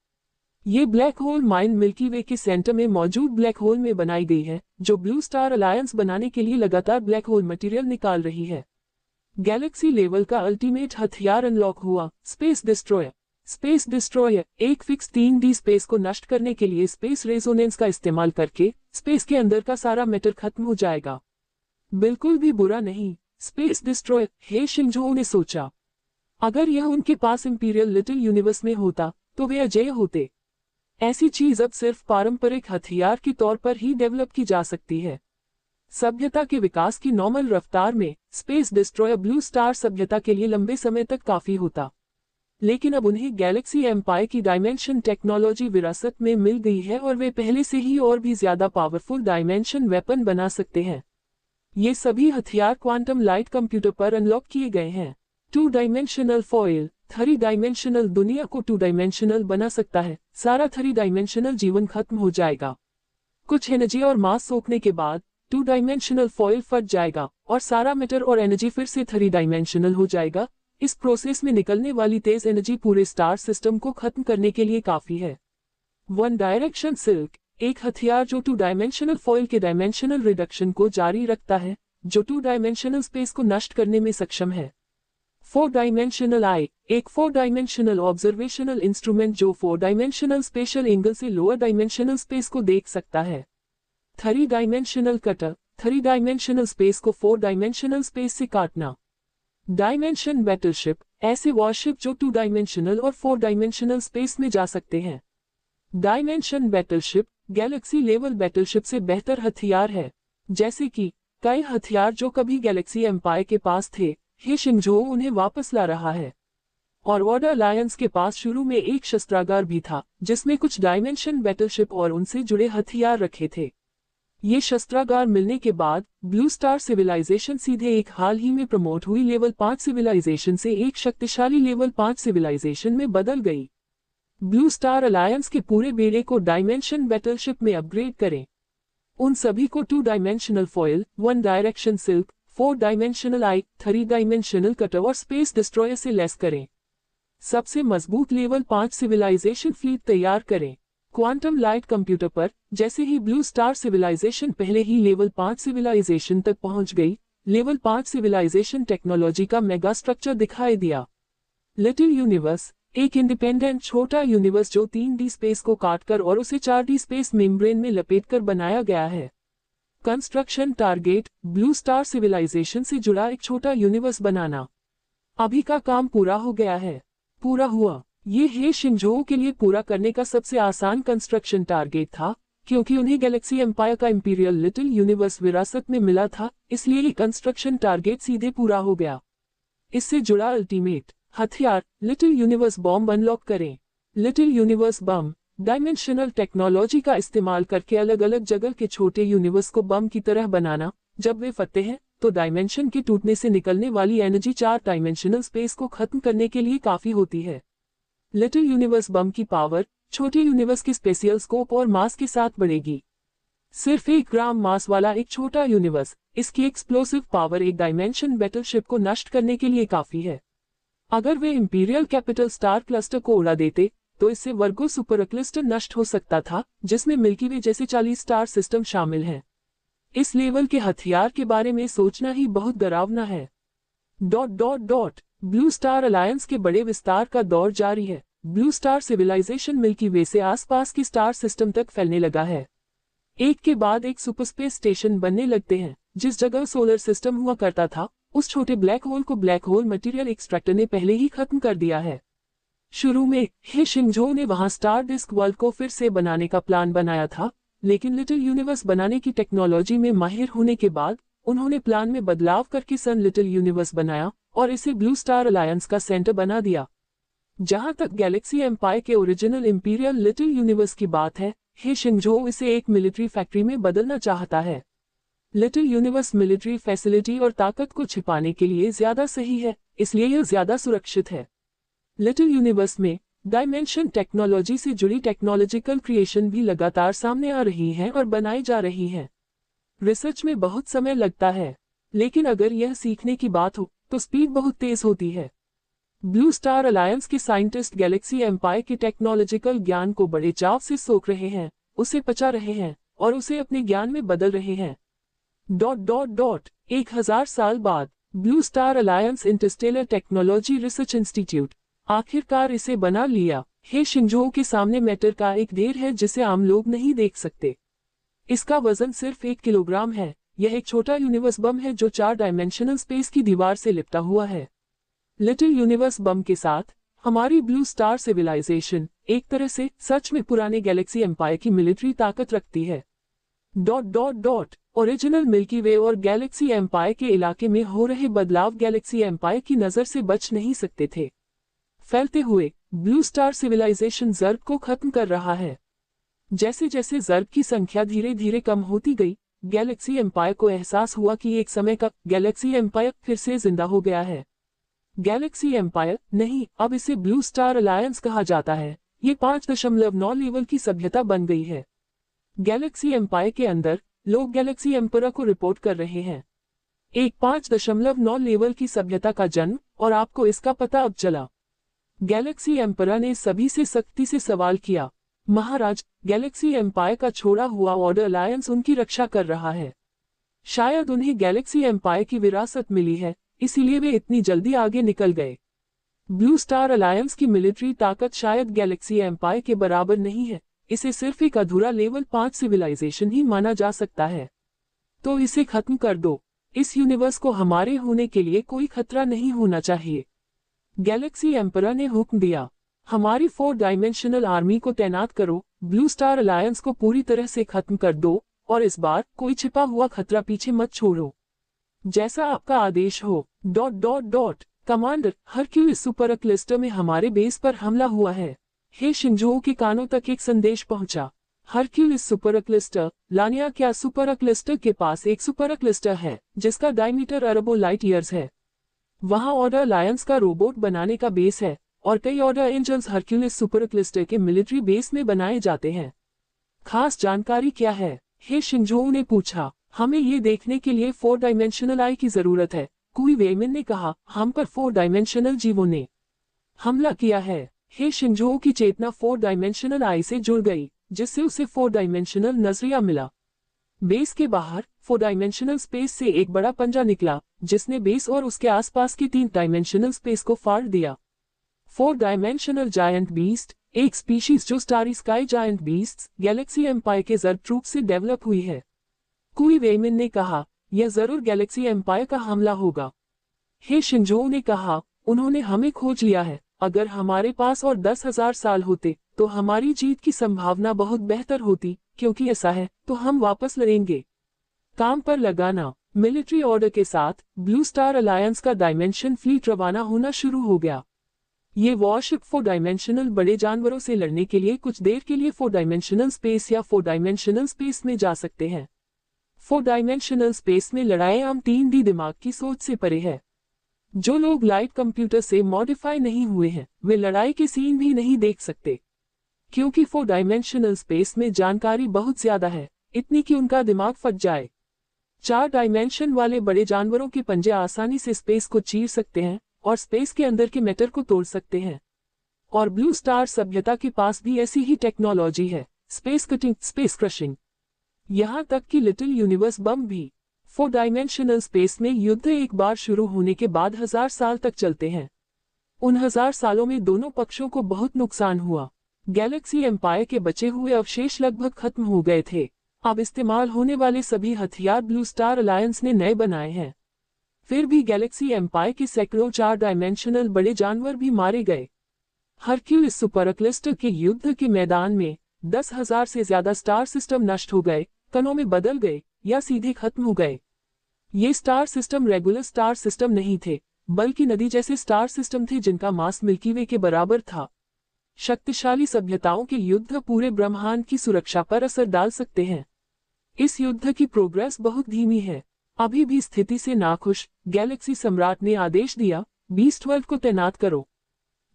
ये ब्लैक होल माइन मिल्की वे के सेंटर में मौजूद ब्लैक होल में बनाई गई है, जो ब्लू स्टार अलायंस बनाने के लिए लगातार ब्लैक होल मटेरियल निकाल रही है। गैलेक्सी लेवल का अल्टीमेट हथियार अनलॉक हुआ, स्पेस डिस्ट्रॉयर। स्पेस डिस्ट्रॉयर एक फिक्स 3D स्पेस को नष्ट करने के लिए स्पेस रेजोनेंस का इस्तेमाल करके स्पेस के अंदर का सारा मैटर खत्म हो जाएगा। बिल्कुल भी बुरा नहीं, स्पेस डिस्ट्रॉयर, हे शिंजो ने सोचा। अगर यह उनके पास इंपीरियल लिटिल यूनिवर्स में होता तो वे अजेय होते। ऐसी चीज अब सिर्फ पारंपरिक हथियार के तौर पर ही डेवलप की जा सकती है। सभ्यता के विकास की नॉर्मल रफ्तार में स्पेस डिस्ट्रॉयर ब्लू स्टार सभ्यता के लिए लंबे समय तक काफी होता, लेकिन अब उन्हें गैलेक्सी एम्पायर की डायमेंशन टेक्नोलॉजी विरासत में मिल गई है और वे पहले से ही और भी ज्यादा पावरफुल डायमेंशन वेपन बना सकते हैं। ये सभी हथियार क्वांटम लाइट कंप्यूटर पर अनलॉक किए गए हैं। 2 डायमेंशनल फॉयल 3 डायमेंशनल दुनिया को 2 डायमेंशनल बना सकता है। सारा 3 डायमेंशनल जीवन खत्म हो जाएगा। कुछ एनर्जी और मास सोखने के बाद 2 डायमेंशनल फॉयल फट जाएगा और सारा मैटर और एनर्जी फिर से 3 डायमेंशनल हो जाएगा। इस प्रोसेस में निकलने वाली तेज एनर्जी पूरे स्टार सिस्टम को खत्म करने के लिए काफी है। वन डायरेक्शन सिल्क, एक हथियार जो 2 डायमेंशनल फॉयल के डायमेंशनल रिडक्शन को जारी रखता है, जो 2 डायमेंशनल स्पेस को नष्ट करने में सक्षम है। 4 डायमेंशनल आई, एक 4 डायमेंशनल ऑब्जर्वेशनल इंस्ट्रूमेंट जो 4 डायमेंशनल स्पेशल एंगल से लोअर डायमेंशनल स्पेस को देख सकता है। 3 डायमेंशनल कटर, 3 डायमेंशनल स्पेस को 4 डायमेंशनल स्पेस से काटना। डायमेंशन बैटलशिप, ऐसे वॉरशिप जो 2 डायमेंशनल और 4 डायमेंशनल स्पेस में जा सकते हैं। Dimension battleship Galaxy level battleship से बेहतर हथियार है, जैसे कि कई हथियार जो कभी गैलेक्सी एम्पायर के पास थे, हे शिंगझो उन्हें वापस ला रहा है। और ऑर्डर अलायंस के पास शुरू में एक शस्त्रागार भी था, जिसमें कुछ डायमेंशन बैटलशिप और उनसे जुड़े हथियार रखे थे। ये शस्त्रागार मिलने के बाद ब्लू स्टार सिविलाइजेशन सीधे एक हाल ही में प्रमोट हुई लेवल 5 सिविलाइजेशन से एक शक्तिशाली लेवल 5 सिविलाइजेशन में बदल गई। ब्लू स्टार अलायंस के पूरे बेड़े को डायमेंशन बैटलशिप में अपग्रेड करें। उन सभी को 2 dimensional foil, 1 direction silk, 4 dimensional eye, 3 dimensional cutter और स्पेस डिस्ट्रॉयर से लेस करें। सबसे मजबूत लेवल 5 सिविलाइजेशन फ्लीट तैयार करें। क्वांटम लाइट कंप्यूटर पर जैसे ही ब्लू स्टार सिविलाइजेशन पहले ही लेवल 5 सिविलाइजेशन तक पहुंच गई, लेवल 5 सिविलाइजेशन टेक्नोलॉजी का मेगा स्ट्रक्चर दिखाई दिया। लिटिल यूनिवर्स, एक इंडिपेंडेंट छोटा यूनिवर्स जो 3D स्पेस को काटकर और उसे 4D स्पेस मेम्ब्रेन में लपेटकर बनाया गया है। Construction target, blue star civilisation से जुड़ा एक छोटा यूनिवर्स बनाना। अभी का काम पूरा हो गया है, पूरा हुआ। ये हे शिंगझो के लिए पूरा करने का सबसे आसान कंस्ट्रक्शन टारगेट था, क्योंकि उन्हें गैलेक्सी एम्पायर का इंपीरियल लिटिल यूनिवर्स विरासत में मिला था, इसलिए ये कंस्ट्रक्शन टारगेट सीधे पूरा हो गया। इससे जुड़ा अल्टीमेट हथियार लिटिल यूनिवर्स बॉम्ब अनलॉक करें। लिटिल यूनिवर्स बम डायमेंशनल टेक्नोलॉजी का इस्तेमाल करके अलग अलग जगह के छोटे यूनिवर्स को बम की तरह बनाना। जब वे फटते हैं तो डायमेंशन के टूटने से निकलने वाली एनर्जी 4 डायमेंशनल स्पेस को खत्म करने के लिए काफी होती है। लिटिल यूनिवर्स बम की पावर छोटे यूनिवर्स की स्पेशियल स्कोप और मास के साथ बढ़ेगी। सिर्फ 1 ग्राम मास वाला एक छोटा यूनिवर्स, इसकी एक्सप्लोसिव पावर एक डायमेंशन बैटलशिप को नष्ट करने के लिए काफी है। अगर वे इंपीरियल कैपिटल स्टार क्लस्टर को उड़ा देते तो इससे वर्गो सुपर क्लस्टर नष्ट हो सकता था, जिसमें मिल्की वे जैसे 40 स्टार सिस्टम शामिल हैं। इस लेवल के हथियार के बारे में सोचना ही बहुत डरावना है। ... ब्लू स्टार अलायंस के बड़े विस्तार का दौर जारी है। ब्लू स्टार सिविलाइजेशन मिल्की वे से आसपास की स्टार सिस्टम तक फैलने लगा है। एक के बाद एक सुपरस्पेस स्टेशन बनने लगते हैं। जिस जगह सोलर सिस्टम हुआ करता था, उस छोटे ब्लैक होल को ब्लैक होल मटेरियल एक्सट्रैक्टर ने पहले ही खत्म कर दिया है। शुरू में हे शिंगझो ने वहां स्टार डिस्क वर्ल्ड को फिर से बनाने का प्लान बनाया था, लेकिन लिटिल यूनिवर्स बनाने की टेक्नोलॉजी में माहिर होने के बाद उन्होंने प्लान में बदलाव करके सन लिटिल यूनिवर्स बनाया और इसे ब्लू स्टार अलायंस का सेंटर बना दिया। जहां तक गैलेक्सी एम्पायर के ओरिजिनल इंपीरियल लिटिल यूनिवर्स की बात है, हे शिंगझो इसे एक मिलिट्री फैक्ट्री में बदलना चाहता है। लिटिल यूनिवर्स मिलिट्री फैसिलिटी और ताकत को छिपाने के लिए ज्यादा सही है, इसलिए यह ज्यादा सुरक्षित है। लिटिल यूनिवर्स में डायमेंशन टेक्नोलॉजी से जुड़ी टेक्नोलॉजिकल क्रिएशन भी लगातार सामने आ रही हैं और बनाई जा रही हैं। रिसर्च में बहुत समय लगता है, लेकिन अगर यह सीखने की बात हो तो स्पीड बहुत तेज होती है। ब्लू स्टार अलायंस के साइंटिस्ट गैलेक्सी एम्पायर के टेक्नोलॉजिकल ज्ञान को बड़े चाव से सोख रहे हैं, उसे पचा रहे हैं और उसे अपने ज्ञान में बदल रहे हैं। ... 1000 साल बाद blue star alliance Interstellar technology research institute आखिरकार इसे बना लिया। हे शिंगझो के सामने मैटर का एक ढेर है जिसे आम लोग नहीं देख सकते। इसका वजन सिर्फ 1 किलोग्राम है। यह एक छोटा यूनिवर्स बम है जो 4 डायमेंशनल स्पेस की दीवार से लिपटा हुआ है। लिटिल यूनिवर्स बम के साथ हमारी ब्लू स्टार सिविलाइजेशन एक तरह से सच में पुराने गैलेक्सी एम्पायर की मिलिट्री ताकत रखती है। ... ओरिजिनल मिल्की वे और गैलेक्सी एम्पायर के इलाके में हो रहे बदलाव गैलेक्सी एम्पायर की नजर से बच नहीं सकते थे। फैलते हुए ब्लू स्टार सिविलाइजेशन ज़र्ब को खत्म कर रहा है। जैसे जैसे ज़र्ब की संख्या धीरे धीरे कम होती गई, गैलेक्सी एम्पायर को एहसास हुआ कि एक समय का गैलेक्सी एम्पायर फिर से जिंदा हो गया है। गैलेक्सी एम्पायर नहीं, अब इसे ब्लू स्टार अलायंस कहा जाता है। ये 5.9 लेवल की सभ्यता बन गई है। गैलेक्सी एम्पायर के अंदर लोग गैलेक्सी एम्परर को रिपोर्ट कर रहे हैं। एक 5.9 लेवल की सभ्यता का जन्म, और आपको इसका पता अब चला। गैलेक्सी एम्परर ने सभी से सख्ती से सवाल किया, महाराज, गैलेक्सी एम्पायर का छोड़ा हुआ ऑर्डर अलायंस उनकी रक्षा कर रहा है। शायद उन्हें गैलेक्सी एम्पायर की विरासत मिली है, इसीलिए वे इतनी जल्दी आगे निकल गए। ब्लू स्टार अलायंस की मिलिट्री ताकत शायद गैलेक्सी एम्पायर के बराबर नहीं है, इसे सिर्फ एक अधूरा लेवल 5 सिविलाइजेशन ही माना जा सकता है। तो इसे खत्म कर दो। इस यूनिवर्स को हमारे होने के लिए कोई खतरा नहीं होना चाहिए। गैलेक्सी एम्परर ने हुक्म दिया, हमारी 4 डायमेंशनल आर्मी को तैनात करो, ब्लू स्टार अलायंस को पूरी तरह से खत्म कर दो, और इस बार कोई छिपा हुआ खतरा पीछे मत छोड़ो। जैसा आपका आदेश हो। ... कमांडर, हरक्यूलिस सुपर क्लस्टर में हमारे बेस पर हमला हुआ है। हे शिंजो के कानों तक एक संदेश पहुंचा। हरक्यूलिस सुपर क्लस्टर, लानिया, क्या सुपर क्लस्टर के पास एक सुपर क्लस्टर है जिसका डायमीटर अरबों लाइट ईयर्स है। वहां ऑर्डर अलायंस का रोबोट बनाने का बेस है, और कई order angels Hercules super cluster के मिलिट्री बेस में बनाए जाते हैं। खास जानकारी क्या है? हे शिंजो ने पूछा। हमें ये देखने के लिए 4 डायमेंशनल आई की जरूरत है, कुई वेमिन ने कहा। हम पर 4 डायमेंशनल जीवों ने हमला किया है। हे शिंजो की चेतना 4 डायमेंशनल आई से जुड़ गई, जिससे उसे 4 डायमेंशनल नजरिया मिला। बेस के बाहर 4 डायमेंशनल स्पेस से एक बड़ा पंजा निकला, जिसने बेस और उसके आसपास की 3 डायमेंशनल स्पेस को फाड़ दिया। 4 डायमेंशनल जायंट बीस्ट, एक स्पीशीज जो starry sky giant beast galaxy empire के जर्ब ट्रूप से डेवलप हुई है। कुई वेमिन ने कहा, यह जरूर गैलेक्सी एम्पायर का हमला होगा। हे शिंजो ने कहा, उन्होंने हमें खोज लिया है। अगर हमारे पास और 10,000 साल होते तो हमारी जीत की संभावना बहुत बेहतर होती, क्योंकि ऐसा है तो हम वापस लड़ेंगे। काम पर लगाना। मिलिट्री ऑर्डर के साथ ब्लू स्टार अलायंस का डायमेंशन फ्लीट रवाना होना शुरू हो गया। ये वॉरशिप 4 डायमेंशनल बड़े जानवरों से लड़ने के लिए कुछ देर के लिए 4 डायमेंशनल स्पेस या 4 डायमेंशनल स्पेस में जा सकते हैं। 4 डायमेंशनल स्पेस में लड़ाई आम 3D दिमाग की सोच से परे है। जो लोग लाइट कंप्यूटर से मॉडिफाई नहीं हुए हैं, वे लड़ाई के सीन भी नहीं देख सकते, क्योंकि 4 डायमेंशनल स्पेस में जानकारी बहुत ज्यादा है, इतनी कि उनका दिमाग फट जाए। 4 डायमेंशन वाले बड़े जानवरों के पंजे आसानी से स्पेस को चीर सकते हैं और स्पेस के अंदर के मैटर को तोड़ सकते हैं। और ब्लू स्टार सभ्यता के पास भी ऐसी ही टेक्नोलॉजी है, स्पेस कटिंग, स्पेस क्रशिंग, यहाँ तक कि लिटिल यूनिवर्स बम भी। 4 डायमेंशनल स्पेस में युद्ध एक बार शुरू होने के बाद 1000 साल तक चलते हैं। उन 1000 सालों में दोनों पक्षों को बहुत नुकसान हुआ। गैलेक्सी एम्पायर के बचे हुए अवशेष लगभग खत्म हो गए थे। अब इस्तेमाल होने वाले सभी हथियार ब्लू स्टार अलायंस ने नए बनाए हैं। फिर भी गैलेक्सी एम्पायर के सैकड़ों 4 डायमेंशनल बड़े जानवर भी मारे गए। हरक्यूलिस सुपर क्लस्टर के युद्ध के मैदान में 10,000 से ज्यादा स्टार सिस्टम नष्ट हो गए, कणों में बदल गए या सीधे खत्म हो गए। ये star system regular star system नहीं थे, बल्कि नदी जैसे स्टार सिस्टम थे जिनका मास मिल्की वे के बराबर था। शक्तिशाली सभ्यताओं के युद्ध पूरे ब्रह्मांड की सुरक्षा पर असर डाल सकते हैं। इस युद्ध की प्रोग्रेस बहुत धीमी है। अभी भी स्थिति से नाखुश गैलेक्सी सम्राट ने आदेश दिया, बीस्ट वर्ल्ड को तैनात करो।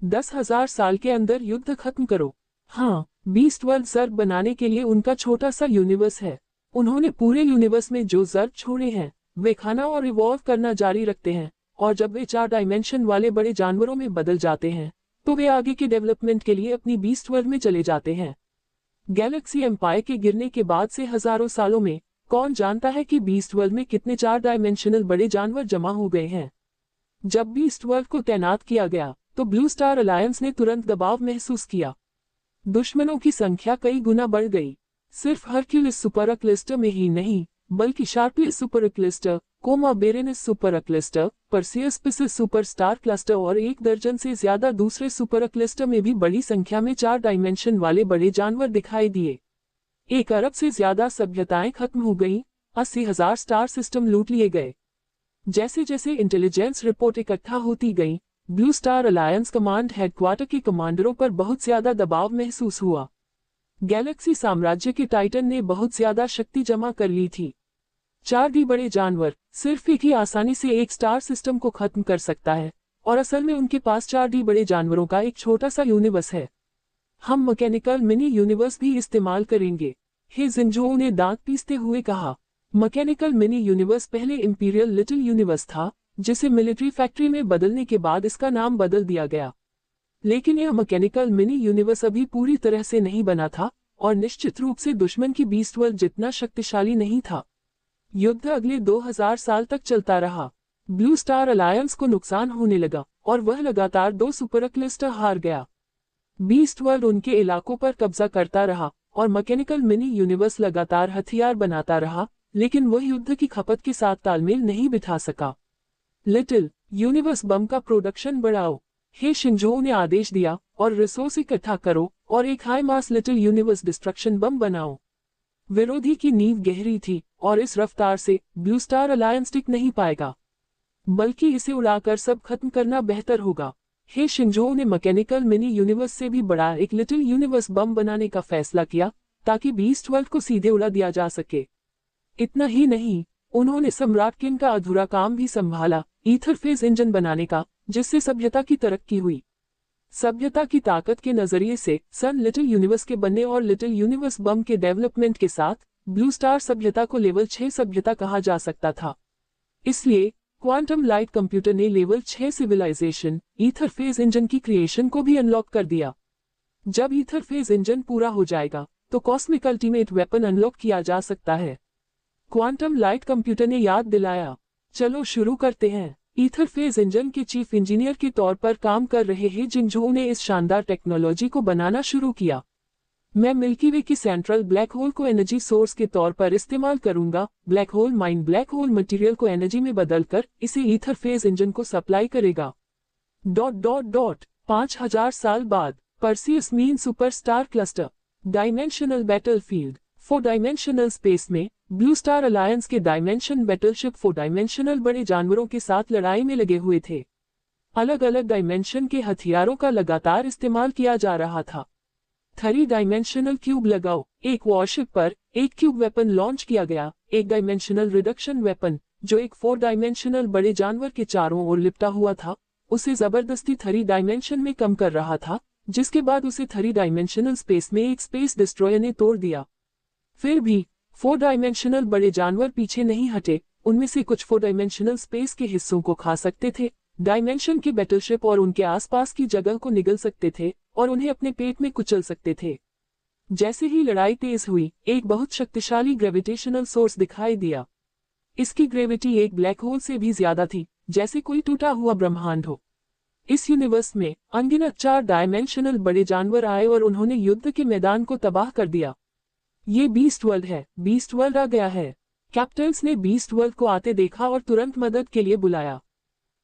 10,000 साल के अंदर युद्ध खत्म करो। हाँ, बीस्ट वर्ल्ड जर्ब बनाने के लिए उनका छोटा सा यूनिवर्स है। उन्होंने पूरे यूनिवर्स में जो जर्ब छोड़े हैं, वे खाना और इवॉल्व करना जारी रखते हैं, और जब वे 4 डायमेंशन वाले बड़े जानवरों में बदल जाते हैं, तो वे आगे के डेवलपमेंट के लिए अपनी बीस्ट वर्ल्ड में चले जाते हैं। गैलेक्सी एम्पायर के गिरने के बाद से हजारों सालों में कौन जानता है कि बीस्ट वर्ल्ड में कितने 4 डायमेंशनल बड़े जानवर जमा हो गए हैं। जब बीस्ट वर्ल्ड को तैनात किया गया, तो ब्लू स्टार अलायंस ने तुरंत दबाव महसूस किया। दुश्मनों की संख्या कई गुना बढ़ गई। सिर्फ हरक्यूलिस सुपर क्लस्टर में ही नहीं, बल्कि Sharpless super cluster, Coma Berenices super cluster, Perseus Pisces super star cluster और 1 दर्जन से ज्यादा दूसरे सुपर क्लस्टर में भी बड़ी संख्या में 4 डायमेंशन वाले बड़े जानवर दिखाई दिए। 1 अरब से ज्यादा सभ्यताएं खत्म हो गईं, 80,000 स्टार सिस्टम लूट लिए गए। जैसे जैसे इंटेलिजेंस रिपोर्ट इकट्ठा होती गई, blue star alliance command headquarter के कमांडरों पर बहुत ज्यादा दबाव महसूस हुआ। गैलेक्सी साम्राज्य के टाइटन ने बहुत ज्यादा शक्ति जमा कर ली थी। 4D बड़े जानवर सिर्फ एक ही आसानी से एक स्टार सिस्टम को खत्म कर सकता है, और असल में उनके पास 4D बड़े जानवरों का एक छोटा सा यूनिवर्स है। हम मैकेनिकल मिनी यूनिवर्स भी इस्तेमाल करेंगे। हे जिंजो ने दांत पीसते हुए कहा। मैकेनिकल मिनी यूनिवर्स पहले इंपीरियल लिटिल यूनिवर्स था, जिसे मिलिट्री फैक्ट्री में बदलने के बाद इसका नाम बदल दिया गया। लेकिन यह मैकेनिकल मिनी यूनिवर्स अभी पूरी तरह से नहीं बना था और निश्चित रूप से दुश्मन की बीस्ट वर्ल्ड जितना शक्तिशाली नहीं था। युद्ध अगले 2000 साल तक चलता रहा। ब्लू स्टार अलायंस को नुकसान होने लगा और वह लगातार 2 सुपर क्लस्टर हार गया। बीस्ट वर्ल्ड उनके इलाकों पर कब्जा करता रहा और मैकेनिकल मिनी यूनिवर्स लगातार हथियार बनाता रहा, लेकिन वह युद्ध की खपत के साथ तालमेल नहीं बिठा सका। लिटिल यूनिवर्स बम का प्रोडक्शन बढ़ाओ, हे शिंजो ने आदेश दिया, और रिसोर्स इकट्ठा करो और एक high mass little universe destruction bomb बनाओ। विरोधी की नींव गहरी थी और इस रफ्तार से ब्लू स्टार अलायंस टिक नहीं पाएगा, बल्कि इसे उड़ाकर सब खत्म करना बेहतर होगा। हे शिंजो ने मैकेनिकल मिनी यूनिवर्स से भी बड़ा एक लिटिल यूनिवर्स बम बनाने का फैसला किया ताकि बीस्ट वर्ल्ड को सीधे उड़ा दिया जा सके। इतना ही नहीं, उन्होंने सम्राट किन का अधूरा काम भी संभाला, ईथर फेज इंजन बनाने का, जिससे सभ्यता की तरक्की हुई। सभ्यता की ताकत के नजरिए से सन लिटिल यूनिवर्स के बनने और लिटिल यूनिवर्स बम के डेवलपमेंट के साथ ब्लू स्टार सभ्यता को लेवल 6 सभ्यता कहा जा सकता था। इसलिए क्वांटम लाइट कंप्यूटर ने level 6 civilisation ether phase engine की क्रिएशन को भी अनलॉक कर दिया। जब ईथर फेज इंजन पूरा हो जाएगा तो कॉस्मिक अल्टीमेट वेपन अनलॉक किया जा सकता है। क्वांटम लाइट कंप्यूटर ने याद दिलाया। चलो शुरू करते हैं। ईथर फेज इंजन के चीफ इंजीनियर के तौर पर काम कर रहे हे जिंजो ने इस शानदार टेक्नोलॉजी को बनाना शुरू किया। मैं मिल्की वे की सेंट्रल ब्लैक होल को एनर्जी सोर्स के तौर पर इस्तेमाल करूंगा। Black hole mine black hole material को एनर्जी में बदलकर इसे ईथर फेज इंजन को सप्लाई करेगा। 5000 साल बाद Perseus mean super star cluster dimensional battlefield 4 dimensional space में ब्लू स्टार अलायंस के डायमेंशन बैटलशिप 4 डायमेंशनल बड़े जानवरों के साथ लड़ाई में लगे हुए थे। अलग अलग डायमेंशन के हथियारों का लगातार इस्तेमाल किया जा रहा था। 3 डायमेंशनल क्यूब लगाओ। एक वॉरशिप पर एक क्यूब वेपन लॉन्च किया गया, एक डायमेंशनल रिडक्शन वेपन जो एक 4 डायमेंशनल बड़े जानवर के चारों ओर लिपटा हुआ था, उसे जबरदस्ती 3 डायमेंशन में कम कर रहा था, जिसके बाद उसे 3 डायमेंशनल स्पेस में एक स्पेस डिस्ट्रॉयर ने तोड़ दिया। फिर भी 4 डायमेंशनल बड़े जानवर पीछे नहीं हटे। उनमें से कुछ 4 डायमेंशनल स्पेस के हिस्सों को खा सकते थे, डायमेंशन के बैटलशिप और उनके आसपास की जगह को निगल सकते थे और उन्हें अपने पेट में कुचल सकते थे। जैसे ही लड़ाई तेज हुई, एक बहुत शक्तिशाली ग्रेविटेशनल सोर्स दिखाई दिया। इसकी ग्रेविटी एक ब्लैक होल से भी ज्यादा थी, जैसे कोई टूटा हुआ ब्रह्मांड हो। इस यूनिवर्स में अनगिनत 4 डायमेंशनल बड़े जानवर आए और उन्होंने युद्ध के मैदान को तबाह कर दिया। ये बीस्ट वर्ल्ड है, बीस्ट वर्ल्ड आ गया है। कैप्टन्स ने बीस्ट वर्ल्ड को आते देखा और तुरंत मदद के लिए बुलाया।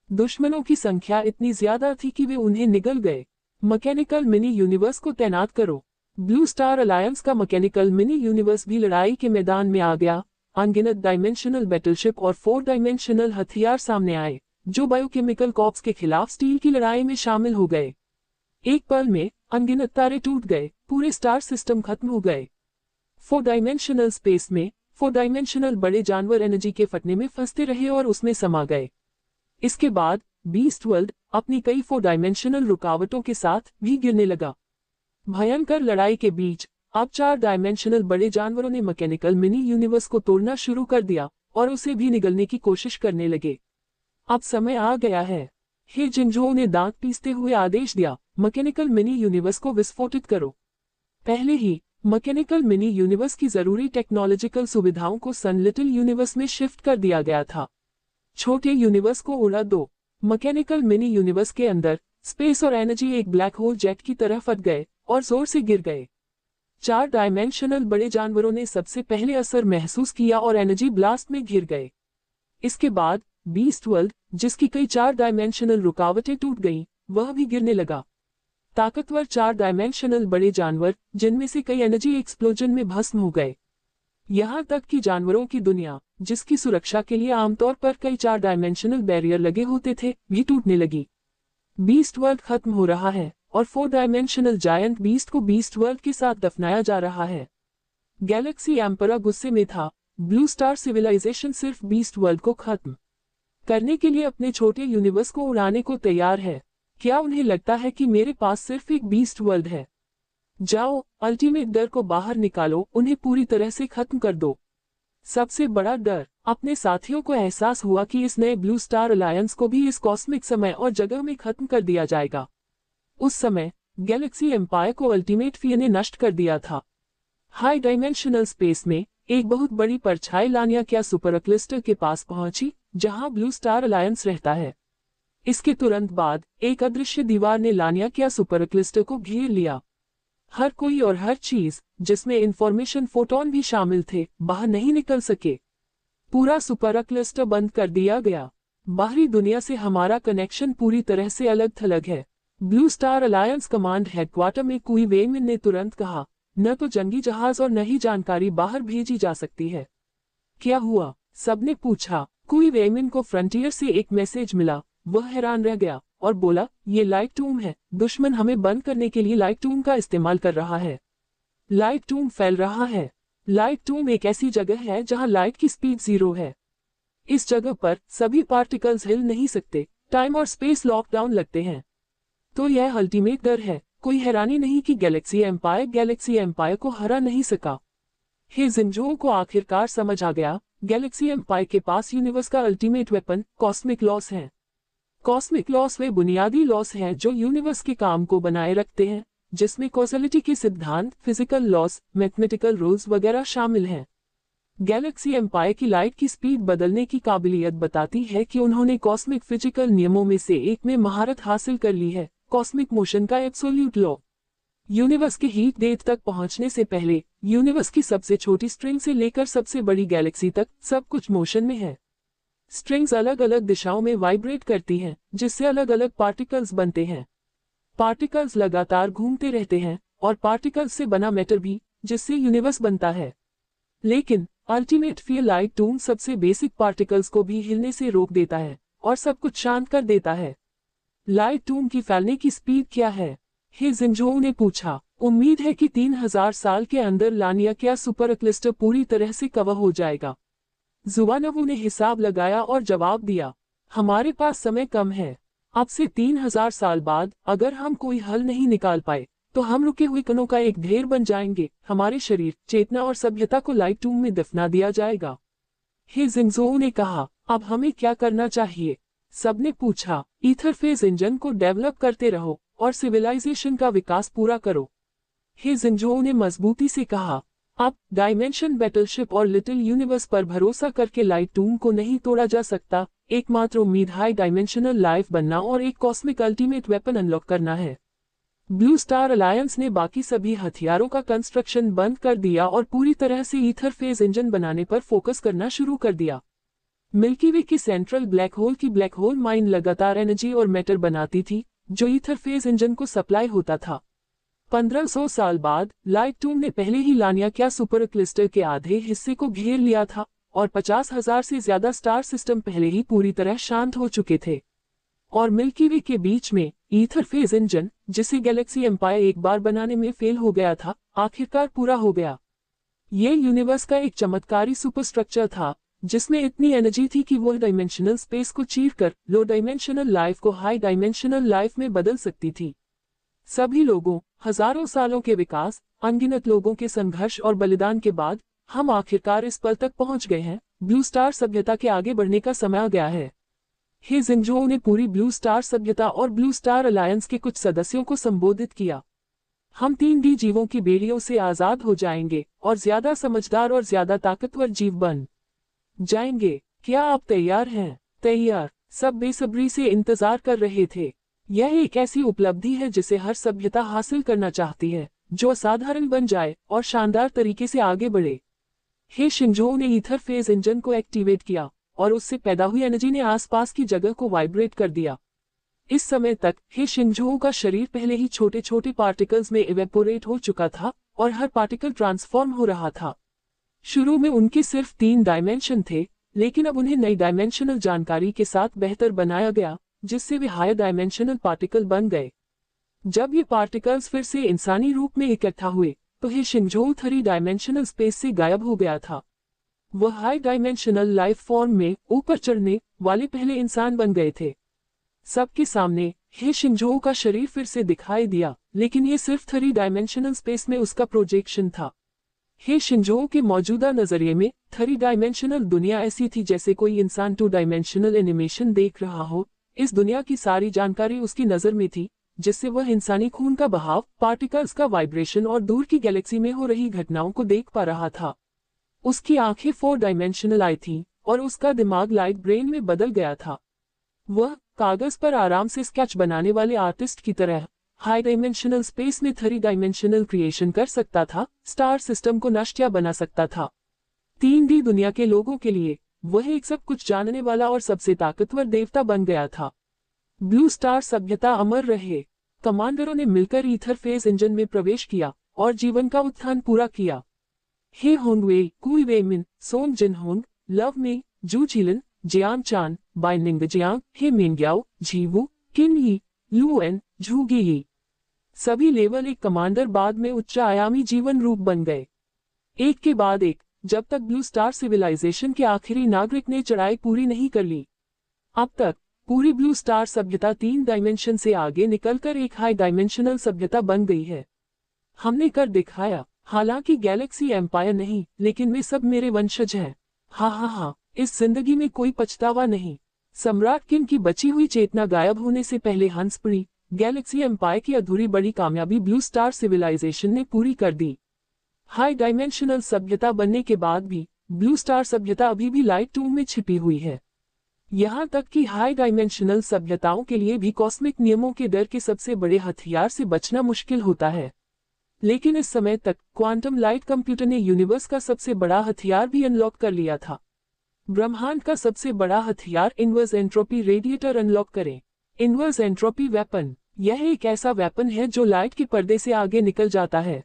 दुश्मनों की संख्या इतनी ज्यादा थी कि वे उन्हें निगल गए। मैकेनिकल मिनी यूनिवर्स को तैनात करो। ब्लू स्टार अलायंस का मैकेनिकल मिनी यूनिवर्स भी लड़ाई के मैदान में आ गया। अनगिनत डायमेंशनल बैटलशिप और 4 डायमेंशनल हथियार सामने आए, जो बायोकेमिकल कॉर्प्स के खिलाफ स्टील की लड़ाई में शामिल हो गए। एक पल में अनगिनत तारे टूट गए, पूरे स्टार सिस्टम खत्म हो गए। 4 डायमेंशनल स्पेस में 4 डायमेंशनल बड़े जानवर एनर्जी के फटने में फंसते रहे और उसमें समा गए। इसके बाद बीस्ट वर्ल्ड अपनी कई 4 डायमेंशनल रुकावटों के साथ भी गिरने लगा। भयंकर लड़ाई के बीच अब 4 डायमेंशनल बड़े जानवरों ने मैकेनिकल मिनी यूनिवर्स को तोड़ना शुरू कर दिया और उसे भी निगलने की कोशिश करने लगे। अब समय आ गया है। हे जिंजो ने दांत पीसते हुए आदेश दिया, मैकेनिकल मिनी यूनिवर्स को विस्फोटित करो। पहले ही मैकेनिकल मिनी यूनिवर्स की जरूरी टेक्नोलॉजिकल सुविधाओं को सन लिटिल यूनिवर्स में शिफ्ट कर दिया गया था। छोटे यूनिवर्स को उड़ा दो। मैकेनिकल मिनी यूनिवर्स के अंदर स्पेस और एनर्जी एक ब्लैक होल जेट की तरह फट गए और जोर से गिर गए। 4 डायमेंशनल बड़े जानवरों ने सबसे पहले असर महसूस किया और एनर्जी ब्लास्ट में घिर गए। इसके बाद बीस्ट वर्ल्ड, जिसकी कई 4 डायमेंशनल रुकावटें टूट गईं, वह भी गिरने लगा। ताकतवर 4 डायमेंशनल बड़े जानवर, जिनमें से कई एनर्जी एक्सप्लोजन में भस्म हो गए। यहाँ तक कि जानवरों की दुनिया, जिसकी सुरक्षा के लिए आमतौर पर कई 4 डायमेंशनल बैरियर लगे होते थे, भी टूटने लगी। बीस्ट वर्ल्ड खत्म हो रहा है और 4 डायमेंशनल जायंट बीस्ट को बीस्ट वर्ल्ड के साथ दफनाया जा रहा है। गैलेक्सी एम्परा गुस्से में था। ब्लू स्टार सिविलाइजेशन सिर्फ बीस्ट वर्ल्ड को खत्म करने के लिए अपने छोटे यूनिवर्स को उड़ाने को तैयार है। क्या उन्हें लगता है कि मेरे पास सिर्फ एक बीस्ट वर्ल्ड है? जाओ, अल्टीमेट डर को बाहर निकालो, उन्हें पूरी तरह से खत्म कर दो। सबसे बड़ा डर, अपने साथियों को एहसास हुआ कि इस नए ब्लू स्टार अलायंस को भी इस कॉस्मिक समय और जगह में खत्म कर दिया जाएगा। उस समय गैलेक्सी एम्पायर को अल्टीमेट फियर ने नष्ट कर दिया था। हाई डायमेंशनल स्पेस में एक बहुत बड़ी परछाई लानिया क्या सुपर क्लस्टर के पास पहुंची, जहां ब्लू स्टार अलायंस रहता है। इसके तुरंत बाद एक अदृश्य दीवार ने लानिया क्या सुपर क्लस्टर को घेर लिया। हर कोई और हर चीज, जिसमें इंफॉर्मेशन फोटोन भी शामिल थे, बाहर नहीं निकल सके। पूरा सुपर क्लस्टर बंद कर दिया गया। बाहरी दुनिया से हमारा कनेक्शन पूरी तरह से अलग थलग है। Blue star alliance command headquarter में कुई वेइमिन ने तुरंत कहा, न तो जंगी जहाज और न ही जानकारी बाहर भेजी जा सकती है। क्या हुआ? सबने पूछा। कुई वेइमिन को फ्रंटियर से एक मैसेज मिला। वह हैरान रह गया और बोला, ये लाइट टूम है। दुश्मन हमें बंद करने के लिए लाइट टूम का इस्तेमाल कर रहा है। लाइट टूम फैल रहा है। लाइट टूम एक ऐसी जगह है जहां लाइट की स्पीड 0 है। इस जगह पर सभी पार्टिकल्स हिल नहीं सकते, टाइम और स्पेस लॉकडाउन लगते हैं। तो यह अल्टीमेट डर है। कोई हैरानी नहीं कि गैलेक्सी एम्पायर को हरा नहीं सका। हे जिनजो को आखिरकार समझ आ गया, गैलेक्सी एम्पायर के पास यूनिवर्स का अल्टीमेट वेपन कॉस्मिक लॉस है। कॉस्मिक लॉस वे बुनियादी लॉस हैं जो यूनिवर्स के काम को बनाए रखते हैं, जिसमें कॉजलिटी के सिद्धांत, फिजिकल लॉस, मैथमेटिकल रूल्स वगैरह शामिल हैं। गैलेक्सी एम्पायर की लाइट की स्पीड बदलने की काबिलियत बताती है कि उन्होंने कॉस्मिक फिजिकल नियमों में से एक में महारत हासिल कर ली है, कॉस्मिक मोशन का एब्सोल्यूट लॉ। यूनिवर्स के हीट डेट तक पहुंचने से पहले यूनिवर्स की सबसे छोटी स्ट्रिंग से लेकर सबसे बड़ी गैलेक्सी तक सब कुछ मोशन में है। स्ट्रिंग्स अलग अलग दिशाओं में वाइब्रेट करती हैं, जिससे अलग अलग पार्टिकल्स बनते हैं। पार्टिकल्स लगातार घूमते रहते हैं और पार्टिकल्स से बना मैटर भी, जिससे यूनिवर्स बनता है। लेकिन अल्टीमेट फियर लाइट टूम सबसे बेसिक पार्टिकल्स को भी हिलने से रोक देता है और सब कुछ शांत कर देता है। लाइट टूम की फैलने की स्पीड क्या है? हे जिनजो ने पूछा। उम्मीद है कि 3000 साल के अंदर लानिया क्या सुपर क्लस्टर पूरी तरह से कवर हो जाएगा। जुवानवू ने हिसाब लगाया और जवाब दिया, हमारे पास समय कम है। अब से 3000 साल बाद अगर हम कोई हल नहीं निकाल पाए तो हम रुके हुए कणों का एक ढेर बन जाएंगे। हमारे शरीर, चेतना और सभ्यता को लाइट टूम में दफना दिया जाएगा। हे जिनजो ने कहा, अब हमें क्या करना चाहिए? सबने पूछा। ईथर फेज इंजन को डेवलप करते रहो और सिविलाइजेशन का विकास पूरा करो। हे जिनजो ने मजबूती से कहा, अब डायमेंशन बैटलशिप और लिटिल यूनिवर्स पर भरोसा करके लाइट टूम को नहीं तोड़ा जा सकता। एकमात्र उम्मीद हाई डायमेंशनल लाइफ बनना और एक कॉस्मिक अल्टीमेट वेपन अनलॉक करना है। ब्लू स्टार अलायंस ने बाकी सभी हथियारों का कंस्ट्रक्शन बंद कर दिया और पूरी तरह से ईथर फेज इंजन बनाने पर फोकस करना शुरू कर दिया। मिल्की वे की सेंट्रल ब्लैक होल की ब्लैक होल माइन लगातार एनर्जी और मैटर बनाती थी, जो ईथर फेज इंजन को सप्लाई होता था। 1500 साल बाद लाइट टूम ने पहले ही लानिया क्या सुपर क्लस्टर के आधे हिस्से को घेर लिया था और 50,000 से ज्यादा स्टार सिस्टम पहले ही पूरी तरह शांत हो चुके थे। और मिल्की वे के बीच में ईथर फेज इंजन, जिसे गैलेक्सी एम्पायर एक बार बनाने में फेल हो गया था, आखिरकार पूरा हो गया। ये यूनिवर्स का एक चमत्कारी सुपरस्ट्रक्चर था, जिसमें इतनी एनर्जी थी कि वो डायमेंशनल स्पेस को चीरकर लो डायमेंशनल लाइफ को हाई डायमेंशनल लाइफ में बदल सकती थी। सभी लोगों, हजारों सालों के विकास, अनगिनत लोगों के संघर्ष और बलिदान के बाद हम आखिरकार इस पल तक पहुंच गए हैं। ब्लू स्टार सभ्यता के आगे बढ़ने का समय आ गया है। हे जिनजो ने पूरी ब्लू स्टार सभ्यता और ब्लू स्टार अलायंस के कुछ सदस्यों को संबोधित किया। हम 3D जीवों की बेड़ियों से आजाद हो जाएंगे और ज्यादा समझदार और ज्यादा ताकतवर जीव बन जाएंगे। क्या आप तैयार हैं? तैयार। सब बेसब्री से इंतजार कर रहे थे। यह एक ऐसी उपलब्धि है जिसे हर सभ्यता हासिल करना चाहती है, जो असाधारण बन जाए और शानदार तरीके से आगे बढ़े। हे शिंजो ने ईथर फेज इंजन को एक्टिवेट किया और उससे पैदा हुई एनर्जी ने आसपास की जगह को वाइब्रेट कर दिया। इस समय तक हे शिंजो का शरीर पहले ही छोटे छोटे पार्टिकल्स में इवेपोरेट हो चुका था और हर पार्टिकल ट्रांसफॉर्म हो रहा था। शुरू में उनके सिर्फ 3 डायमेंशन थे, लेकिन अब उन्हें नई डायमेंशनल जानकारी के साथ बेहतर बनाया गया, जिससे वे हायर डायमेंशनल पार्टिकल बन गए। जब ये पार्टिकल्स फिर से इंसानी रूप में इकट्ठा हुए तो हे शिंजो 3 डायमेंशनल स्पेस से गायब हो गया था। वह हाई डायमेंशनल लाइफ फॉर्म में ऊपर चढ़ने वाले पहले इंसान बन गए थे। सबके सामने हे शिंजो का शरीर फिर से दिखाई दिया, लेकिन ये सिर्फ 3 डायमेंशनल स्पेस में उसका प्रोजेक्शन था। हे शिंजो के मौजूदा नजरिए में 3 डायमेंशनल दुनिया ऐसी थी जैसे कोई इंसान 2 डायमेंशनल एनिमेशन देख रहा हो। इस दुनिया की सारी जानकारी उसकी नजर में थी, जिससे वह इंसानी खून का बहाव, पार्टिकल्स का वाइब्रेशन और दूर की गैलेक्सी में हो रही घटनाओं को देख पा रहा था। उसकी आंखें 4 डायमेंशनल आई थीं और उसका दिमाग लाइट ब्रेन में बदल गया था। वह कागज पर आराम से स्केच बनाने वाले आर्टिस्ट की तरह हाई डायमेंशनल स्पेस में 3 डायमेंशनल क्रिएशन कर सकता था, स्टार सिस्टम को नष्ट या बना सकता था। 3D दुनिया के लोगों के लिए वह एक सब कुछ जानने वाला और सबसे ताकतवर देवता बन गया था। ब्लू स्टार सभ्यता अमर रहे। कमांडरों ने मिलकर ईथर फेज इंजन में प्रवेश किया और जीवन का उत्थान पूरा किया। हे होंगवे, कुई वे मिन, सोंग जिन होंग, लव मे, जू चिलन, जियांग चान, बाइनिंग जियांग, हे मिनग्याओ, झीवू, किन ही, लुएन, झूगी ही। सभी लेवल 1 कमांडर बाद में उच्च आयामी जीवन रूप बन गए, एक के बाद एक, जब तक ब्लू स्टार सिविलाइजेशन के आखिरी नागरिक ने चढ़ाई पूरी नहीं कर ली। अब तक पूरी ब्लू स्टार सभ्यता 3 डायमेंशन से आगे निकलकर एक हाई डायमेंशनल सभ्यता बन गई है। हमने कर दिखाया। हालांकि गैलेक्सी एम्पायर नहीं, लेकिन वे सब मेरे वंशज हैं। हाँ, इस जिंदगी में कोई पछतावा नहीं। सम्राट किन की बची हुई चेतना गायब होने से पहले हंसपुरी गैलेक्सी एम्पायर की अधूरी बड़ी कामयाबी ब्लू स्टार सिविलाइजेशन ने पूरी कर दी। हाई डायमेंशनल सभ्यता बनने के बाद भी ब्लू स्टार सभ्यता अभी भी लाइट टूम में छिपी हुई है। यहाँ तक कि हाई डायमेंशनल सभ्यताओं के लिए भी कॉस्मिक नियमों के डर के सबसे बड़े हथियार से बचना मुश्किल होता है। लेकिन इस समय तक क्वांटम लाइट कंप्यूटर ने यूनिवर्स का सबसे बड़ा हथियार भी अनलॉक कर लिया था। ब्रह्मांड का सबसे बड़ा हथियार इनवर्स एंट्रोपी रेडिएटर अनलॉक करें। इनवर्स एंट्रोपी वेपन, यह एक ऐसा वेपन है जो लाइट के पर्दे से आगे निकल जाता है।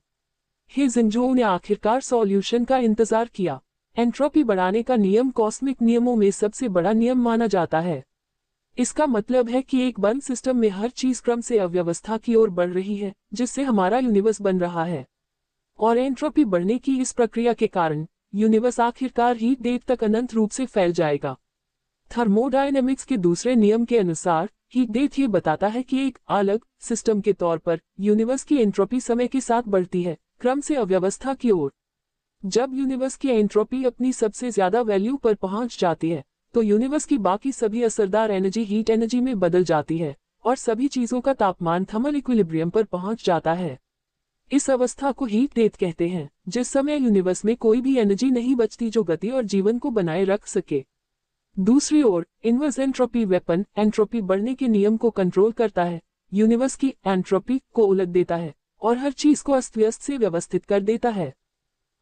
हे जिंजो ने आखिरकार सॉल्यूशन का इंतजार किया। एंट्रोपी बढ़ाने का नियम कॉस्मिक नियमों में सबसे बड़ा नियम माना जाता है। इसका मतलब है कि एक बंद सिस्टम में हर चीज क्रम से अव्यवस्था की ओर बढ़ रही है, जिससे हमारा यूनिवर्स बन रहा है। और एंट्रोपी बढ़ने की इस प्रक्रिया के कारण यूनिवर्स आखिरकार हीट डेट तक अनंत रूप से फैल जाएगा। थर्मोडायनेमिक्स के दूसरे नियम के अनुसार हीट डेट ये बताता है कि एक अलग सिस्टम के तौर पर यूनिवर्स की एंट्रोपी समय के साथ बढ़ती है, क्रम से अव्यवस्था की ओर। जब यूनिवर्स की एंट्रोपी अपनी सबसे ज्यादा वैल्यू पर पहुंच जाती है, तो यूनिवर्स की बाकी सभी असरदार एनर्जी हीट एनर्जी में बदल जाती है और सभी चीजों का तापमान थर्मल इक्विलिब्रियम पर पहुंच जाता है। इस अवस्था को हीट डेथ कहते हैं, जिस समय यूनिवर्स में कोई भी एनर्जी नहीं बचती जो गति और जीवन को बनाए रख सके। दूसरी ओर इनवर्स एंट्रोपी वेपन एंट्रोपी बढ़ने के नियम को कंट्रोल करता है, यूनिवर्स की एंट्रोपी को उलट देता है और हर चीज को अस्त व्यस्त से व्यवस्थित कर देता है।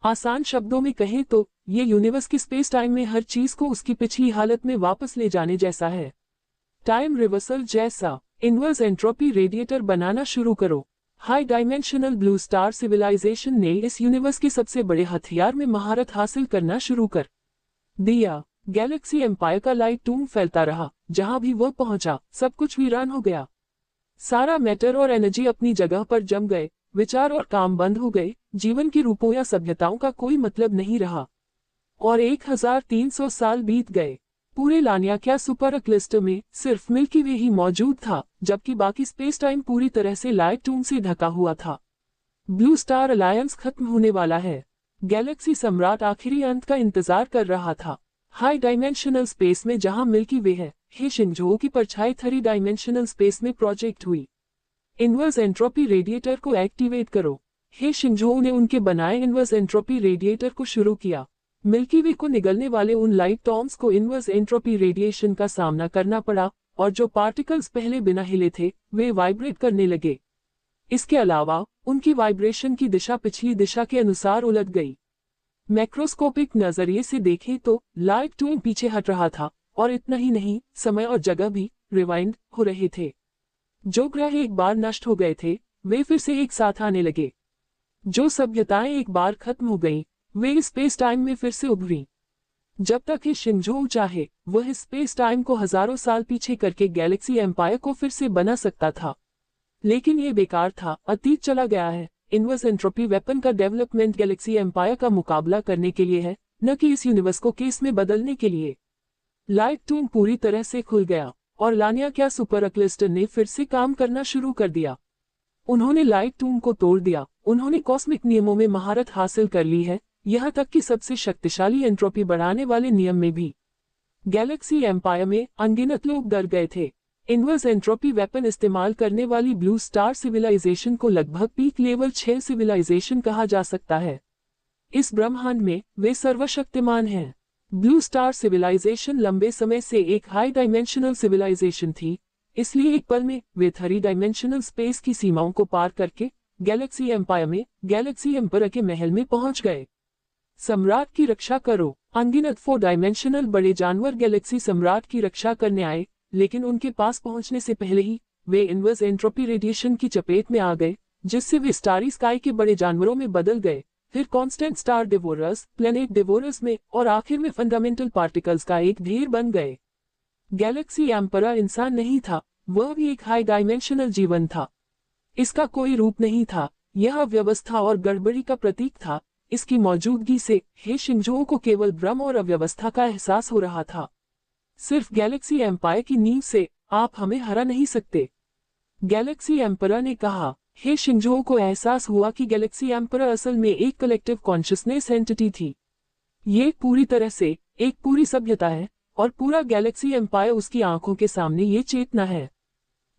आसान शब्दों में कहें तो ये यूनिवर्स की स्पेस टाइम में हर चीज को उसकी पिछली हालत में वापस ले जाने जैसा है। टाइम रिवर्सल जैसा। इनवर्स एंट्रोपी रेडिएटर बनाना शुरू करो। High dimensional blue star civilisation ने इस यूनिवर्स के सबसे बड़े हथियार में महारत हासिल करना शुरू कर दिया। गैलेक्सी एम्पायर का लाइट टूम फैलता रहा, जहां भी वह पहुंचा सब कुछ वीरान हो गया। सारा मैटर और एनर्जी अपनी जगह पर जम गए, विचार और काम बंद हो गए, जीवन के रूपों या सभ्यताओं का कोई मतलब नहीं रहा। और 1300 साल बीत गए। पूरे लानिया क्या सुपर क्लस्टर में सिर्फ मिल्की वे ही मौजूद था, जबकि बाकी स्पेस टाइम पूरी तरह से लाइट टूम से ढका हुआ था। ब्लू स्टार अलायंस खत्म होने वाला है। गैलेक्सी सम्राट आखिरी अंत का इंतजार कर रहा था। हाई डायमेंशनल स्पेस में जहां मिल्की वे है, हे शिंजो की परछाई 3 डायमेंशनल स्पेस में प्रोजेक्ट हुई। इनवर्स एंट्रोपी रेडिएटर को एक्टिवेट करो। हे शिंजो ने उनके बनाए इनवर्स एंट्रोपी रेडिएटर को शुरू किया। मिल्की वे को निगलने वाले उन लाइट टॉर्म्स को इनवर्स एंट्रोपी रेडिएशन का सामना करना पड़ा और जो पार्टिकल्स पहले बिना हिले थे वे वाइब्रेट करने लगे। इसके अलावा उनकी वाइब्रेशन की दिशा पिछली दिशा के अनुसार उलट गई। मैक्रोस्कोपिक नजरिए से देखें तो लाइट टूम पीछे हट रहा था और इतना ही नहीं, समय और जगह भी रिवाइंड हो रहे थे। जो ग्रह एक बार नष्ट हो गए थे वे फिर से एक साथ आने लगे। जो सभ्यताएं एक बार खत्म हो गईं, वे स्पेस टाइम में फिर से उभरी। जब तक ये शिंजो चाहे वह स्पेस टाइम को हजारों साल पीछे करके गैलेक्सी एम्पायर को फिर से बना सकता था, लेकिन ये बेकार था, अतीत चला गया है। इनवर्स एंट्रोपी वेपन का डेवलपमेंट गैलेक्सी एम्पायर का मुकाबला करने के लिए है, न कि इस यूनिवर्स को केस में बदलने के लिए। लाइट टूम पूरी तरह से खुल गया और लानिया क्या सुपर क्लस्टर ने फिर से काम करना शुरू कर दिया। उन्होंने लाइट टूम को तोड़ दिया उन्होंने कॉस्मिक नियमों में महारत हासिल कर ली है, यहाँ तक कि सबसे शक्तिशाली एंट्रोपी बढ़ाने वाले नियम में भी। गैलेक्सी एम्पायर में अनगिनत लोग डर गए थे। इनवर्स एंट्रोपी वेपन इस्तेमाल करने वाली ब्लू स्टार सिविलाइजेशन को लगभग पीक लेवल 6 सिविलाइजेशन कहा जा सकता है। इस ब्रह्मांड में वे सर्वशक्तिमान हैं। ब्लू स्टार सिविलाइजेशन लंबे समय से एक हाई डायमेंशनल सिविलाइजेशन थी, इसलिए एक पल में वे 3 डायमेंशनल स्पेस की सीमाओं को पार करके गैलेक्सी एम्पायर में गैलेक्सी एम्परर के महल में पहुंच गए। सम्राट की रक्षा करो। अनगिनत 4 डायमेंशनल बड़े जानवर गैलेक्सी सम्राट की रक्षा करने आए, लेकिन उनके पास पहुंचने से पहले ही वे इनवर्स एंट्रोपी रेडिएशन की चपेट में आ गए, जिससे वे स्टारी स्काई के बड़े जानवरों में बदल गए, फिर कांस्टेंट स्टार डिवोरर्स, प्लेनेट डिवोरर्स में, और आखिर में फंडामेंटल पार्टिकल्स का एक ढेर बन गए। गैलेक्सी एम्परर इंसान नहीं था, वह भी एक हाई डायमेंशनल जीवन था। इसका कोई रूप नहीं था, यह अव्यवस्था और गड़बड़ी का प्रतीक था। इसकी मौजूदगी से हे शिंगझोऊ को केवल भ्रम और अव्यवस्था का एहसास हो रहा था। सिर्फ गैलेक्सी एम्पायर की नींव से आप हमें हरा नहीं सकते, गैलेक्सी एम्परर ने कहा। हे शिंगझोऊ को एहसास हुआ कि गैलेक्सी एम्परर असल में एक कलेक्टिव कॉन्शियसनेस एंटिटी थी। ये पूरी तरह से एक पूरी सभ्यता है, और पूरा गैलेक्सी एम्पायर उसकी आंखों के सामने ये चेतना है।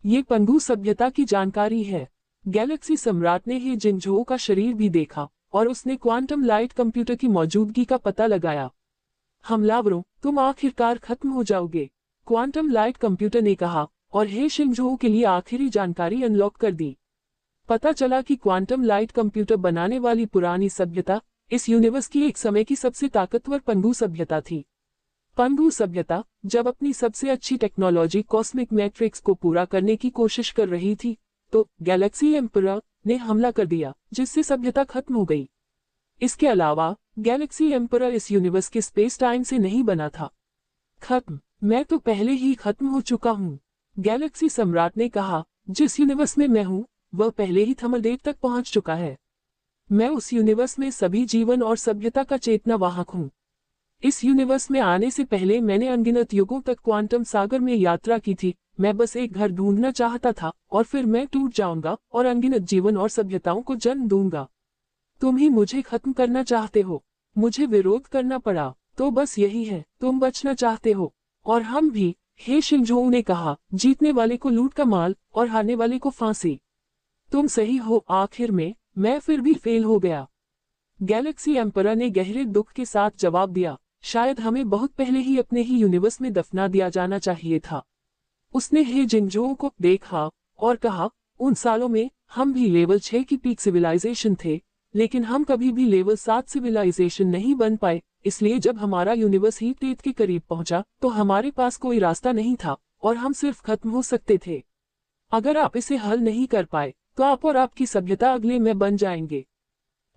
ये पंगु सभ्यता की जानकारी है। गैलेक्सी सम्राट ने हे जिंगझोऊ का शरीर भी देखा, और उसने क्वांटम लाइट कंप्यूटर की मौजूदगी का पता लगाया। हमलावरों, तुम आखिरकार खत्म हो जाओगे, क्वांटम लाइट कंप्यूटर ने कहा, और हे शिंगझोऊ के लिए आखिरी जानकारी अनलॉक कर दी। पता चला कि क्वांटम लाइट कंप्यूटर बनाने वाली पुरानी सभ्यता इस यूनिवर्स की एक समय की सबसे ताकतवर पंगु सभ्यता थी। पंगु सभ्यता जब अपनी सबसे अच्छी टेक्नोलॉजी कॉस्मिक मैट्रिक्स को पूरा करने की कोशिश कर रही थी, तो गैलेक्सी एम्परर ने हमला कर दिया, जिससे सभ्यता खत्म हो गई। इसके अलावा गैलेक्सी एम्परर इस यूनिवर्स के स्पेस टाइम से नहीं बना था। खत्म? मैं तो पहले ही खत्म हो चुका हूँ, गैलेक्सी सम्राट ने कहा। जिस यूनिवर्स में मैं हूँ वह पहले ही थर्मलडेट तक पहुंच चुका है। मैं उस यूनिवर्स में सभी जीवन और सभ्यता का चेतना वाहक हूँ। इस यूनिवर्स में आने से पहले मैंने अनगिनत युगों तक क्वांटम सागर में यात्रा की थी। मैं बस एक घर ढूंढना चाहता था, और फिर मैं टूट जाऊंगा और अनगिनत जीवन और सभ्यताओं को जन्म दूंगा। तुम ही मुझे खत्म करना चाहते हो। मुझे विरोध करना पड़ा, तो बस यही है, तुम बचना चाहते हो, और हम भी, हे शिंगझोऊ ने कहा। जीतने वाले को लूट का माल और हारने वाले को फांसी। तुम सही हो। आखिर में मैं फिर भी फेल हो गया, गैलेक्सी एम्परर ने गहरे दुख के साथ जवाब दिया। शायद हमें बहुत पहले ही अपने ही यूनिवर्स में दफना दिया जाना चाहिए था। उसने हे जिंगझोऊ को देखा और कहा, उन सालों में हम भी लेवल 6 की पीक सिविलाइजेशन थे, लेकिन हम कभी भी लेवल 7 सिविलाइजेशन नहीं बन पाए। इसलिए जब हमारा यूनिवर्स हीट डेथ के करीब पहुंचा तो हमारे पास कोई रास्ता नहीं था, और हम सिर्फ खत्म हो सकते थे। अगर आप इसे हल नहीं कर पाए तो आप और आपकी सभ्यता अगले में बन जाएंगे।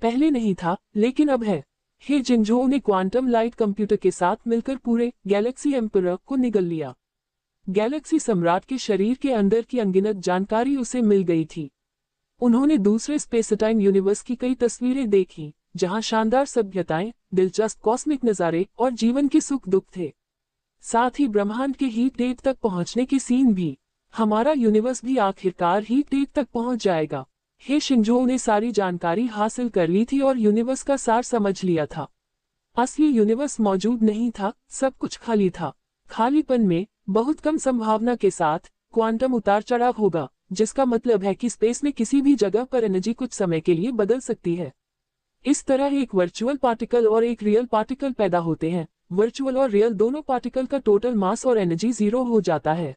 पहले नहीं था, लेकिन अब है। हे जिंगझोऊ ने क्वांटम लाइट कंप्यूटर के साथ मिलकर पूरे गैलेक्सी एम्परर को निगल लिया। गैलेक्सी सम्राट के शरीर के अंदर की अनगिनत जानकारी उसे मिल गई थी। उन्होंने दूसरे स्पेस टाइम यूनिवर्स की कई तस्वीरें देखी, जहां शानदार सभ्यताएं, दिलचस्प कॉस्मिक नजारे और जीवन के सुख दुख थे। साथ ही ब्रह्मांड के हीट डेट तक पहुंचने के सीन भी। हमारा यूनिवर्स भी आखिरकार हीट डेट तक पहुंच जाएगा। हे शिंगझोऊ ने सारी जानकारी हासिल कर ली थी और यूनिवर्स का सार समझ लिया था। असली यूनिवर्स मौजूद नहीं था, सब कुछ खाली था। खालीपन में बहुत कम संभावना के साथ क्वांटम उतार चढ़ाव होगा, जिसका मतलब है कि स्पेस में किसी भी जगह पर एनर्जी कुछ समय के लिए बदल सकती है। इस तरह एक वर्चुअल पार्टिकल और एक रियल पार्टिकल पैदा होते हैं। वर्चुअल और रियल दोनों पार्टिकल का टोटल मास और एनर्जी 0 हो जाता है।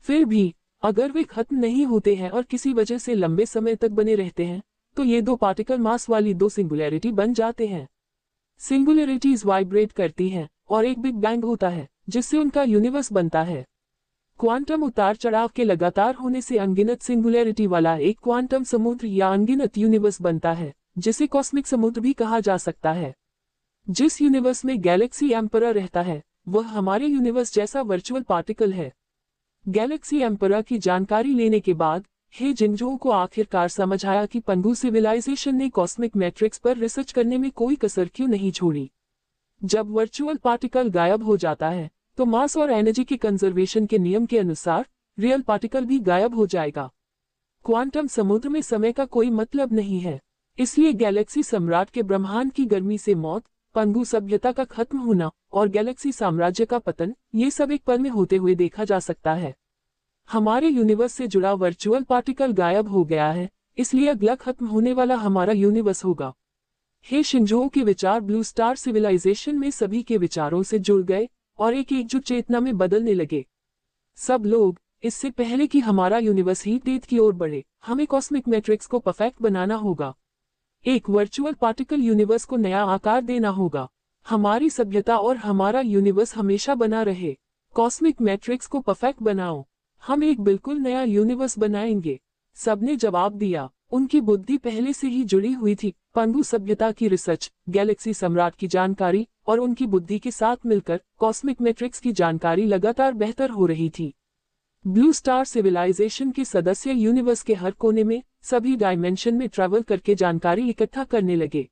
फिर भी अगर वे खत्म नहीं होते हैं और किसी वजह से लंबे समय तक बने रहते हैं, तो ये दो पार्टिकल मास वाली दो सिंगुलैरिटी बन जाते हैं। सिंगुलैरिटीज वाइब्रेट करती हैं और एक बिग बैंग होता है, जिससे उनका यूनिवर्स बनता है। क्वांटम उतार चढ़ाव के लगातार होने से अनगिनत सिंगुलैरिटी वाला एक क्वांटम समुद्र या अनगिनत यूनिवर्स बनता है, जिसे कॉस्मिक समुद्र भी कहा जा सकता है। जिस यूनिवर्स में गैलेक्सी एम्परर रहता है, वह हमारे यूनिवर्स जैसा वर्चुअल पार्टिकल है। गैलेक्सी एम्परर की जानकारी लेने के बाद हे जिंगझोऊ को आखिरकार समझ आया कि पंगु सिविलाइजेशन ने कॉस्मिक मैट्रिक्स पर रिसर्च करने में कोई कसर क्यों नहीं छोड़ी। जब वर्चुअल पार्टिकल गायब हो जाता है, तो मास और एनर्जी के कंजर्वेशन के नियम के अनुसार रियल पार्टिकल भी गायब हो जाएगा। क्वांटम समुद्र में समय का कोई मतलब नहीं है। इसलिए गैलेक्सी सम्राट के ब्रह्मांड की गर्मी से मौत, पंगु सभ्यता का खत्म होना और गैलेक्सी साम्राज्य का पतन, ये सब एक पल में होते हुए देखा जा सकता है। हमारे यूनिवर्स से जुड़ा वर्चुअल पार्टिकल गायब हो गया है, इसलिए अगला खत्म होने वाला हमारा यूनिवर्स होगा। हे शिंजो के विचार ब्लू स्टार सिविलाइजेशन में सभी के विचारों से जुड़ गए और एक एकजुट चेतना में बदलने लगे। सब लोग, इससे पहले कि हमारा यूनिवर्स ही डेथ की ओर बढ़े, हमें कॉस्मिक मैट्रिक्स को परफेक्ट बनाना होगा। एक वर्चुअल पार्टिकल यूनिवर्स को नया आकार देना होगा। हमारी सभ्यता और हमारा यूनिवर्स हमेशा बना रहे। कॉस्मिक मैट्रिक्स को परफेक्ट बनाओ, हम एक बिल्कुल नया यूनिवर्स बनाएंगे। सबने जवाब दिया। उनकी बुद्धि पहले से ही जुड़ी हुई थी। पंगु सभ्यता की रिसर्च, गैलेक्सी सम्राट की जानकारी और उनकी बुद्धि के साथ मिलकर कॉस्मिक मैट्रिक्स की जानकारी लगातार बेहतर हो रही थी। ब्लू स्टार सिविलाइजेशन के सदस्य यूनिवर्स के हर कोने में, सभी डायमेंशन में ट्रैवल करके जानकारी इकट्ठा करने लगे।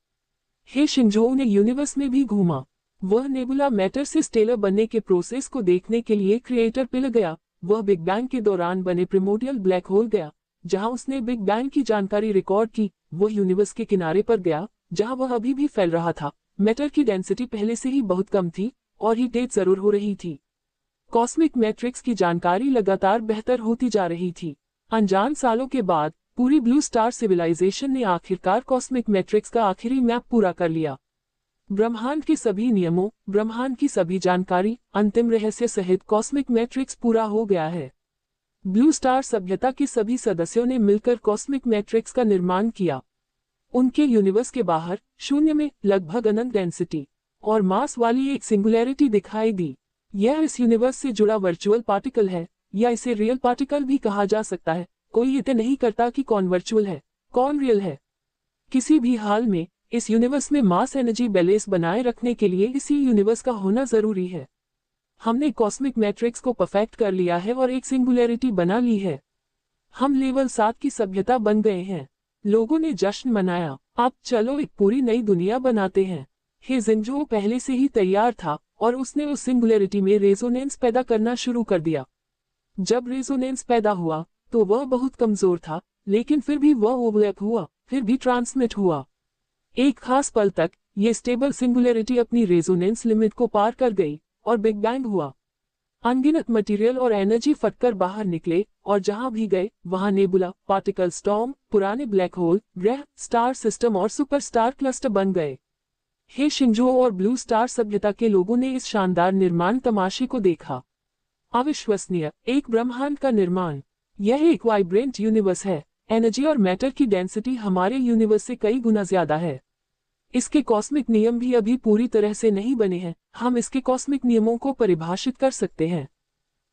हे शिंजो ने यूनिवर्स में भी घूमा। वह नेबुला मैटर से स्टेलर बनने के प्रोसेस को देखने के लिए क्रिएटर पिल गया। वह बिग बैंग के दौरान बने प्रिमोडियल ब्लैक होल गया, जहां उसने बिग बैंग की जानकारी रिकॉर्ड की। वह यूनिवर्स के किनारे पर गया, जहां वह अभी भी फैल रहा था। मैटर की डेंसिटी पहले से ही बहुत कम थी और हीट डेथ जरूर हो रही थी। कॉस्मिक मैट्रिक्स की जानकारी लगातार बेहतर होती जा रही थी। अनजान सालों के बाद पूरी ब्लू स्टार सिविलाइजेशन ने आखिरकार कॉस्मिक मैट्रिक्स का आखिरी मैप पूरा कर लिया। ब्रह्मांड के सभी नियमों, ब्रह्मांड की सभी जानकारी, अंतिम रहस्य सहित कॉस्मिक मैट्रिक्स पूरा हो गया है। ब्लू स्टार सभ्यता के सभी सदस्यों ने मिलकर कॉस्मिक मैट्रिक्स का निर्माण किया। उनके यूनिवर्स के बाहर शून्य में लगभग अनंत डेंसिटी और मास वाली एक सिंगुलैरिटी दिखाई दी। यह इस यूनिवर्स से जुड़ा वर्चुअल पार्टिकल है, या इसे रियल पार्टिकल भी कहा जा सकता है। कोई ये तय नहीं करता कि कौन वर्चुअल है, कौन रियल है। किसी भी हाल में इस यूनिवर्स में मास एनर्जी बैलेंस बनाए रखने के लिए इसी यूनिवर्स का होना जरूरी है। हमने कॉस्मिक मैट्रिक्स को परफेक्ट कर लिया है और एक सिंगुलैरिटी बना ली है। हम लेवल 7 की सभ्यता बन गए हैं। लोगों ने जश्न मनाया। अब चलो एक पूरी नई दुनिया बनाते हैं। हे जिंजो पहले से ही तैयार था और उसने उस सिंगुलैरिटी में रेजोनेंस पैदा करना शुरू कर दिया। जब रेजोनेंस पैदा हुआ तो वह बहुत कमजोर था, लेकिन फिर भी वह ओवरलैप हुआ, फिर भी ट्रांसमिट हुआ। एक खास पल तक ये स्टेबल सिंगुलैरिटी अपनी रेजोनेंस लिमिट को पार कर गई और बिग बैंग हुआ। अनगिनत मटेरियल और एनर्जी फटकर बाहर निकले और जहां भी गए वहां नेबुला, पार्टिकल स्टॉर्म, पुराने ब्लैक होल, ग्रह, स्टार सिस्टम और सुपरस्टार क्लस्टर बन गए। हे शिंजो और ब्लू स्टार सभ्यता के लोगों ने इस शानदार निर्माण तमाशे को देखा। अविश्वसनीय, एक ब्रह्मांड का निर्माण। यह एक वाइब्रेंट यूनिवर्स है। एनर्जी और मैटर की डेंसिटी हमारे यूनिवर्स से कई गुना ज्यादा है। इसके कॉस्मिक नियम भी अभी पूरी तरह से नहीं बने हैं। हम इसके कॉस्मिक नियमों को परिभाषित कर सकते हैं।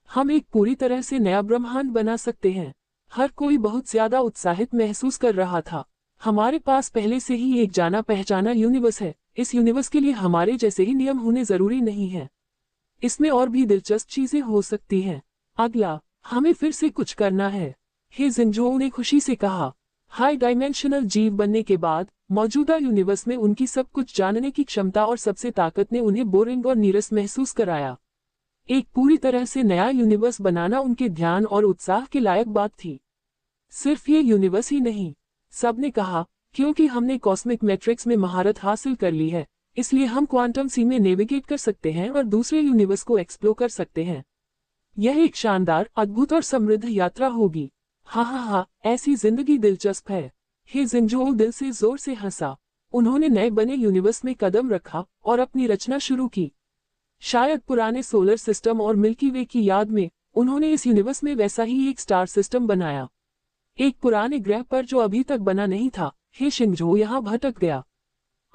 हम एक पूरी तरह से नया ब्रह्मांड बना सकते हैं। हर कोई बहुत ज्यादा उत्साहित महसूस कर रहा था। हमारे पास पहले से ही एक जाना पहचाना यूनिवर्स है। इस यूनिवर्स के लिए हमारे जैसे ही नियम होने जरूरी नहीं है। इसमें और भी दिलचस्प चीजें हो सकती हैं। अगला, हमें फिर से कुछ करना है, हे जिंजो ने खुशी से कहा। हाई डायमेंशनल जीव बनने के बाद मौजूदा यूनिवर्स में उनकी सब कुछ जानने की क्षमता और सबसे ताकत ने उन्हें बोरिंग और नीरस महसूस कराया। एक पूरी तरह से नया यूनिवर्स बनाना उनके ध्यान और उत्साह के लायक बात थी। सिर्फ ये यूनिवर्स ही नहीं, सबने कहा, क्योंकि हमने कॉस्मिक मैट्रिक्स में महारत हासिल कर ली है, इसलिए हम क्वांटम सी में नेविगेट कर सकते हैं और दूसरे यूनिवर्स को एक्सप्लोर कर सकते हैं। यह एक शानदार, अद्भुत और समृद्ध यात्रा होगी। हाँ, ऐसी जिंदगी दिलचस्प है। हे जिंजो दिल से जोर से हंसा। उन्होंने नए बने यूनिवर्स में कदम रखा और अपनी रचना शुरू की। शायद पुराने सोलर सिस्टम और मिल्की वे की याद में उन्होंने इस यूनिवर्स में वैसा ही एक स्टार सिस्टम बनाया। एक पुराने ग्रह पर जो अभी तक बना नहीं था। हे शिंजो यहाँ भटक गया।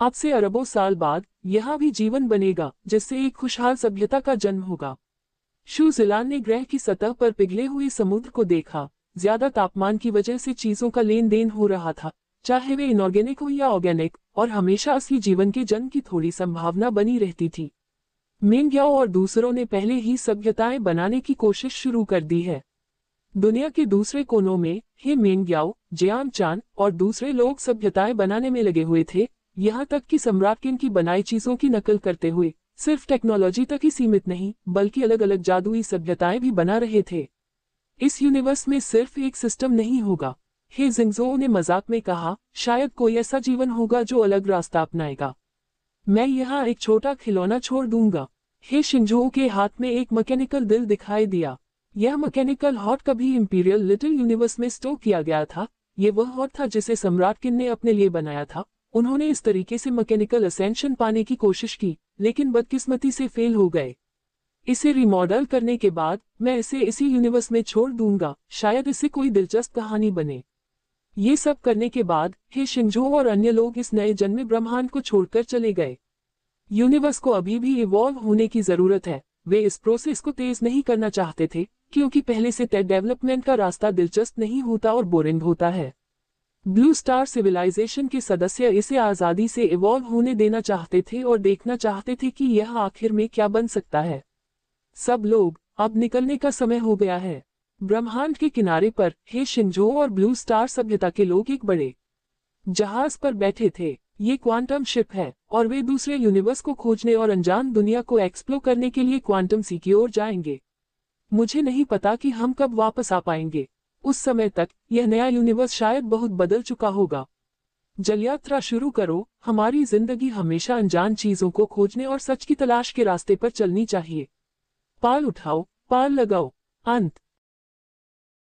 अब से अरबों साल बाद यहाँ भी जीवन बनेगा, जिससे एक खुशहाल सभ्यता का जन्म होगा। शूजिलान ने ग्रह की सतह पर पिघले हुए समुद्र को देखा। ज्यादा तापमान की वजह से चीजों का लेन देन हो रहा था, चाहे वे इनऑर्गेनिक हो या ऑर्गेनिक, और हमेशा असली जीवन के जन्म की थोड़ी संभावना बनी रहती थी। मेंग्याओ और दूसरों ने पहले ही सभ्यताएं बनाने की कोशिश शुरू कर दी है। दुनिया के दूसरे कोनों में हे मेंग्याओ, जियांग चान और दूसरे लोग सभ्यताएं बनाने में लगे हुए थे, यहाँ तक कि सम्राट किन की बनाई चीजों की नकल करते हुए सिर्फ टेक्नोलॉजी तक ही सीमित नहीं, बल्कि अलग अलग जादुई सभ्यताएं भी बना रहे थे। इस यूनिवर्स में सिर्फ एक सिस्टम नहीं होगा। हे जिंगजो ने मजाक में कहा, शायद कोई ऐसा जीवन होगा जो अलग रास्ता अपनाएगा। मैं यहाँ एक छोटा खिलौना छोड़ दूंगा। हे शिंजो के हाथ में एक मैकेनिकल दिल दिखाई दिया। यह मैकेनिकल हॉट कभी इंपीरियल लिटिल यूनिवर्स में स्टोर किया गया था। ये वह हॉट था जिसे सम्राट किन ने अपने लिए बनाया था। उन्होंने इस तरीके से मैकेनिकल असेंशन पाने की कोशिश की, लेकिन बदकिस्मती से फेल हो गए। इसे रिमॉडल करने के बाद मैं इसे इसी यूनिवर्स में छोड़ दूंगा, शायद इससे कोई दिलचस्प कहानी बने। ये सब करने के बाद हे शिंजो और अन्य लोग इस नए जन्मे ब्रह्मांड को छोड़कर चले गए। यूनिवर्स को अभी भी इवॉल्व होने की जरूरत है। वे इस प्रोसेस को तेज नहीं करना चाहते थे, क्योंकि पहले से तय डेवलपमेंट का रास्ता दिलचस्प नहीं होता और बोरिंग होता है। ब्लू स्टार सिविलाइजेशन के सदस्य इसे आजादी से इवॉल्व होने देना चाहते थे और देखना चाहते थे कि यह आखिर में क्या बन सकता है। सब लोग, अब निकलने का समय हो गया है। ब्रह्मांड के किनारे पर हे शिंजो और ब्लू स्टार सभ्यता के लोग एक बड़े जहाज पर बैठे थे। ये क्वांटम शिप है और वे दूसरे यूनिवर्स को खोजने और अनजान दुनिया को एक्सप्लोर करने के लिए क्वांटम सी की ओर जाएंगे। मुझे नहीं पता कि हम कब वापस आ पाएंगे। उस समय तक यह नया यूनिवर्स शायद बहुत बदल चुका होगा। जलयात्रा शुरू करो। हमारी जिंदगी हमेशा अनजान चीजों को खोजने और सच की तलाश के रास्ते पर चलनी चाहिए। पाल उठाओ, पाल लगाओ। अंत।